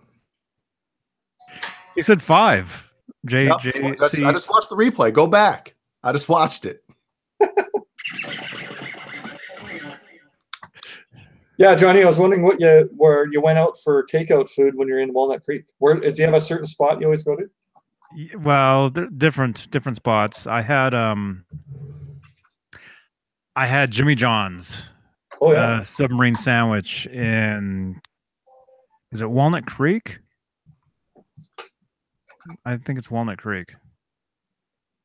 He said 5. I just watched the replay. Go back. I just watched it. Yeah, Johnny, I was wondering where you went out for takeout food when you're in Walnut Creek. Where do you have a certain spot you always go to? Well, different spots. I had Jimmy John's. Oh yeah, submarine sandwich in. Is it Walnut Creek? I think it's Walnut Creek.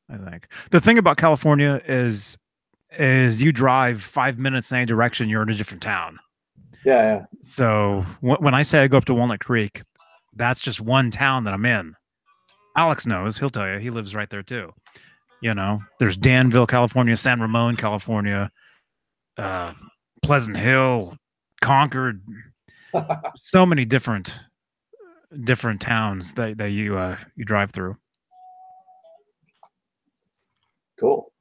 I think the thing about California is you drive 5 minutes in any direction, you're in a different town. Yeah. So when I say I go up to Walnut Creek, that's just one town that I'm in. Alex knows. He'll tell you. He lives right there too. You know, there's Danville, California, San Ramon, California, Pleasant Hill, Concord. So many different towns that you drive through. Cool.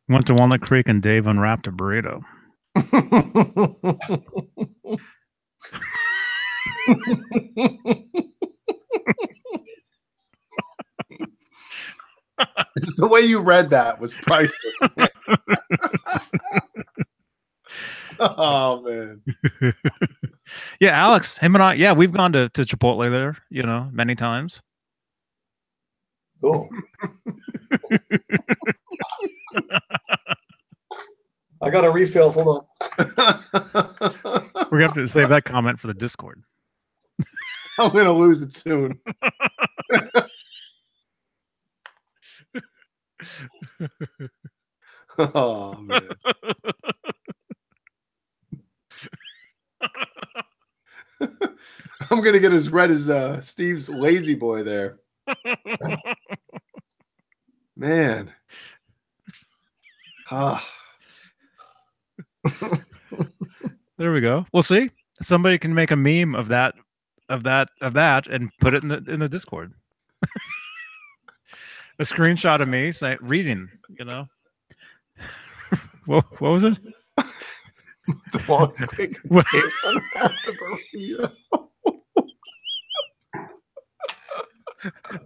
Went to Walnut Creek and Dave unwrapped a burrito. Just the way you read that was priceless. Oh man. Yeah, Alex, him and I, yeah, we've gone to Chipotle there, many times. Cool. I got a refill. Hold on. We're gonna have to save that comment for the Discord. I'm gonna lose it soon. Oh man. I'm gonna get as red as Steve's lazy boy there. Man. There we go. We'll see. Somebody can make a meme of that and put it in the Discord. A screenshot of me saying reading, What was it? The Walnut Creek.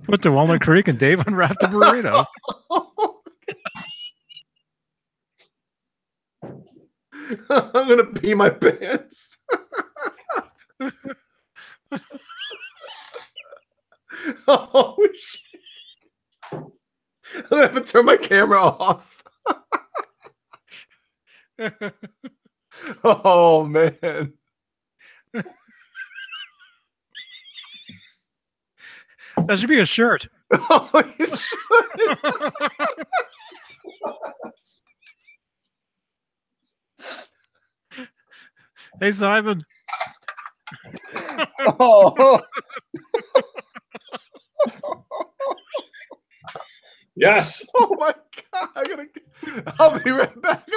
Went to Walnut Creek and Dave unwrapped a burrito. I'm gonna pee my pants. Oh shit! I'm gonna have to turn my camera off. Oh man. That should be a shirt. Oh, it should. Hey, Simon. Oh. Yes. Oh my god! I'll be right back.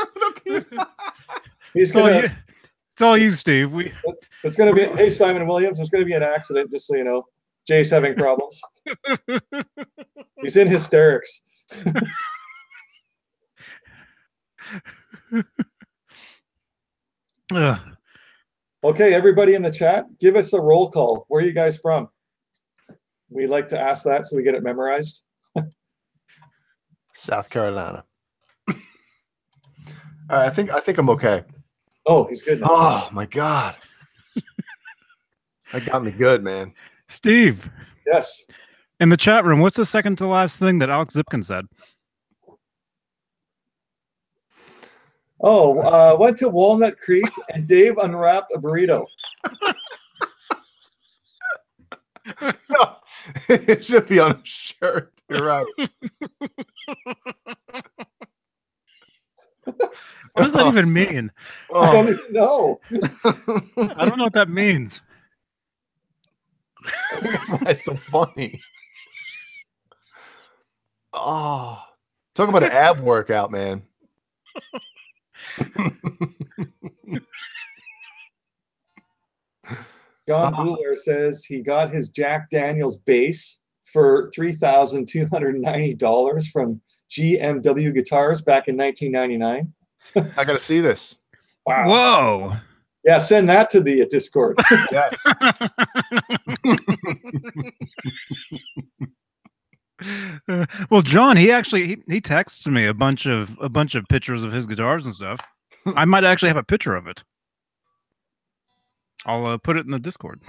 He's gonna. It's all you, Steve. It's gonna be. Hey, Simon Williams. It's gonna be an accident, just so you know. Jay's having problems. He's in hysterics. Okay, everybody in the chat, give us a roll call. Where are you guys from? We like to ask that so we get it memorized. South Carolina. All right, I think I'm okay. Oh, he's good now. Oh my god. That got me good, man. Steve. Yes. In the chat room, what's the second to last thing that Alex Zipkin said? Oh, went to Walnut Creek and Dave unwrapped a burrito. No, it should be on a shirt. You're right. What does that even mean? Oh. I don't even know. I don't know what that means. That's why it's so funny. Oh, talk about an ab workout, man. John Buhler says he got his Jack Daniels bass for $3,290 from GMW Guitars back in 1999. I got to see this. Wow. Whoa. Yeah, send that to the Discord. Yes. Well, John, he actually he texts me a bunch of pictures of his guitars and stuff. I might actually have a picture of it. I'll put it in the Discord.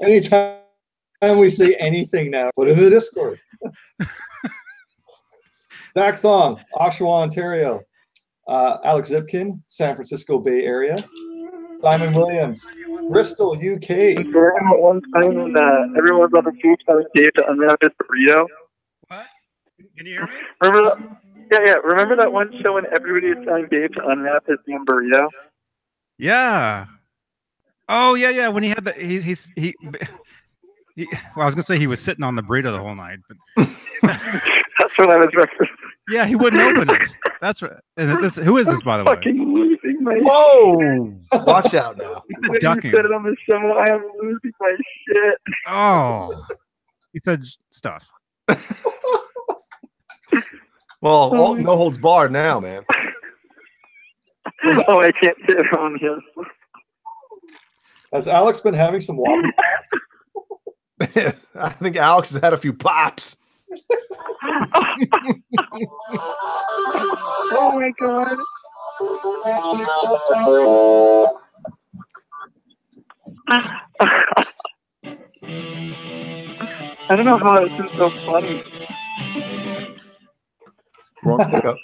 Anytime we say anything now, put it in the Discord. Zach Thong, Oshawa, Ontario. Alex Zipkin, San Francisco Bay Area. Simon Williams, Bristol, UK. Remember one time when everyone's on the food telling Dave to unwrap his burrito? What? Can you hear me? Remember that? Yeah. Remember that one show when everybody was telling Dave to unwrap his damn burrito? Yeah. Oh yeah. When he had the he well, I was gonna say he was sitting on the burrito the whole night, but that's what I was referencing. yeah, he wouldn't open it. That's right. And this, who is this, by the way? Fucking losing my Whoa! Watch out now. He said When ducking. you said it on the show, I am losing my shit. Oh, he said stuff. Well, no holds barred now, man. Oh, I can't say it on here. Has Alex been having some water? I think Alex has had a few pops. Oh my god. I don't know how this is so funny. Wrong pickup.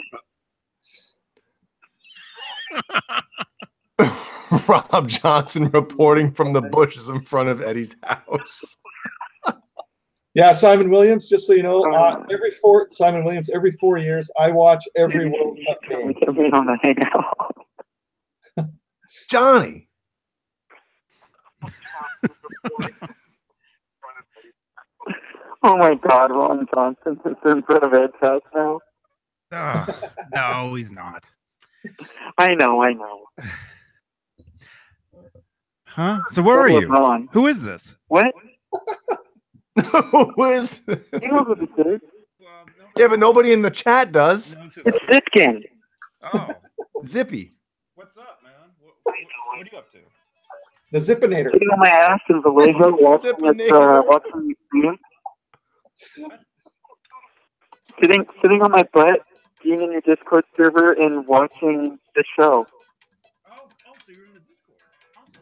Rob Johnson reporting from the bushes in front of Eddie's house. Yeah, Simon Williams, just so you know, Simon Williams, every 4 years, I watch every World Cup game. We on the hangout. Johnny. Oh my god, Ron Johnson is in front of Ed's house now. No, he's not. I know. Huh? So where are you? Ron. Who is this? What? Who is? You know who this is? Yeah, but nobody in the chat does. It's Zipkin. Oh, Zippy. what's up, man? What are you up to? The Zippinator. Sitting on my ass in Vallejo watching Beane. Sitting on my butt, being in your Discord server and watching the show. Oh, so you're in the Discord. Awesome.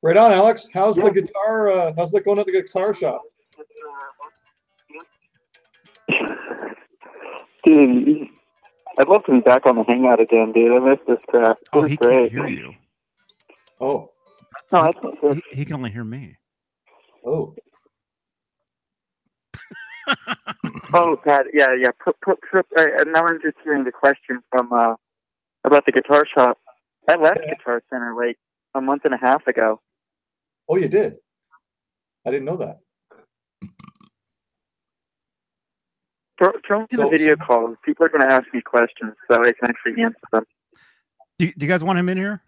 Right on, Alex. How's the guitar? How's that going at the guitar shop? Dude, I'd love to be back on the hangout again, dude. I miss this crap. Oh, This he is great. can't hear you. Oh, No, I can't hear. He can only hear me. oh. Oh, Pat, yeah. Now I'm just hearing the question from about the guitar shop. I left Guitar Center like a month and a half ago. Oh, you did? I didn't know that. Throw me the video calls. People are going to ask me questions, so I can actually answer them. Do you guys want him in here?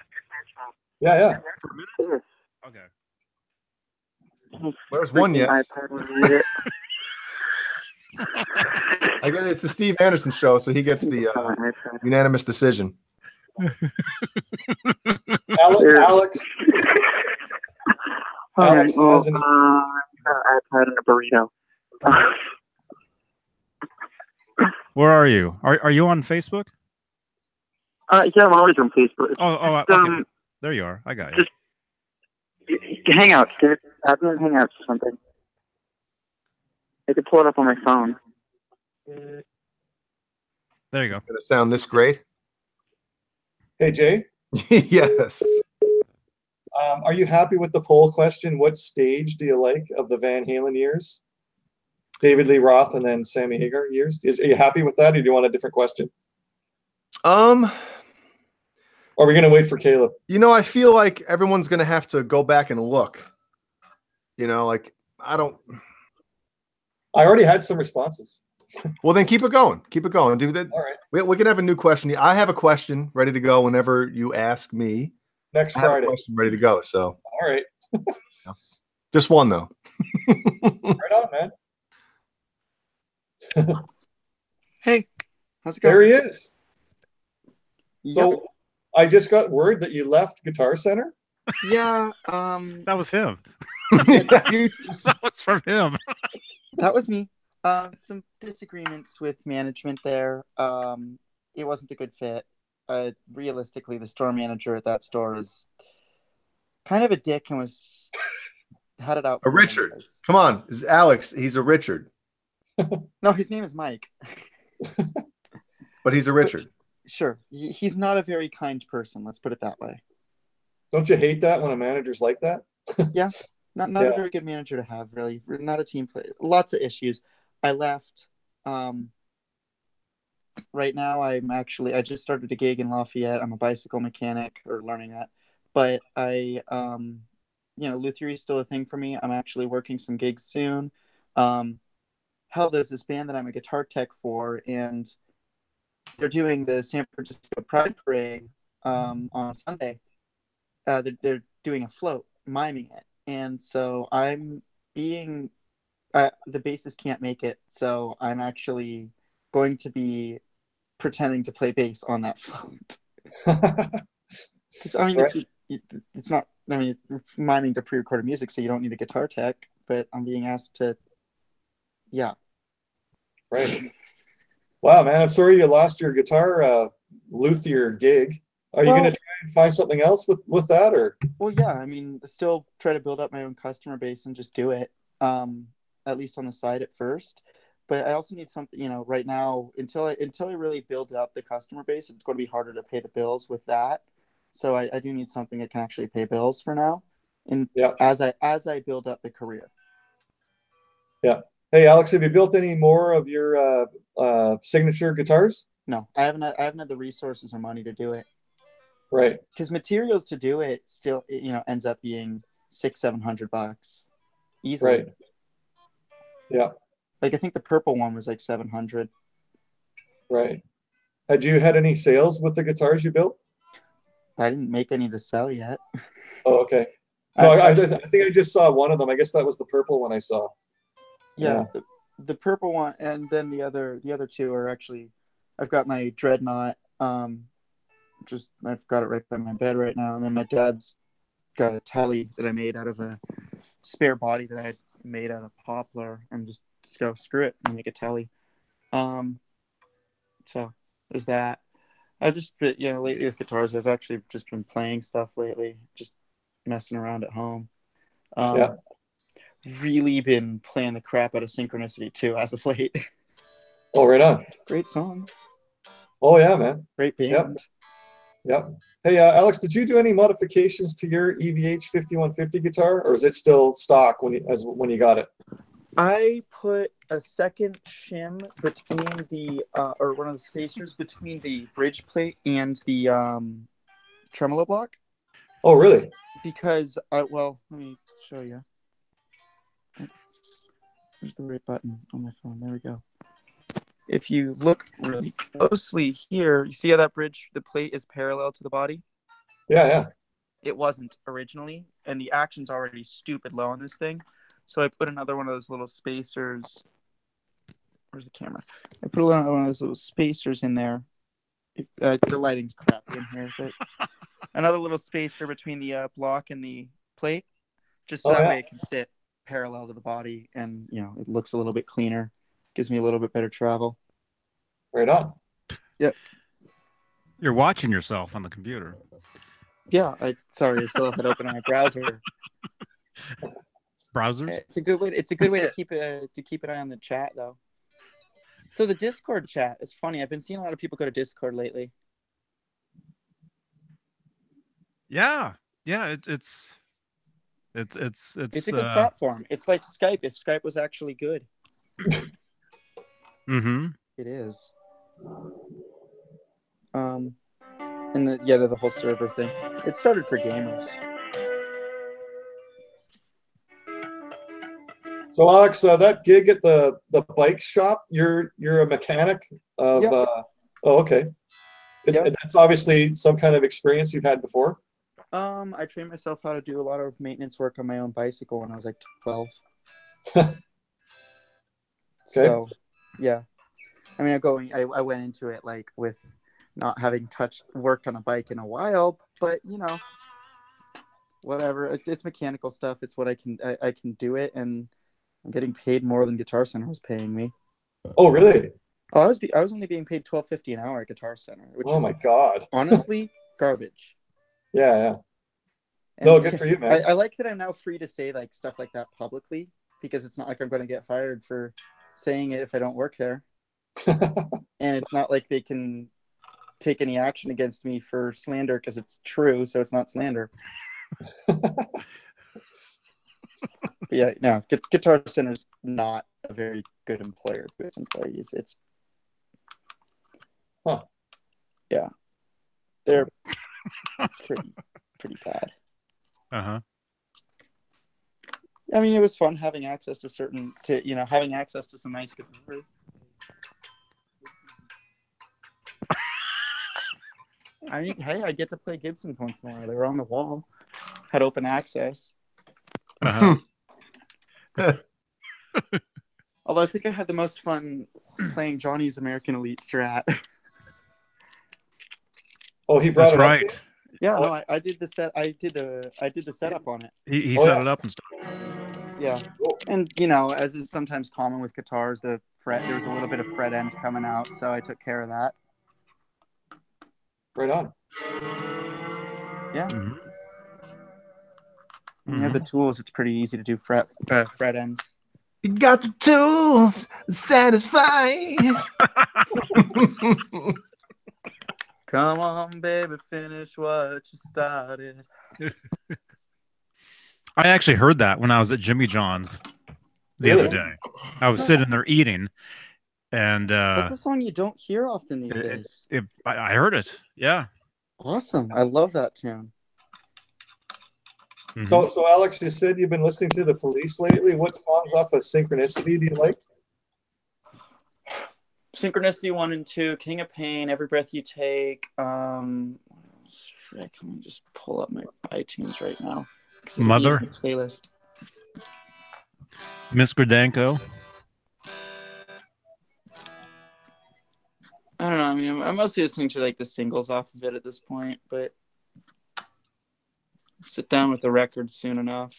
Yeah. Okay. Where's one yes? I guess it's the Steve Andersen show, so he gets the unanimous decision. Alex. Alex has an iPad and a burrito. Where are you? Are you on Facebook? Yeah, I'm always on Facebook. Okay. There you are. I got you. Just Hangouts, dude. Add me on Hangouts or something. I could pull it up on my phone. There you go. It's gonna sound this great. Hey, Jay. Yes. Are you happy with the poll question? What stage do you like of the Van Halen years? David Lee Roth and then Sammy Hagar years. Are you happy with that, or do you want a different question? Or are we going to wait for Caleb? You know, I feel like everyone's going to have to go back and look. You know, like I already had some responses. Well, then keep it going. Keep it going. Do that. All right. We can have a new question. I have a question ready to go whenever you ask me. Next I have Friday. a question ready to go. So. All right. Just one though. Right on, man. Hey, how's it going? There he is. Yep. So I just got word that you left Guitar Center. Yeah, That was him. that That was from him. was me. Some disagreements with management there. It wasn't a good fit. Realistically, the store manager at that store is kind of a dick and had it out for A me Richard. anyways. Come on, this is Alex. He's a Richard, No, his name is Mike. but he's a Richard. Sure, he's not a very kind person. Let's put it that way. Don't you hate that when a manager's like that? Yeah, not Yeah. a very good manager to have. Really, not a team player. Lots of issues. I left. Right now, I just started a gig in Lafayette. I'm a bicycle mechanic, or learning that. But Luthiery is still a thing for me. I'm actually working some gigs soon. Hell, there's this band that I'm a guitar tech for, and they're doing the San Francisco Pride Parade on Sunday. They're doing a float, miming it. And so I'm being... the bassist can't make it, so I'm actually going to be pretending to play bass on that float. Because I mean, Right. it's not. I mean, you're miming to pre-recorded music, so you don't need a guitar tech. But I'm being asked to. Yeah. Right. Wow, man, I'm sorry you lost your guitar luthier gig. Are you Well- going to try and find something else with that, or? Well, yeah. I mean, still try to build up my own customer base and just do it. At least on the side at first. But I also need something. Right now, until I really build up the customer base, it's going to be harder to pay the bills with that. So I do need something that can actually pay bills for now, and Yeah. as I build up the career. Yeah. Hey, Alex, have you built any more of your signature guitars? No, I haven't had the resources or money to do it, Right. because materials to do it still ends up being $600-700 easily. Right. Yeah. Like I think the purple one was like 700. Right. Had you had any sales with the guitars you built? I didn't make any to sell yet. Oh, okay. No, I think I just saw one of them. I guess that was the purple one I saw. Yeah, the purple one, and then the other two are actually. I've got my Dreadnought. I've got it right by my bed right now, and then my dad's got a telly that I made out of a spare body that I had made out of poplar, and just go screw it and make a telly. So there's that. I've just lately with guitars, I've actually just been playing stuff lately, just messing around at home. Yeah. Really been playing the crap out of Synchronicity too as of late. Oh, right on. Great song. Oh, yeah, man. Great band. Yep. Yep. Hey, Alex, did you do any modifications to your EVH 5150 guitar, or is it still stock when you got it? I put a second shim between the or one of the spacers between the bridge plate and the tremolo block, Oh, really? because let me show you. There's the right button on my phone. There we go. If you look really closely here, you see how that bridge, the plate is parallel to the body? Yeah. It wasn't originally, and the action's already stupid low on this thing. So I put another one of those little spacers. Where's the camera? I put another one of those little spacers in there. The lighting's crap in here, but another little spacer between the block and the plate, just so that way it can sit parallel to the body, and it looks a little bit cleaner, gives me a little bit better travel. Right on. Yep. You're watching yourself on the computer. Yeah. I still have it open on my browser. Browsers? It's a good way to keep an eye on the chat, though. So the Discord chat, it's funny. I've been seeing a lot of people go to Discord lately. Yeah. It's a good platform. It's like Skype if Skype was actually good. Mm-hmm. It is. And the whole server thing. It started for gamers. So, Alex, that gig at the bike shop, you're a mechanic of. Yep. Oh, okay. Yep. That's obviously some kind of experience you've had before. I trained myself how to do a lot of maintenance work on my own bicycle when I was like 12. So, yeah. I mean, I went into it like with not having worked on a bike in a while, but you know, whatever. It's mechanical stuff. It's what I can do it, and I'm getting paid more than Guitar Center was paying me. Oh, really? Oh, I was only being paid $12.50 an hour at Guitar Center, which is my God, honestly garbage. Yeah. And no, good for you, man. I like that I'm now free to say like stuff like that publicly, because it's not like I'm going to get fired for saying it if I don't work there. And it's not like they can take any action against me for slander because it's true, so it's not slander. But yeah, no, Guitar Center's not a very good employer to its employees. It's yeah, they're pretty bad. Uh-huh. I mean, it was fun having access to some nice guitars. I mean, hey, I get to play Gibsons once in a while. They were on the wall. Had open access. Uh-huh. Although I think I had the most fun playing Johnny's American Elite Strat. Oh, he brought That's it right. up to you? Yeah, no, I did the set. I did the setup on it. He set it up and stuff. Yeah, and you know, as is sometimes common with guitars, there was a little bit of fret end coming out, so I took care of that. Right on. Yeah. Mm-hmm. When you have the tools, it's pretty easy to do fret ends. You got the tools to satisfy. Come on, baby, finish what you started. I actually heard that when I was at Jimmy John's the other day. I was sitting there eating, and that's a song you don't hear often these days. I heard it. Yeah. Awesome. I love that tune. Mm-hmm. So Alex, you said you've been listening to The Police lately. What songs off of Synchronicity do you like? Synchronicity 1 and 2, King of Pain, Every Breath You Take. Let me just pull up my iTunes right now. Mother. Playlist. Miss Gradenko. I don't know. I mean, I'm mostly listening to like the singles off of it at this point, but I'll sit down with the record soon enough.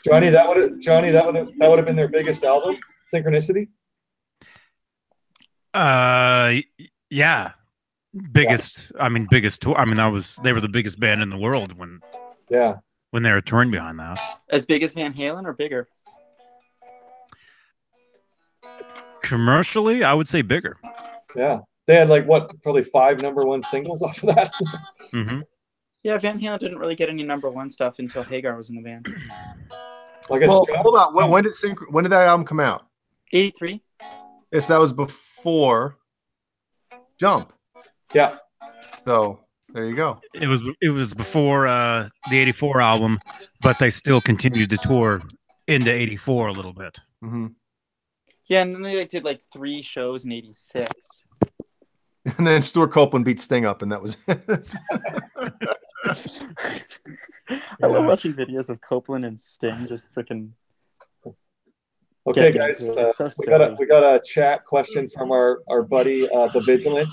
Johnny, that would have been their biggest album, Synchronicity. Yeah, biggest. Yeah. I mean, biggest tour. I mean, they were the biggest band in the world when they were touring behind that. As big as Van Halen or bigger? Commercially, I would say bigger. Yeah, they had probably 5 #1 singles off of that. Mm-hmm. Yeah, Van Halen didn't really get any #1 stuff until Hagar was in the band. Well, hold on. When did that album come out? 83. Yes, that was before Jump. Yeah. So there you go. It was before the '84 album, but they still continued to tour into '84 a little bit. Mm-hmm. Yeah, and then they did 3 shows in '86. And then Stuart Copeland beat Sting up, and that was it. I love watching videos of Copeland and Sting just freaking. Okay, guys, we got a chat question from our buddy the Vigilant.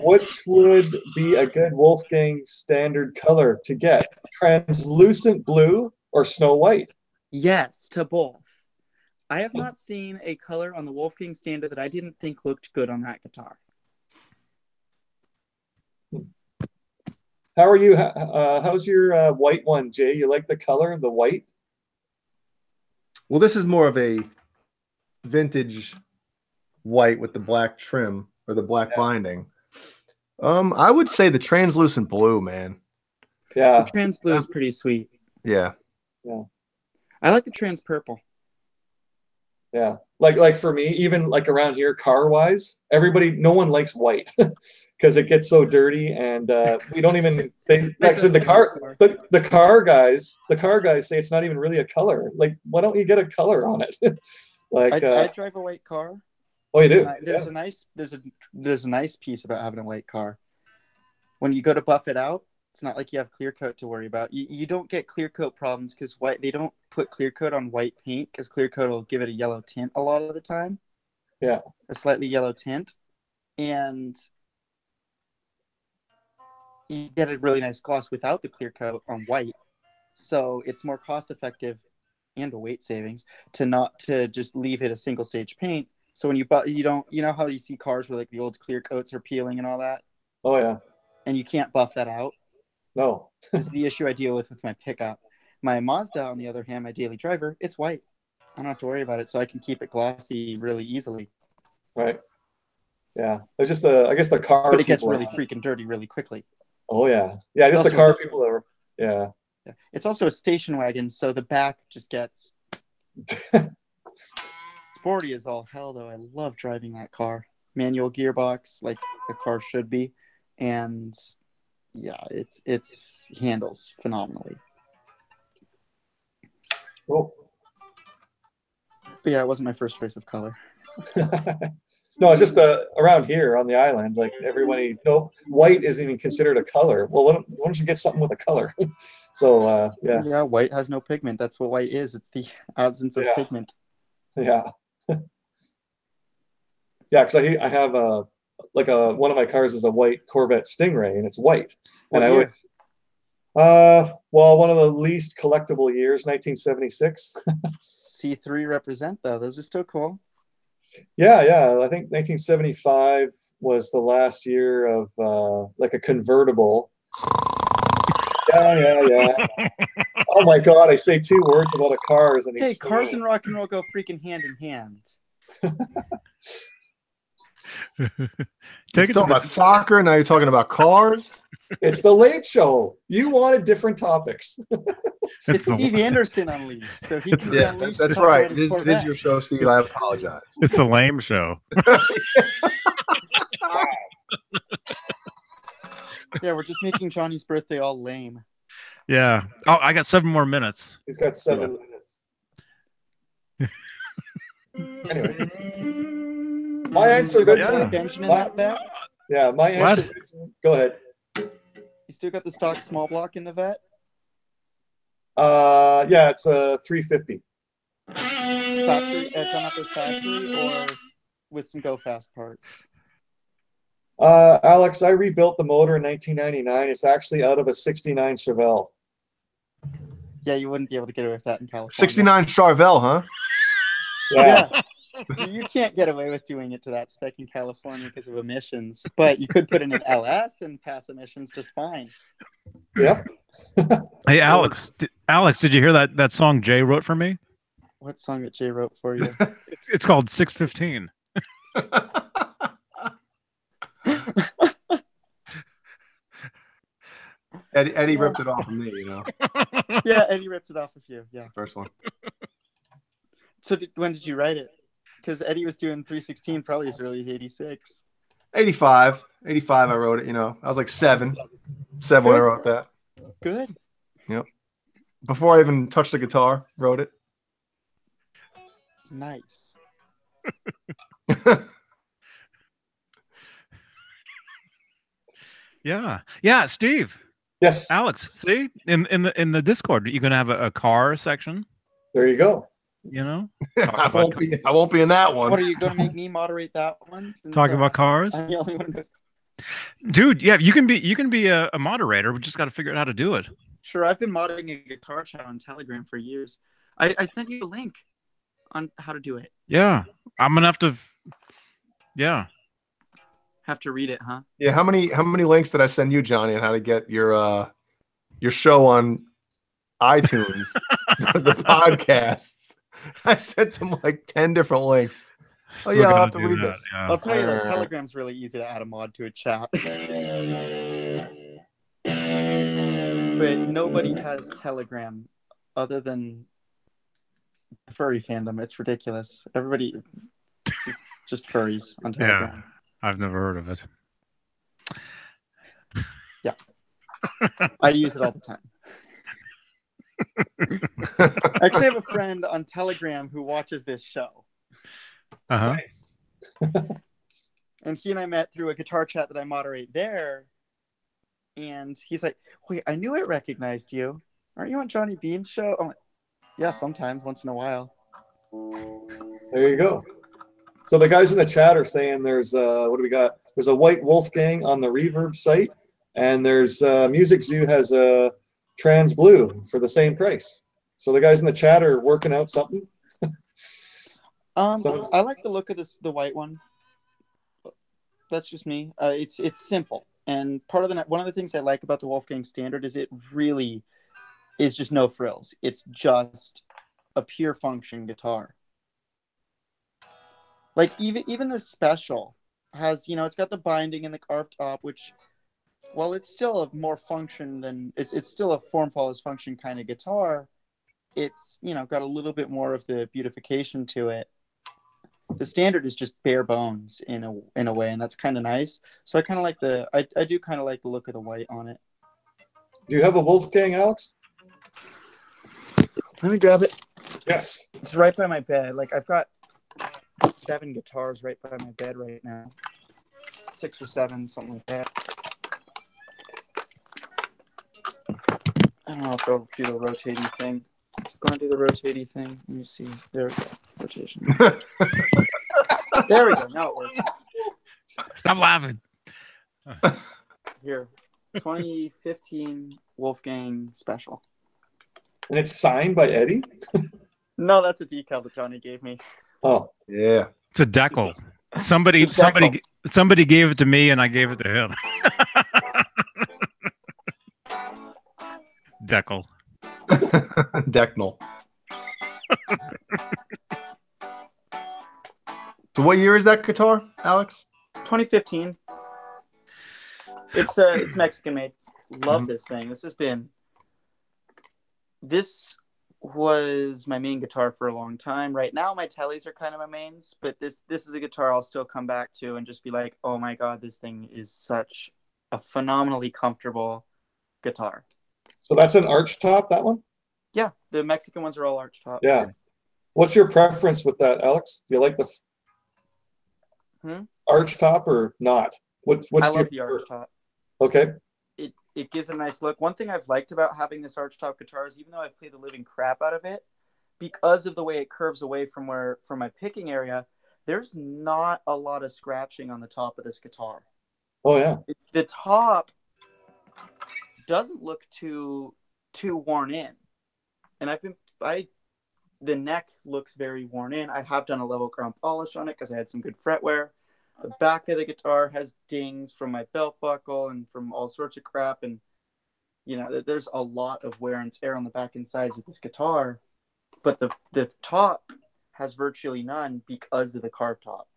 Which would be a good Wolfgang standard color to get? Translucent blue or Snow White? Yes, to both. I have not seen a color on the Wolfgang standard that I didn't think looked good on that guitar. How are you? How's your white one, Jay? You like the color, the white? Well, this is more of a vintage white with the black trim or the black binding. I would say the translucent blue, man. Yeah. The trans blue is pretty sweet. Yeah. Yeah. I like the trans purple. Yeah. Like for me, even around here, car-wise, no one likes white because it gets so dirty, and we don't even the car guys say it's not even really a color. Why don't you get a color on it? I drive a white car. Oh, you do? There's a nice piece about having a white car. When you go to buff it out, It's not like you have clear coat to worry about. You don't get clear coat problems because they don't put clear coat on white paint because clear coat will give it a yellow tint a lot of the time. Yeah. A slightly yellow tint. And you get a really nice gloss without the clear coat on white. So it's more cost effective and a weight savings to just leave it a single stage paint. So when you know how you see cars where like the old clear coats are peeling and all that? Oh yeah. And you can't buff that out. No. This is the issue I deal with my pickup. My Mazda, on the other hand, my daily driver, it's white. I don't have to worry about it, so I can keep it glossy really easily. Right. Yeah. It's just I guess the car. But it gets really freaking dirty really quickly. Oh yeah. Yeah, just the car people are. Yeah. It's also a station wagon, so the back just gets sporty as all hell. Though I love driving that car. Manual gearbox, like the car should be, and yeah, it's handles phenomenally. Cool. But yeah, it wasn't my first choice of color. No, it's just around here on the island, like everybody, white isn't even considered a color. Well, why don't you get something with a color? So yeah. Yeah, white has no pigment. That's what white is. It's the absence of pigment. Yeah. Yeah, because I have one of my cars is a white Corvette Stingray, and it's white. What and year? One of the least collectible years, 1976. C3 represent though. Those are still cool. Yeah. I think 1975 was the last year of like a convertible. Yeah. Oh my God! I say 2 words about a cars and hey, cars and rock and roll go freaking hand in hand. You're talking about soccer, now you're talking about cars. It's the Late Show. You wanted different topics. It's Steve Andersen Unleashed. So he can unleash. That's right. It is your show, Steve. I apologize. It's the lame show. Yeah, we're just making Johnny's birthday all lame. Yeah. Oh, I got 7 more minutes. He's got 7 minutes. Anyway. My answer, Benjamin, that vet? Yeah, my answer. Go ahead. You still got the stock small block in the vet? Yeah, it's a 350. Factory, done up as factory, or with some go fast parts? Alex, I rebuilt the motor in 1999. It's actually out of a 69 Chevelle. Yeah, you wouldn't be able to get away with that in California. 69 Charvel, huh? Yeah. You can't get away with doing it to that spec in California because of emissions, but you could put in an LS and pass emissions just fine. Yep. Hey, Alex, did you hear that song Jay wrote for me? What song that Jay wrote for you? It's called 615. Eddie ripped it off of me, you know. Yeah, Eddie ripped it off of you. Yeah. First one. So when did you write it? Because Eddie was doing 316 probably as early as 86. 85 I wrote it, you know. I was like 7 when I wrote that. Good. Yep. Before I even touched the guitar, wrote it. Nice. Yeah, Steve. Yes. Alex, see? In the Discord, you're gonna have a car section. There you go. You know? I won't be in that one. What, are you going to make me moderate that one? Talk about cars? I'm the only one who's... Dude, yeah, you can be a moderator. We just got to figure out how to do it. Sure, I've been modding a guitar chat on Telegram for years. I sent you a link on how to do it. Yeah, I'm gonna have to. Yeah, have to read it, huh? Yeah. How many links did I send you, Johnny, on how to get your show on iTunes, the podcasts? I sent him like 10 different links. Still yeah, I'll gotta have to do read that, this. yeah. I'll tell you that Telegram's really easy to add a mod to a chat. But nobody has Telegram other than furry fandom. It's ridiculous. Everybody just furries on Telegram. Yeah, I've never heard of it. Yeah. I use it all the time. I actually have a friend on Telegram who watches this show. Uh-huh. And he and I met through a guitar chat that I moderate there. And he's like, wait, I knew I recognized you. Aren't you on Johnny Beane's show? I'm like, yeah, sometimes, once in a while. There you go. So the guys in the chat are saying there's what do we got? There's a white Wolfgang on the Reverb site, and there's Music Zoo has a trans blue for the same price. So the guys in the chat are working out something. I like the look of the white one. That's just me. It's simple, and one of the things I like about the Wolfgang Standard is it really is just no frills. It's just a pure function guitar. Like even the Special has, it's got the binding and the carved top, which, while it's still a more function than it's still a form follows function kind of guitar, it's got a little bit more of the beautification to it. The Standard is just bare bones in a way, and that's kind of nice. So I kind of like I do kind of like the look of the white on it. Do you have a Wolfgang, Alex? Let me grab it. Yes. It's right by my bed. Like, I've got 7 guitars right by my bed right now. 6 or 7, something like that. I don't know if they'll do the rotating thing. Go and do the rotating thing. Let me see. There we go. Rotation. There we go. Now it works. Stop laughing. Here. 2015 Wolfgang Special. And it's signed by Eddie? No, that's a decal that Johnny gave me. Oh. Yeah. It's a decal. Somebody gave it to me, and I gave it to him. Decal. Decknell. So what year is that guitar, Alex? 2015. It's Mexican made. Love this thing. This was my main guitar for a long time. Right now my tellies are kind of my mains, but this is a guitar I'll still come back to and just be like, oh my god, this thing is such a phenomenally comfortable guitar. So that's an arch top, that one? Yeah, the Mexican ones are all arch top. Yeah. What's your preference with that, Alex? Do you like the arch top or not? I love the arch top. Okay. It gives a nice look. One thing I've liked about having this arch top guitar is, even though I've played the living crap out of it, because of the way it curves away from my picking area, there's not a lot of scratching on the top of this guitar. Oh yeah. The top doesn't look too worn in. And the neck looks very worn in. I have done a level ground polish on it because I had some good fretwear. The back of the guitar has dings from my belt buckle and from all sorts of crap. And, there's a lot of wear and tear on the back and sides of this guitar. But the top has virtually none because of the carved top.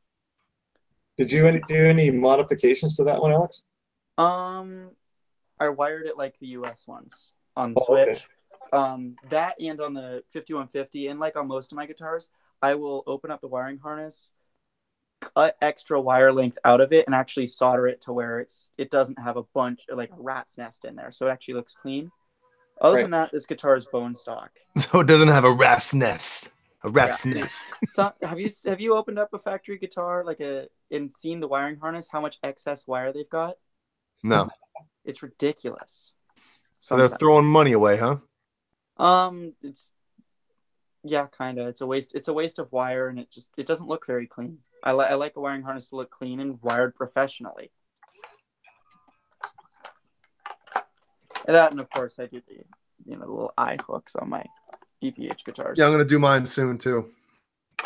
Did you do any modifications to that one, Alex? I wired it like the US ones on the switch. Okay. That and on the 5150, and like on most of my guitars, I will open up the wiring harness, cut extra wire length out of it, and actually solder it to where it doesn't have a bunch, like a rat's nest in there, so it actually looks clean. Other than that, this guitar is bone stock. So it doesn't have a rat's nest. A rat's nest. So, have you opened up a factory guitar and seen the wiring harness? How much excess wire they've got? No. It's ridiculous. So they're throwing money away, huh? Yeah, kind of. It's a waste of wire, and it doesn't look very clean. I like a wiring harness to look clean and wired professionally. And that, and of course, I do the little eye hooks on my EVH guitars. Yeah, I'm gonna do mine soon too.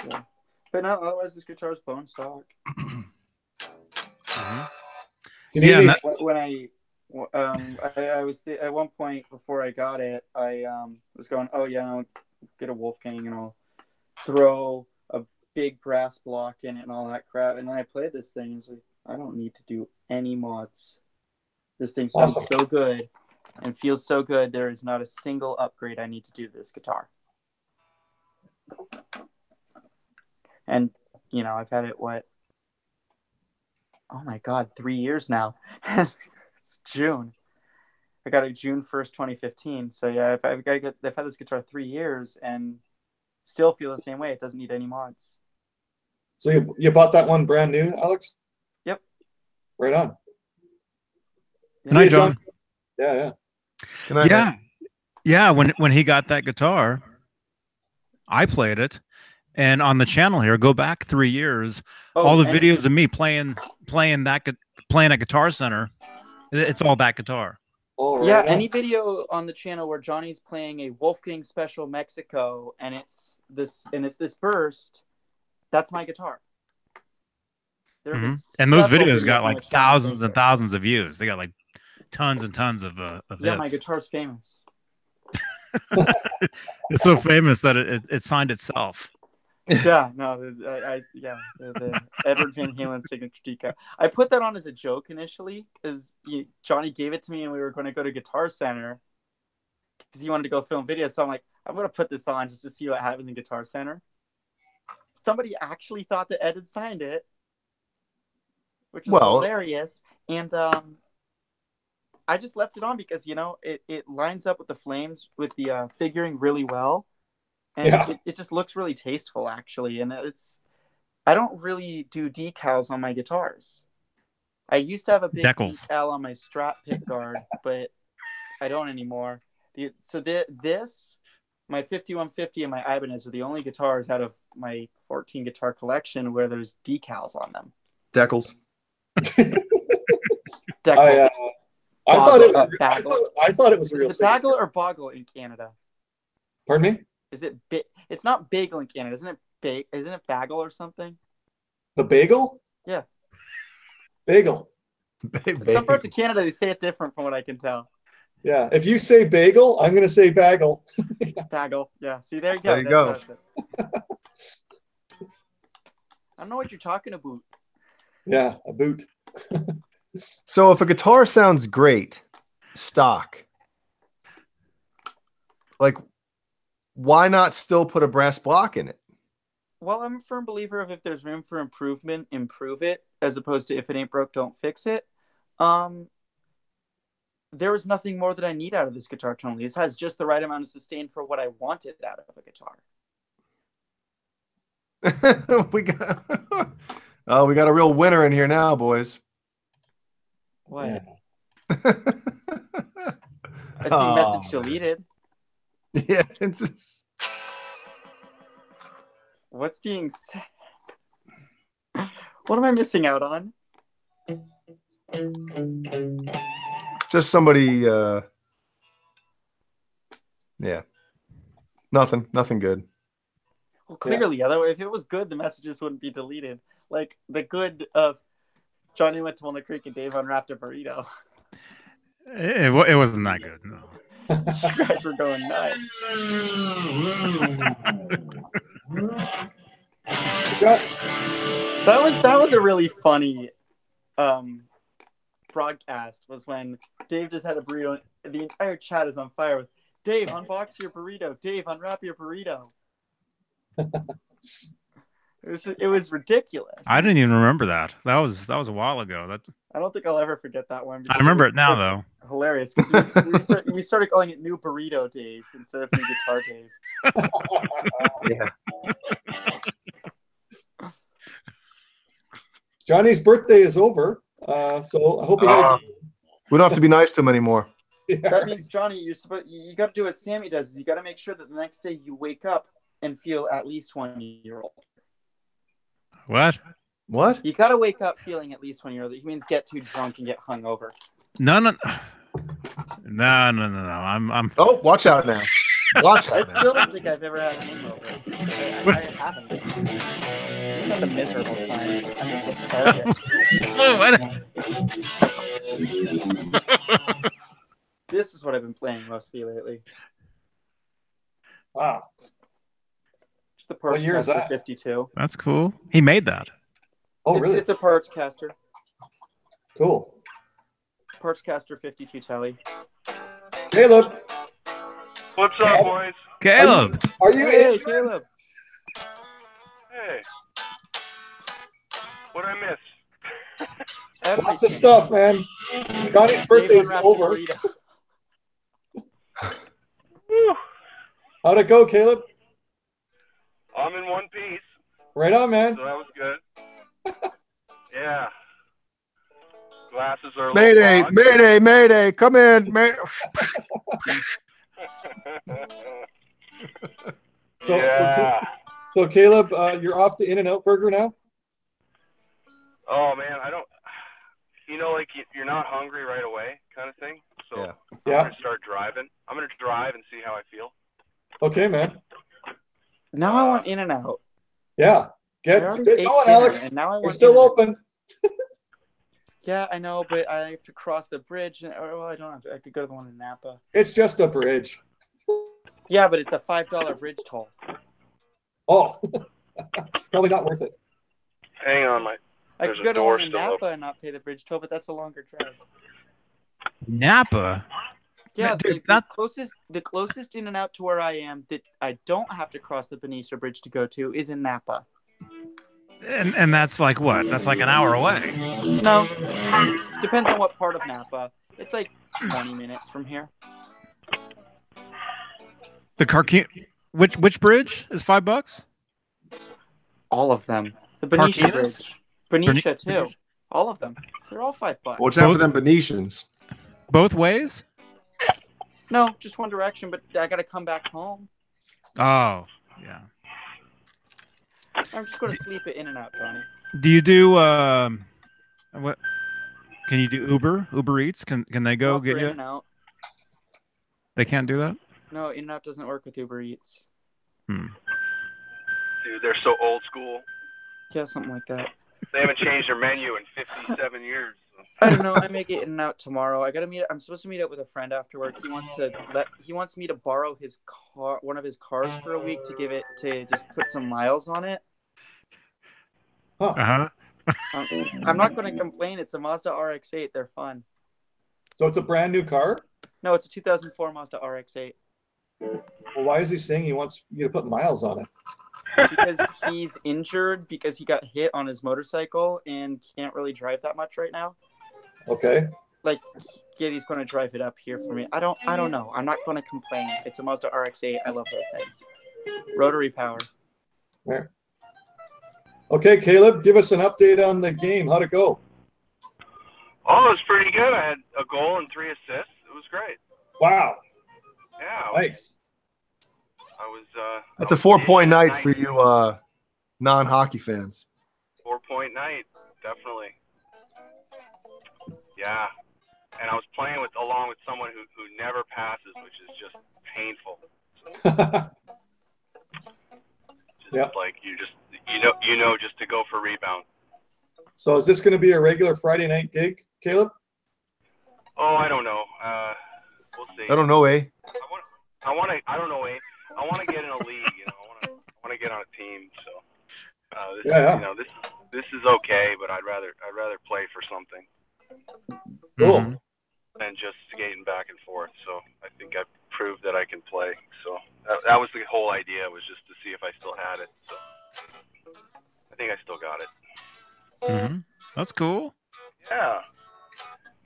Yeah, but no, otherwise this guitar is bone stock. Yeah, when I was at one point before I got it, I was going, oh yeah, I'll get a Wolfgang and I'll throw a big brass block in it and all that crap. And then I played this thing and it's like, I don't need to do any mods. This thing sounds so good and feels so good. There is not a single upgrade I need to do to this guitar. And I've had it oh my god, 3 years now. It's June. I got it June 1st, 2015. So yeah, I've had this guitar 3 years and still feel the same way. It doesn't need any mods. So you bought that one brand new, Alex? Yep. Right on. Good night, John. Yeah. Yeah. When he got that guitar, I played it, and on the channel here, go back 3 years, all the videos of me playing at Guitar Center, it's all that guitar. Oh, yeah, right any video on the channel where Johnny's playing a Wolfgang Special Mexico, and it's this burst, that's my guitar. And those videos got like thousands and thousands of views. They got like tons and tons of yeah, hits. my guitar's famous. It's so famous that it signed itself. Yeah, no, the Edward Van Halen signature decal. I put that on as a joke initially because Johnny gave it to me and we were going to go to Guitar Center because he wanted to go film videos. So I'm like, I'm going to put this on just to see what happens in Guitar Center. Somebody actually thought that Ed had signed it, which is hilarious. And I just left it on because, it lines up with the flames, with the figuring really well. And it just looks really tasteful, actually. And I don't really do decals on my guitars. I used to have a big decal on my Strat pickguard, but I don't anymore. So this, my 5150 and my Ibanez are the only guitars out of my 14 guitar collection where there's decals on them. Decals. Decals. I thought it was real. Is it Bagel or Boggle in Canada? Pardon me? Is it it's not bagel in Canada, isn't it? Isn't it bagel or something? The bagel? Yeah. Bagel. Some parts of Canada they say it different from what I can tell. Yeah. If you say bagel, I'm gonna say bagel. Bagel. Yeah. See, there you go. There you go. I don't know what you're talking about. Yeah, a boot. So if a guitar sounds great, stock, like, why not still put a brass block in it? Well, I'm a firm believer of if there's room for improvement, improve it, as opposed to if it ain't broke, don't fix it. There was nothing more that I need out of this guitar tonally. This has just the right amount of sustain for what I wanted out of a guitar. we got a real winner in here now, boys. What? Yeah. I see message deleted. Yeah, it's just... What's being said? What am I missing out on? Just somebody, yeah. Nothing good. Well, clearly, otherwise, if it was good, the messages wouldn't be deleted. Like the good of Johnny went to Walnut Creek and Dave unwrapped a burrito. It wasn't that good, no. You guys were going nuts. That was a really funny broadcast, was when Dave just had a burrito and the entire chat is on fire with Dave, unbox your burrito. Dave, unwrap your burrito. It was ridiculous. I didn't even remember that. That was a while ago. I don't think I'll ever forget that one. I remember it now, though. Hilarious. Because we started calling it New Burrito Dave instead of New Guitar Dave. Yeah. Johnny's birthday is over, so I hope he we don't have to be nice to him anymore. Yeah. That means, Johnny, you got to do what Sammy does. Is you got to make sure that the next day you wake up and feel at least 1 year old. What? What? You got to wake up feeling at least 1 year old. It means get too drunk and get hungover. No. I'm. Oh, watch out now. Watch out. I still don't think I've ever had a hangover. I haven't. It's not a miserable time. I'm just lethargic. This is what I've been playing mostly lately. Wow. It's the Parts What year is Caster that? 52. That's cool. He made that. Oh, really? It's a Parts Caster. Cool. Parts Caster 52 telly. Caleb. What's up, boys? Caleb. Are you Hey, in? Caleb. Hey. What'd I miss? Lots of stuff, man. Johnny's birthday is over. Whew. How'd it go, Caleb? I'm in one piece, Right on, man. so that was good. Yeah. Glasses are a Mayday, little mayday, mayday, come in. Mayday. So Caleb, you're off to In-N-Out Burger now? Oh man, I don't. Like you're not hungry right away, kind of thing. So Yeah. I'm gonna start driving. I'm gonna drive and see how I feel. Okay, man. Now I want In-N-Out. Yeah. Get going, Alex. And now I want We're still open. Yeah, I know, but I have to cross the bridge. Well, I don't have to. I could go to the one in Napa. It's just a bridge. Yeah, but it's a $5 bridge toll. Oh, probably not worth it. Hang on, I could go to one in Napa and not pay the bridge toll, but that's a longer drive. Napa? Yeah, Dude, the closest In-N-Out to where I am that I don't have to cross the Benicia Bridge to go to is in Napa. And that's like what? That's like an hour away. No, depends on what part of Napa. It's like 20 minutes from here. The which bridge is $5? All of them. The Benicia Carquinez? Bridge. Benicia too. All of them. They're all $5. What's after them Venetians? Both ways? No, just one direction, but I gotta come back home. Oh, yeah. I'm just gonna sleep at In-N-Out, Johnny. Do you do what? Can you do Uber Eats? Can they go get you? In-N-Out. They can't do that? No, In-N-Out doesn't work with Uber Eats. Dude, they're so old school. Yeah, something like that. They haven't changed their menu in 57 years. I don't know. I may get In-N-Out tomorrow. I'm supposed to meet up with a friend after work. He wants me to borrow his car, one of his cars, for a week to just put some miles on it. Huh. I'm not going to complain. It's a Mazda RX-8. They're fun. So it's a brand new car? No, it's a 2004 Mazda RX-8. Well, why is he saying he wants you to put miles on it? Because he's injured because he got hit on his motorcycle and can't really drive that much right now. Okay. Like, yeah, he's going to drive it up here for me. I don't know. I'm not going to complain. It's a Mazda RX-8. I love those things. Rotary power. Right. Okay, Caleb, give us an update on the game. How'd it go? Oh, it was pretty good. I had a goal and 3 assists. It was great. Wow. Yeah. Nice. I was. That's a 4-point night for you non-hockey fans. 4-point night, definitely. Yeah, and I was playing along with someone who never passes, which is just painful. Just like you know just to go for rebound. So is this going to be a regular Friday night gig, Caleb? Oh, I don't know. We'll see. I don't know, eh? I don't know, eh? I want to get in a league. I want to get on a team. So, this is okay, but I'd rather play for something. Cool. Than just skating back and forth. So I think I've proved that I can play. So that was the whole idea, was just to see if I still had it. So I think I still got it. Mm-hmm. That's cool. Yeah.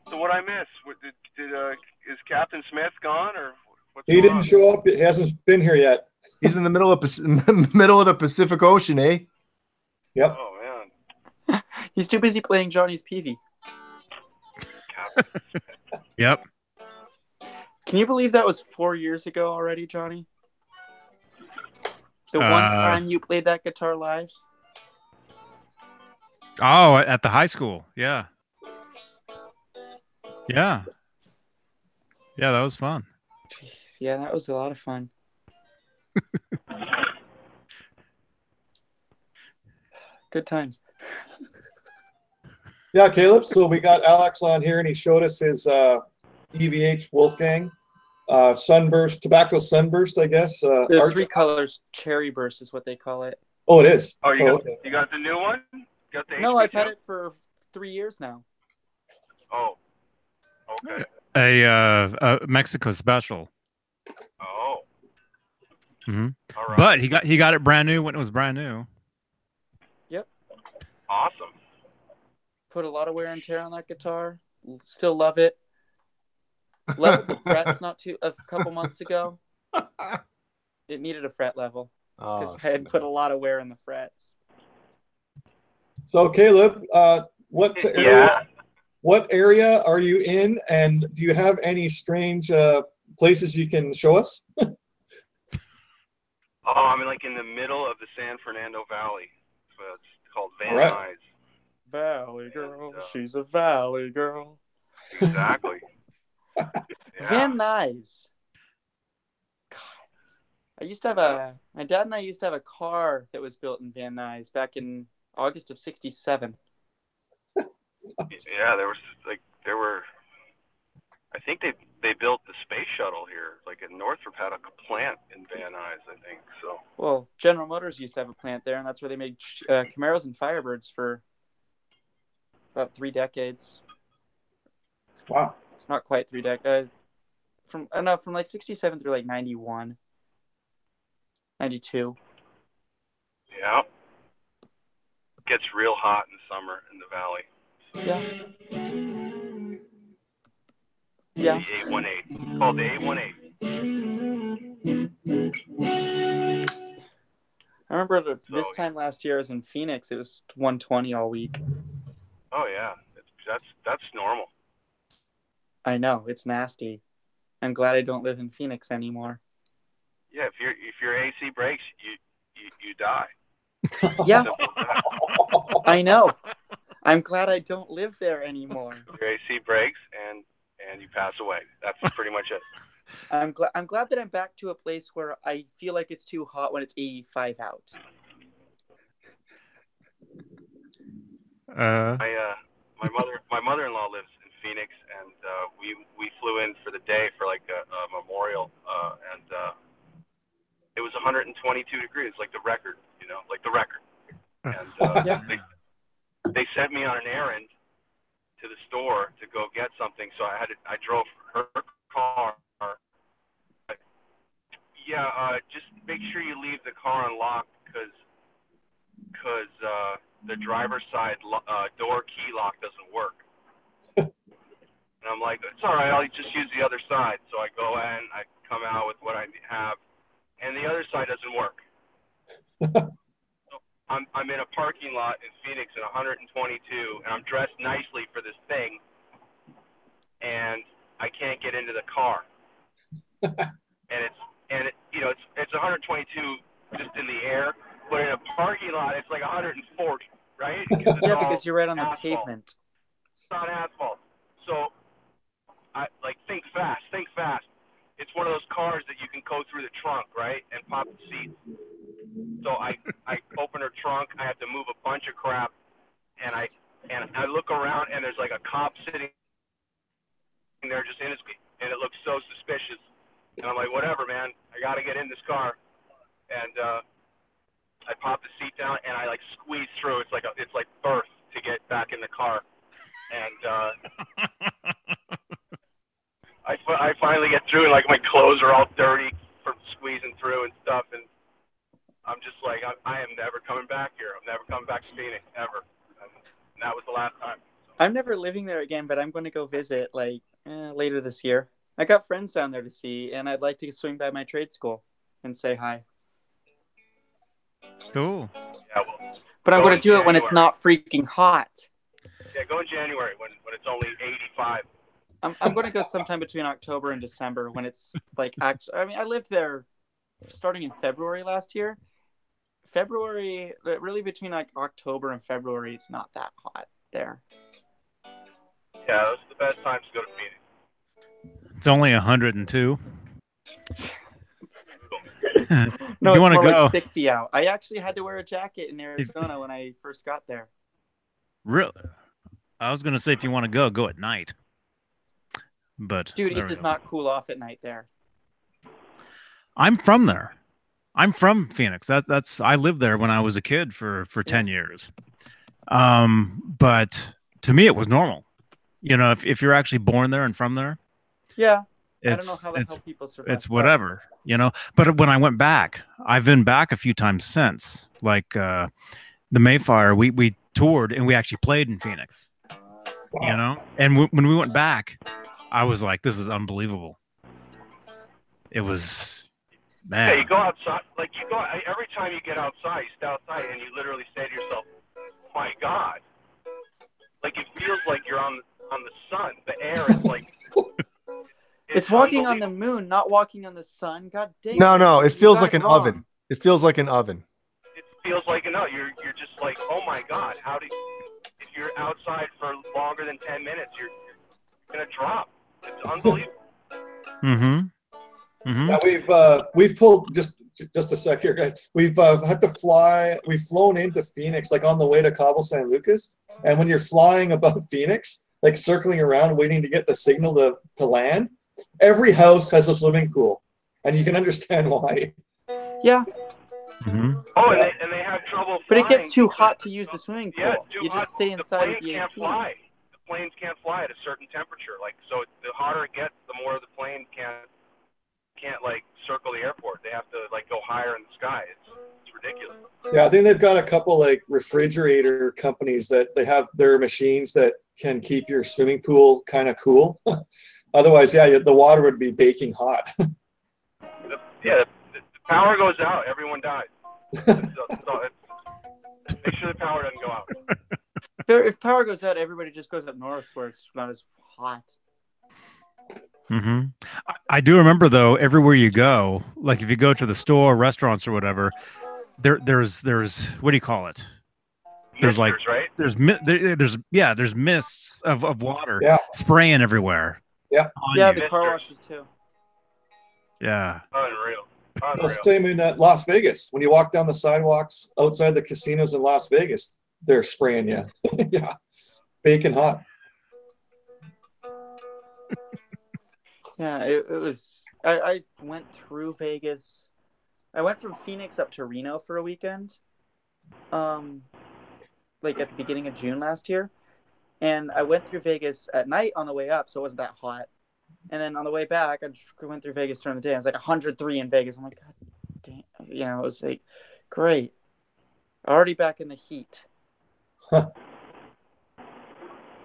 So what I miss? Is Captain Smith gone, or what's He going didn't on? show up. He hasn't been here yet. He's in the middle of the Pacific Ocean, eh? Yep. Oh man. He's too busy playing Johnny's PV. Yep. Can you believe that was 4 years ago already, Johnny? The one time you played that guitar live? Oh, at the high school. Yeah. Yeah. Yeah, that was fun. Jeez, yeah, that was a lot of fun. Good times. Yeah, Caleb. So we got Alex on here, and he showed us his EVH Wolfgang sunburst, tobacco sunburst, I guess. The 3 colors, cherry burst is what they call it. Oh, it is. Oh, okay. You got the new one? Got the No, HP I've had too? it for 3 years now. Oh. Okay. A Mexico special. Oh. Mm-hmm. All right. But he got it brand new when it was brand new. Yep. Awesome. Put a lot of wear and tear on that guitar. Still love it. Leveled the frets a couple months ago. It needed a fret level because I had put a lot of wear in the frets. So Caleb, what what area are you in, and do you have any strange places you can show us? Oh, I'm like in the middle of the San Fernando Valley. So it's called Van Nuys. Valley girl, she's a valley girl. Exactly. Yeah. Van Nuys. God, I used to have my dad and I used to have a car that was built in Van Nuys back in August of '67. Yeah, I think they built the space shuttle here. Like in Northrop had a plant in Van Nuys, I think. So. Well, General Motors used to have a plant there, and that's where they made Camaros and Firebirds for about 3 decades. Wow. Not quite 3 decades. From like 67 through like 91, 92. Yeah. Gets real hot in the summer in the valley. Yeah. The 818. It's called the 818. I remember this time last year I was in Phoenix. It was 120 all week. Oh yeah, that's normal. I know, it's nasty. I'm glad I don't live in Phoenix anymore. Yeah, if your AC breaks, you die. Yeah. I know. I'm glad I don't live there anymore. Your AC breaks and you pass away. That's pretty much it. I'm glad that I'm back to a place where I feel like it's too hot when it's 85 out. My mother-in-law lives in Phoenix, and we flew in for the day for like a memorial, and it was 122 degrees, like the record, like the record. And they sent me on an errand to the store to go get something, so I drove her car. Just make sure you leave the car unlocked because the driver's side door key lock doesn't work. And I'm like, it's all right, I'll just use the other side. So I go in, I come out with what I have, and the other side doesn't work. So I'm in a parking lot in Phoenix at 122, and I'm dressed nicely for this thing, and I can't get into the car. And it's 122 just in the air, but in a parking lot it's like 140, right? Because you're right on the asphalt. pavement. It's not asphalt. So I think fast. It's one of those cars that you can go through the trunk, right, and pop the seats. So I open her trunk. I have to move a bunch of crap, and I look around, and there's like a cop sitting there just in his seat, and it looks so suspicious. And I'm like, whatever, man. I got to get in this car. And I pop the seat down, and I like squeeze through. It's like birth to get back in the car. And I finally get through, and like my clothes are all dirty from squeezing through and stuff. And I'm just like, I am never coming back here. I'm never coming back to Phoenix ever. And that was the last time. So. I'm never living there again, but I'm going to go visit later this year. I got friends down there to see, and I'd like to swing by my trade school and say hi. Cool. Yeah, well, but I'm going to do it when it's not freaking hot. Yeah, go in January when it's only 85. I'm going to go sometime between October and December when it's like actually. I mean, I lived there starting in February last year. February, really between like October and February, it's not that hot there. Yeah, those are the best times to go to Phoenix. It's only 102. No, you it's more go? like 60 out. I actually had to wear a jacket in Arizona when I first got there. Really? I was going to say if you want to go at night. But dude, it does not cool off at night there. I'm from there. I'm from Phoenix. I lived there when I was a kid for 10 years. But to me, it was normal. If you're actually born there and from there. Yeah. I don't know how the hell people survive. It's whatever, But when I went back, I've been back a few times since. Like the Mayfire, we toured and we actually played in Phoenix. And when we went back, I was like, this is unbelievable. It was, man. Yeah, you go outside, every time you get outside, you stay outside and you literally say to yourself, my God. Like it feels like you're on on the sun. The air is like it's walking on the moon, not walking on the sun. God dang. No, it feels like an oven. It feels like an oven. It feels like you're just like, oh my God, if you're outside for longer than 10 minutes, you're gonna drop. It's unbelievable. Yeah, we've pulled just a sec here, guys. We've had to fly. We've flown into Phoenix, like on the way to Cabo San Lucas. And when you're flying above Phoenix, like circling around, waiting to get the signal to land, every house has a swimming pool, and you can understand why. Yeah. Oh, and they have trouble flying. But it gets too hot to use the swimming pool. Yeah, you just stay inside of the AC. The planes can't fly at a certain temperature. Like, so the hotter it gets, the more the plane can't like circle the airport. They have to like go higher in the sky. It's ridiculous. Yeah, I think they've got a couple like refrigerator companies that they have their machines that can keep your swimming pool kind of cool. Otherwise, yeah, the water would be baking hot. The power goes out, everyone dies. Make sure the power doesn't go out. If power goes out, everybody just goes up north where it's not as hot. I do remember though, everywhere you go, like if you go to the store, restaurants or whatever, there's what do you call it? There's Misters, like right? there's mists of water spraying everywhere. Yeah, the car washes too. Yeah. Unreal. Well, same in Las Vegas. When you walk down the sidewalks outside the casinos in Las Vegas, they're spraying you. Yeah, baking hot. Yeah, it was. I went through Vegas. I went from Phoenix up to Reno for a weekend, like at the beginning of June last year, and I went through Vegas at night on the way up, so it wasn't that hot. And then on the way back, I went through Vegas during the day. I was like 103 in Vegas. I'm like, God damn. You know, it was like, great. Already back in the heat. I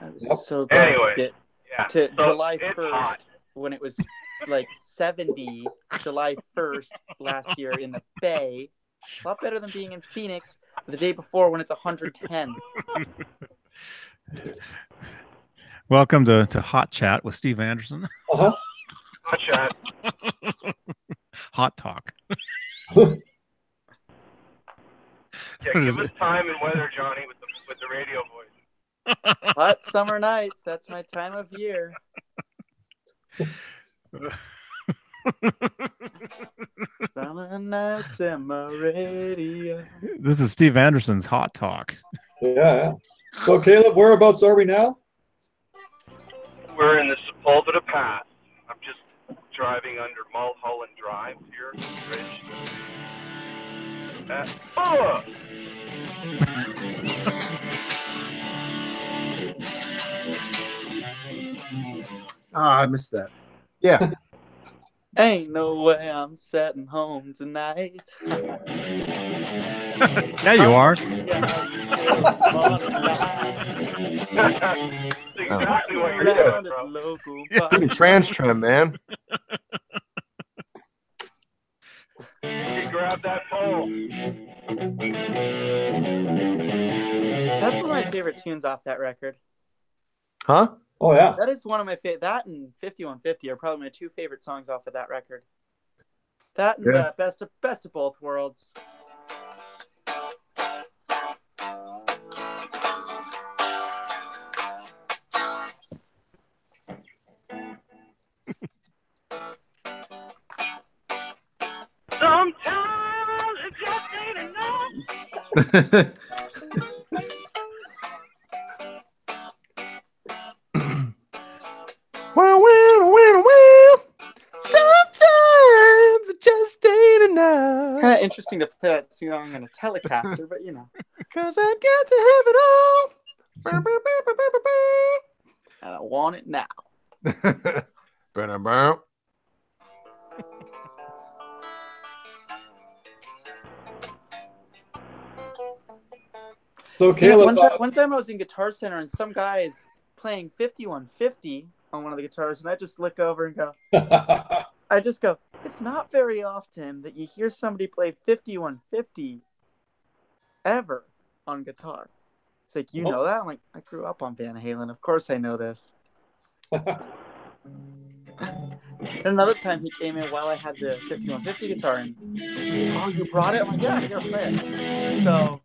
was so glad to get to July 1st hot. When it was like 70 July 1st last year in the Bay. A lot better than being in Phoenix the day before when it's 110. Welcome to Hot Chat with Steve Andersen. Hot Chat. Hot Talk. Yeah, give us time and weather, Johnny, with the radio voice. Hot summer nights. That's my time of year. Summer nights and my radio. This is Steve Andersen's Hot Talk. Yeah. So, Caleb, whereabouts are we now? We're in the Sepulveda Pass. I'm just driving under Mulholland Drive here. I missed that. Yeah. Ain't no way I'm setting home tonight. Yeah, you are. Exactly what you're doing, bro. Trans trim, man. You grab that pole. That's one of my favorite tunes off that record. Huh? Oh, yeah. That is one of my favorite. That and 5150 are probably my two favorite songs off of that record. That and best of both worlds. Sometimes it just ain't enough. Well. Sometimes it just ain't enough. Kind of interesting to play that song on a Telecaster, but you know. 'Cause I got to have it all. And I want it now. So, Caleb, one time I was in Guitar Center and some guy is playing 5150 on one of the guitars, and I just look over and go, it's not very often that you hear somebody play 5150 ever on guitar. He's like, you know that? I'm like, I grew up on Van Halen. Of course I know this. And another time he came in while I had the 5150 guitar, and he's like, oh, you brought it? I'm like, yeah, here, play it. So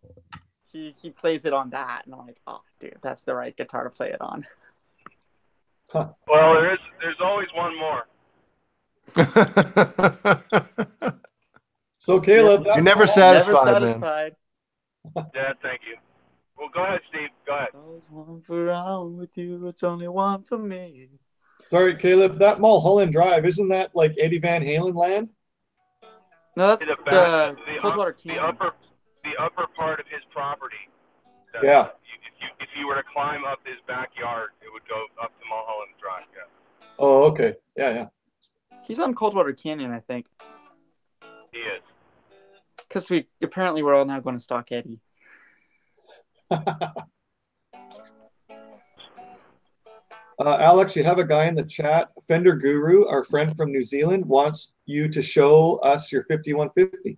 he plays it on that, and I'm like, oh, dude, that's the right guitar to play it on. Well, there's always one more. So Caleb, you're never satisfied, man. Yeah, thank you. Well, go ahead, Steve. Go ahead. One for round with you, it's only one for me. Sorry, Caleb, that Mulholland Drive, isn't that like Eddie Van Halen land? No, that's the Coldwater Canyon. The upper part of his property. Yeah. If you were to climb up his backyard, it would go up to Mulholland Drive. Yeah. Oh, okay. Yeah. He's on Coldwater Canyon, I think. He is. Because we're all now going to stalk Eddie. Alex, you have a guy in the chat. Fender Guru, our friend from New Zealand, wants you to show us your 5150.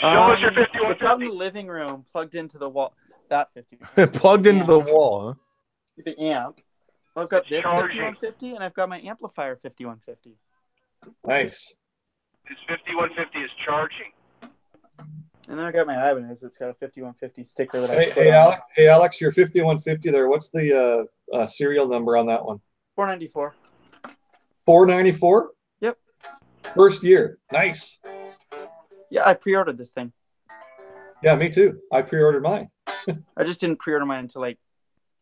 Show us your 5150. It's out in the living room, plugged into the wall. That 50. Plugged into the wall, huh? The amp. I've got this 5150, and I've got my amplifier 5150. Nice. His 5150 is charging. And then I got my Ibanez. It's got a 5150 sticker that Hey, Alex, your 5150 there. What's the serial number on that one? 494. 494? Yep. First year. Nice. Yeah, I pre-ordered this thing. Yeah, me too. I pre-ordered mine. I just didn't pre-order mine until like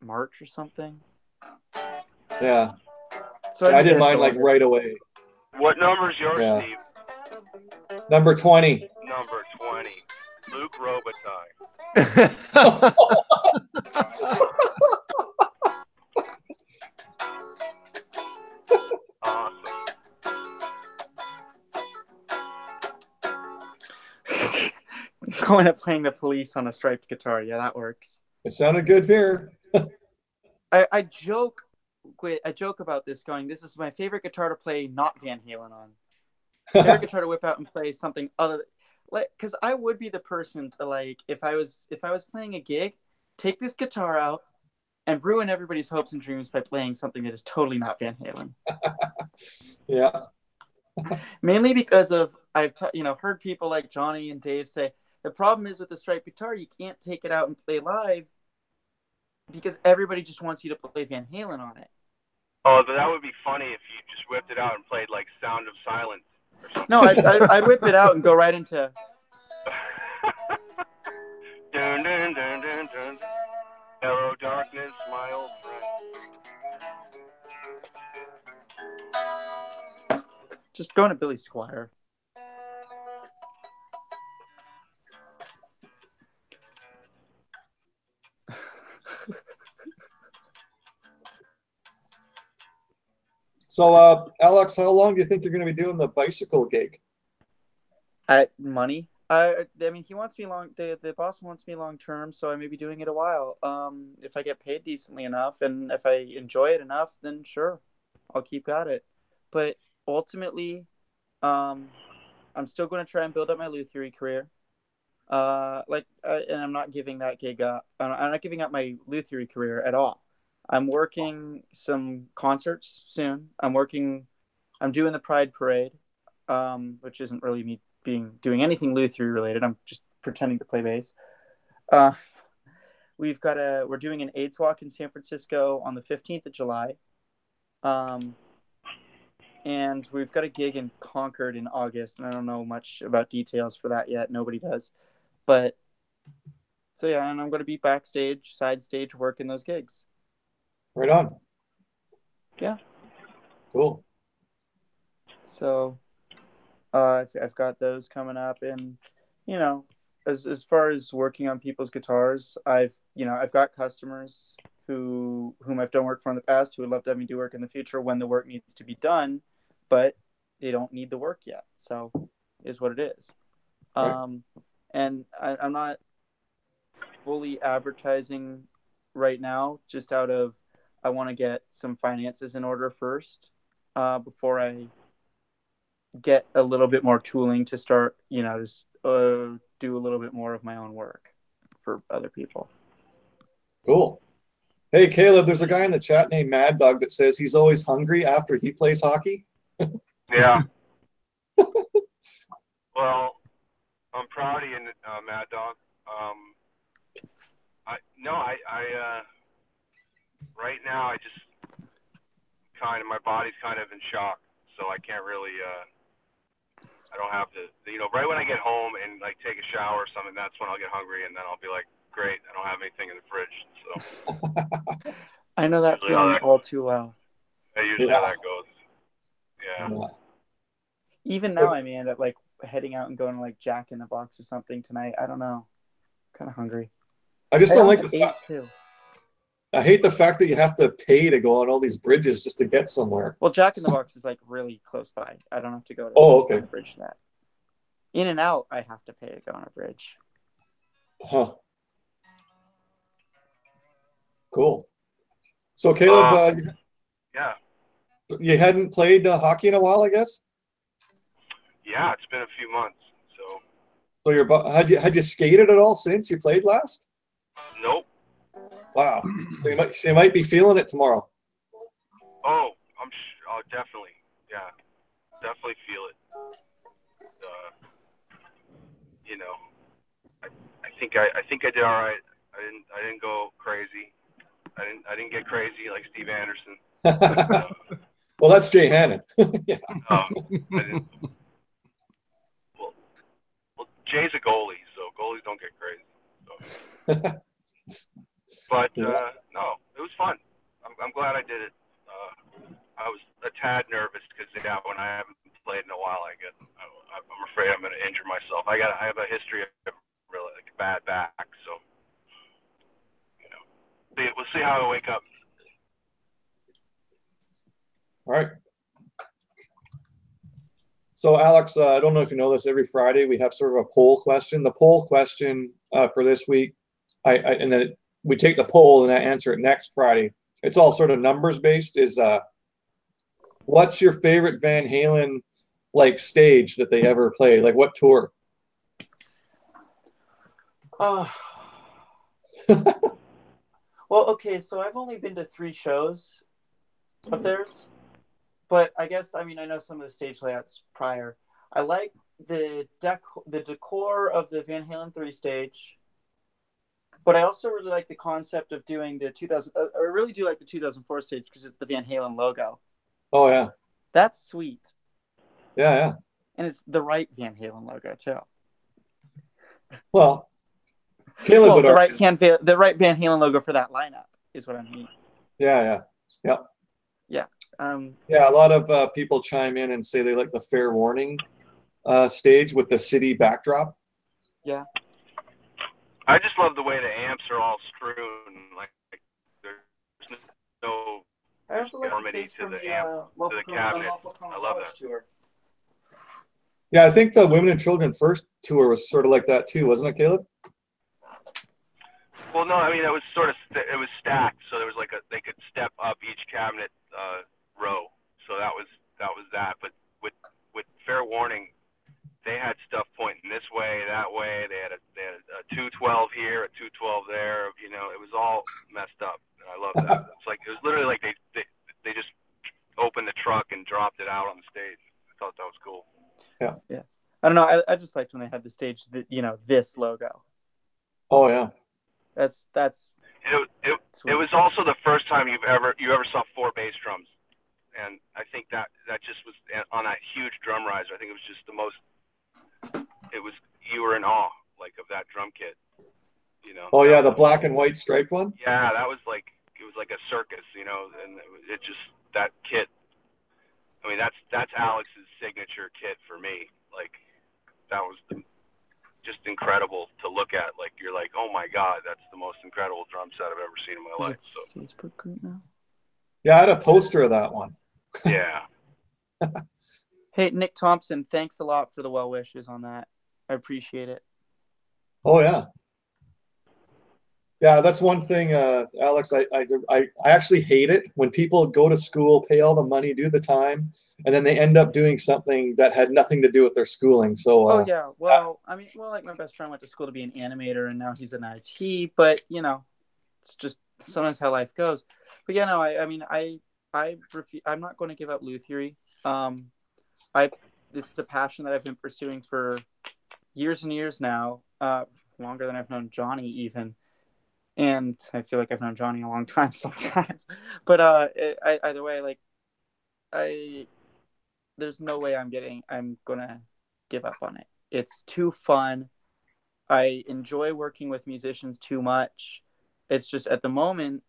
March or something. Yeah. So I did mine like right away. What number is yours, Steve? Number 20. Number 20. Luke Robitaille. Awesome. Going up playing the Police on a striped guitar. Yeah, that works. It sounded good here. I joke about this going, this is my favorite guitar to play not Van Halen on. Favorite guitar to whip out and play something other, like, because I would be the person to, like, if I was playing a gig, take this guitar out and ruin everybody's hopes and dreams by playing something that is totally not Van Halen. Yeah. Mainly because of I've heard people like Johnny and Dave say the problem is with the striped guitar, you can't take it out and play live because everybody just wants you to play Van Halen on it. Oh, but that would be funny if you just whipped it out and played like Sound of Silence. No, I'd whip it out and go right into. Dun, dun, dun, dun, dun. Hello, darkness, my old friend. Just going to Billy Squier. So, Alex, how long do you think you're going to be doing the bicycle gig? Money. I mean, he wants me long. The boss wants me long term, so I may be doing it a while. If I get paid decently enough, and if I enjoy it enough, then sure, I'll keep at it. But ultimately, I'm still going to try and build up my luthiery career. And I'm not giving that gig up. I'm not giving up my luthiery career at all. I'm working some concerts soon. I'm doing the Pride Parade, which isn't really me doing anything luthiery related. I'm just pretending to play bass. We're doing an AIDS walk in San Francisco on the 15th of July. And we've got a gig in Concord in August, and I don't know much about details for that yet. Nobody does. But so yeah, and I'm going to be backstage, side stage, working those gigs. Right on. Yeah. Cool. So I've got those coming up, and as far as working on people's guitars, I've got customers whom I've done work for in the past who would love to have me do work in the future when the work needs to be done, but they don't need the work yet. So it is what it is. Right. And I'm not fully advertising right now, just out of I want to get some finances in order first before I get a little bit more tooling to start, just do a little bit more of my own work for other people. Cool. Hey, Caleb, there's a guy in the chat named Mad Dog that says he's always hungry after he plays hockey. Yeah. Well, I'm proud of you, Mad Dog. Right now I just my body's kind of in shock, so I can't really, I don't have to, right when I get home and like take a shower or something, that's when I'll get hungry, and then I'll be like, great, I don't have anything in the fridge. So I know that feeling all too well. Usually how that goes. Yeah. Even now, I may end up like heading out and going to like Jack in the Box or something tonight. I don't know. Kind of hungry. I just don't like the fact too. I hate the fact that you have to pay to go on all these bridges just to get somewhere. Well, Jack in the Box is like really close by. I don't have to go to okay. bridge to that. In and out, I have to pay to go on a bridge. Huh. Cool. So, Caleb, yeah, you hadn't played hockey in a while, I guess? Yeah, it's been a few months. So had you skated at all since you played last? Nope. Wow. So you might be feeling it tomorrow. Oh, oh, definitely. Yeah, definitely feel it. I think I did all right. I didn't go crazy. I didn't get crazy like Steve Andersen. Well, that's Jay Hannon. Yeah. I didn't. Well, Jay's a goalie, so goalies don't get crazy. So. But no, it was fun. I'm glad I did it. I was a tad nervous because when I haven't played in a while, I'm afraid I'm going to injure myself. I have a history of really like bad back, so we'll see how I wake up. All right. So, Alex, I don't know if you know this. Every Friday we have sort of a poll question. The poll question for this week, and then we take the poll and I answer it next Friday. It's all sort of numbers based. Is what's your favorite Van Halen like stage that they ever played? Like what tour? Well, okay, so I've only been to 3 shows of theirs, but I guess, I know some of the stage layouts prior. I like the decor of the Van Halen 3 stage, but I also really like the concept of doing the 2000. I really do like the 2004 stage because it's the Van Halen logo. Oh yeah, that's sweet. Yeah. And it's the right Van Halen logo too. Well, Caleb would the right Van Halen logo for that lineup is what I mean. Yeah. Yeah. Yeah, a lot of people chime in and say they like the Fair Warning stage with the city backdrop. Yeah. I just love the way the amps are all strewn. Like there's no uniformity to the amp, to the cabinet. I love that. Tour. Yeah, I think the Women and Children First tour was sort of like that too, wasn't it, Caleb? Well, no, it was sort of it was stacked, so there was like they could step up each cabinet row. So that was that. But with Fair Warning, they had stuff pointing this way, that way. They had a 212 here, a 212 there. It was all messed up, and I love that. It's like it was literally like they just opened the truck and dropped it out on the stage. I thought that was cool. Yeah. I don't know. I just liked when they had the stage that this logo. Oh yeah. That's it was also the first time you ever saw 4 bass drums, and I think that just was on that huge drum riser. I think it was just you were in awe of that drum kit. Oh yeah, the black and white striped one. Yeah, that was it was like a circus, and it just that kit. That's Alex's signature kit for me. That was just incredible to look at. You're like, oh my God, that's the most incredible drum set I've ever seen in my life. So Facebook group now. Yeah, I had a poster of that one. Yeah. Hey, Nick Thompson, thanks a lot for the well wishes on that. I appreciate it. Oh yeah. Yeah, that's one thing, Alex. I actually hate it when people go to school, pay all the money, do the time, and then they end up doing something that had nothing to do with their schooling. So, Oh yeah, well, I mean, well, like my best friend went to school to be an animator, and now he's in IT. But you know, it's just sometimes how life goes. But yeah, no, I'm not going to give up luthier. This is a passion that I've been pursuing for years and years now, longer than I've known Johnny even. And I feel like I've known Johnny a long time sometimes. But either way, like there's no way I'm gonna give up on it. It's too fun. I enjoy working with musicians too much. It's just at the moment,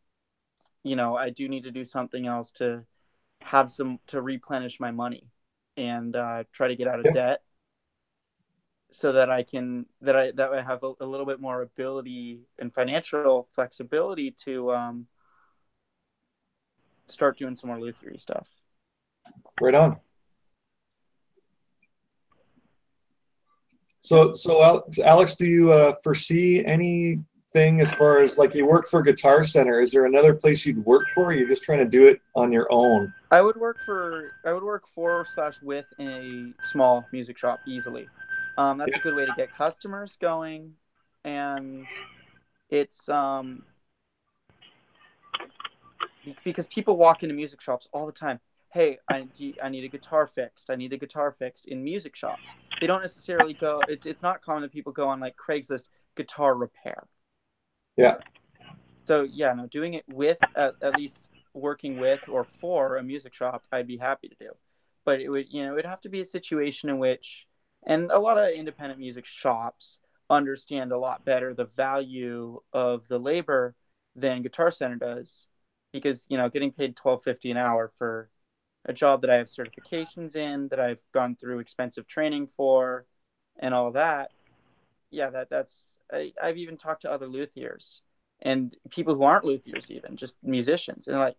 you know, I do need to do something else to replenish my money and try to get out of debt, so that I have a little bit more ability and financial flexibility to start doing some more luthier stuff. right on. So Alex, do you foresee anything as far as, like, you work for Guitar Center? Is there another place you'd work for? Or you're just trying to do it on your own? I would work for/with in a small music shop easily. That's a good way to get customers going, and it's because people walk into music shops all the time. Hey, I need a guitar fixed. I need a guitar fixed in music shops. They don't necessarily go. It's not common that people go on like Craigslist guitar repair. Yeah. So yeah, no, doing it with at least working with or for a music shop, I'd be happy to do. But it'd have to be a situation in which, and a lot of independent music shops understand a lot better the value of the labor than Guitar Center does, because getting paid $12.50 an hour for a job that I have certifications in, that I've gone through expensive training for, and all that. Yeah, I've even talked to other luthiers and people who aren't luthiers, even just musicians, and like,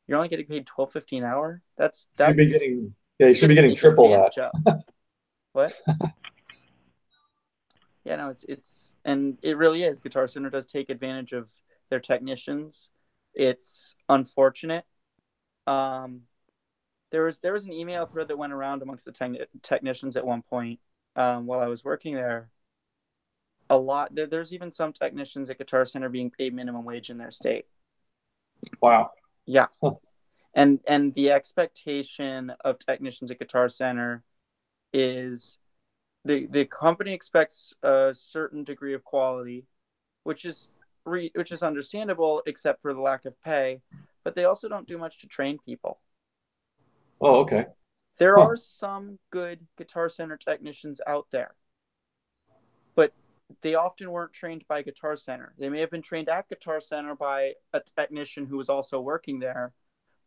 you're only getting paid $12.50 an hour. You should be getting triple that. What? Yeah, no, and it really is. Guitar Center does take advantage of their technicians. It's unfortunate. There was an email thread that went around amongst the technicians at one point, while I was working there. There's even some technicians at Guitar Center being paid minimum wage in their state. Wow. Yeah. And the expectation of technicians at Guitar Center is the company expects a certain degree of quality, which is understandable, except for the lack of pay. But they also don't do much to train people. Oh, okay. There are some good Guitar Center technicians out there, but they often weren't trained by Guitar Center. They may have been trained at Guitar Center by a technician who was also working there,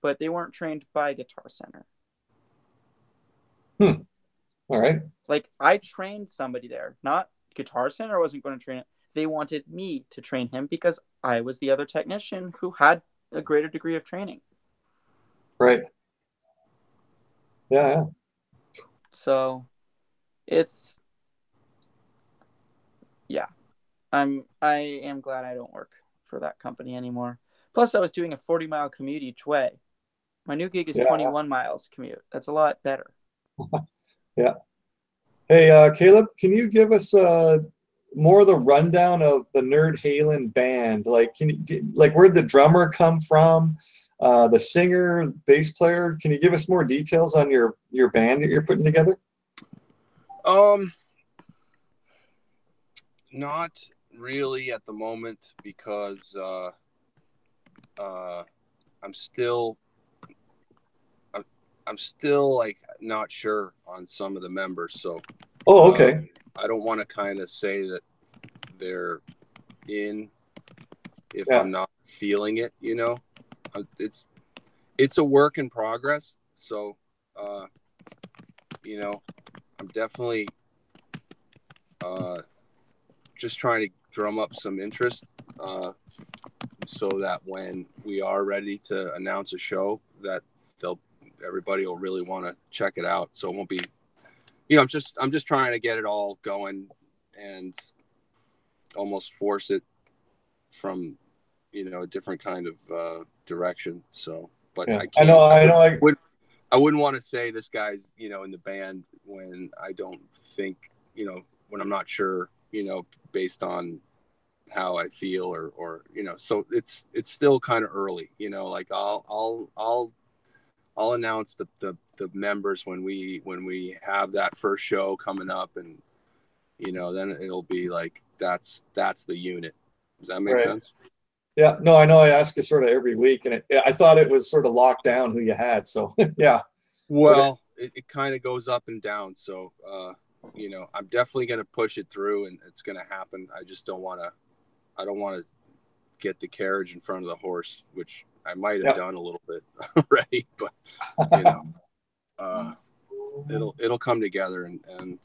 but they weren't trained by Guitar Center. All right. Like, I trained somebody there, not Guitar Center. I wasn't going to train it. They wanted me to train him because I was the other technician who had a greater degree of training. Right. Yeah. So it's, yeah, I am glad I don't work for that company anymore. Plus, I was doing a 40-mile commute each way. My new gig is 21 miles commute. That's a lot better. Yeah. Hey, Caleb, can you give us more of the rundown of the Nerd Halen band? Like, where'd the drummer come from? The singer, bass player. Can you give us more details on your band that you're putting together? Not really at the moment, because I'm still like not sure on some of the members. So okay. I don't want to kind of say that they're in if I'm not feeling it, It's a work in progress. So I'm definitely just trying to drum up some interest, so that when we are ready to announce a show, that everybody will really want to check it out. So it won't be, I'm just trying to get it all going and almost force it from, you know, a different kind of direction. So, but Yeah. I can't. I I wouldn't want to say this guy's, you know, in the band when I don't think, you know, when I'm not sure, you know, based on how I feel or you know, so it's still kind of early, you know, like I'll announce the members when we have that first show coming up, and you know, then it'll be like that's the unit. Does that make sense? Yeah, no, I know I ask you sort of every week, and I thought it was sort of locked down who you had. So yeah. Well, it kind of goes up and down. So, you know, I'm definitely going to push it through, and it's going to happen. I just don't want to get the carriage in front of the horse, which I might have done a little bit already, but you know, it'll come together, and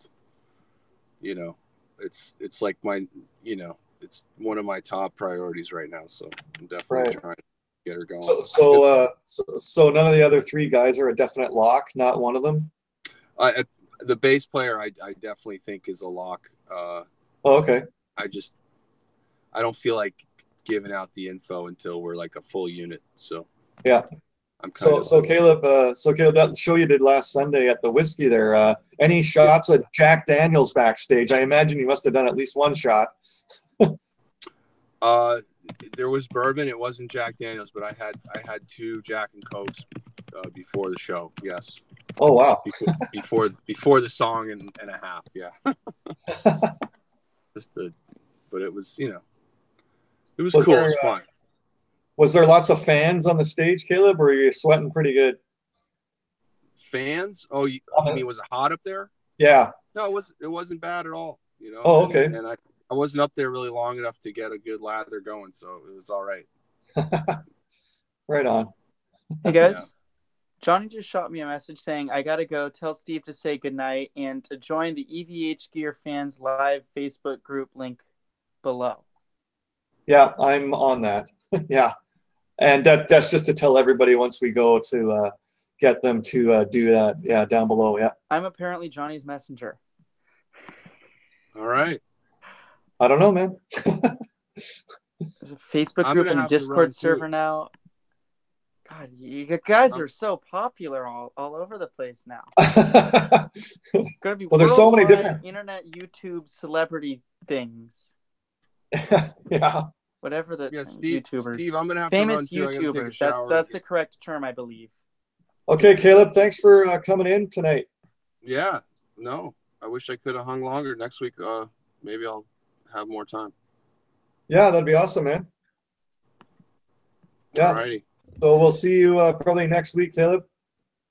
you know, it's like my, you know, it's one of my top priorities right now. So I'm definitely trying to get her going. So none of the other three guys are a definite lock. Not one of them. The bass player, I definitely think is a lock. Okay. I don't feel like giving out the info until we're like a full unit. So yeah. I'm so Caleb, that show you did last Sunday at the Whiskey there. Any shots of Jack Daniels backstage? I imagine you must have done at least one shot. There was bourbon. It wasn't Jack Daniels, but I had 2 Jack and Cokes before the show. Yes. Oh wow. Before the song and a half. Yeah. But it was, you know, it was cool. It was fun. Was there lots of fans on the stage, Caleb, or were you sweating pretty good? Fans? Oh, you mean was it hot up there? Yeah. No, it wasn't bad at all. You know. Oh, okay. And I wasn't up there really long enough to get a good lather going, so it was all right. Right on. Hey guys, Johnny just shot me a message saying I gotta go. Tell Steve to say goodnight and to join the EVH Gear Fans Live Facebook group link below. Yeah, I'm on that. Yeah, and that's just to tell everybody once we go to get them to do that. Yeah, down below. Yeah. I'm apparently Johnny's messenger. All right. I don't know, man. There's a Facebook group and Discord server now. God, you guys are so popular all over the place now. Gonna be well, there's so many different internet, YouTube, celebrity things. Yeah. Whatever the YouTubers. Steve, I'm gonna have famous to run too. YouTubers. That's the correct term, I believe. Okay, Caleb, thanks for coming in tonight. Yeah. No, I wish I could have hung longer. Next week, maybe I'll have more time. Yeah, that'd be awesome, man. Yeah. Alrighty. So we'll see you probably next week, Caleb.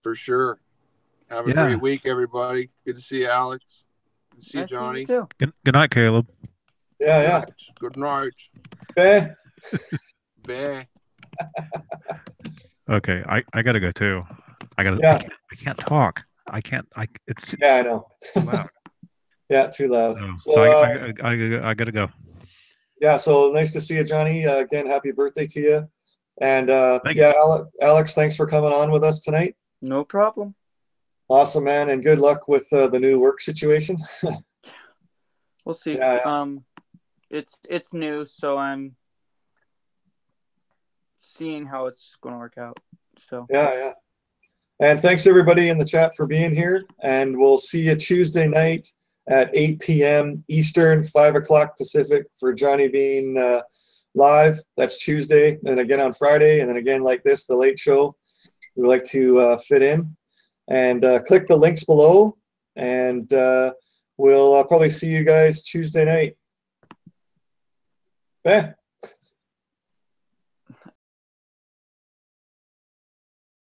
For sure. Have a great week, everybody. Good to see you, Alex. Good to see you, Johnny. You too. Good night, Caleb. Yeah. Good night. Beh. Beh. Okay, I gotta go too. I can't talk. It's I know. loud. Yeah, too loud. So I gotta go. Yeah, so nice to see you, Johnny. Again, happy birthday to you. And Alex, thanks for coming on with us tonight. No problem. Awesome, man, and good luck with the new work situation. We'll see. Yeah. It's new, so I'm seeing how it's going to work out. So yeah. And thanks everybody in the chat for being here. And we'll see you Tuesday night at 8 p.m. Eastern, 5 o'clock Pacific for Johnny Beane live. That's Tuesday, and again on Friday, and then again like this, the late show. We like to fit in. And click the links below, and we'll probably see you guys Tuesday night.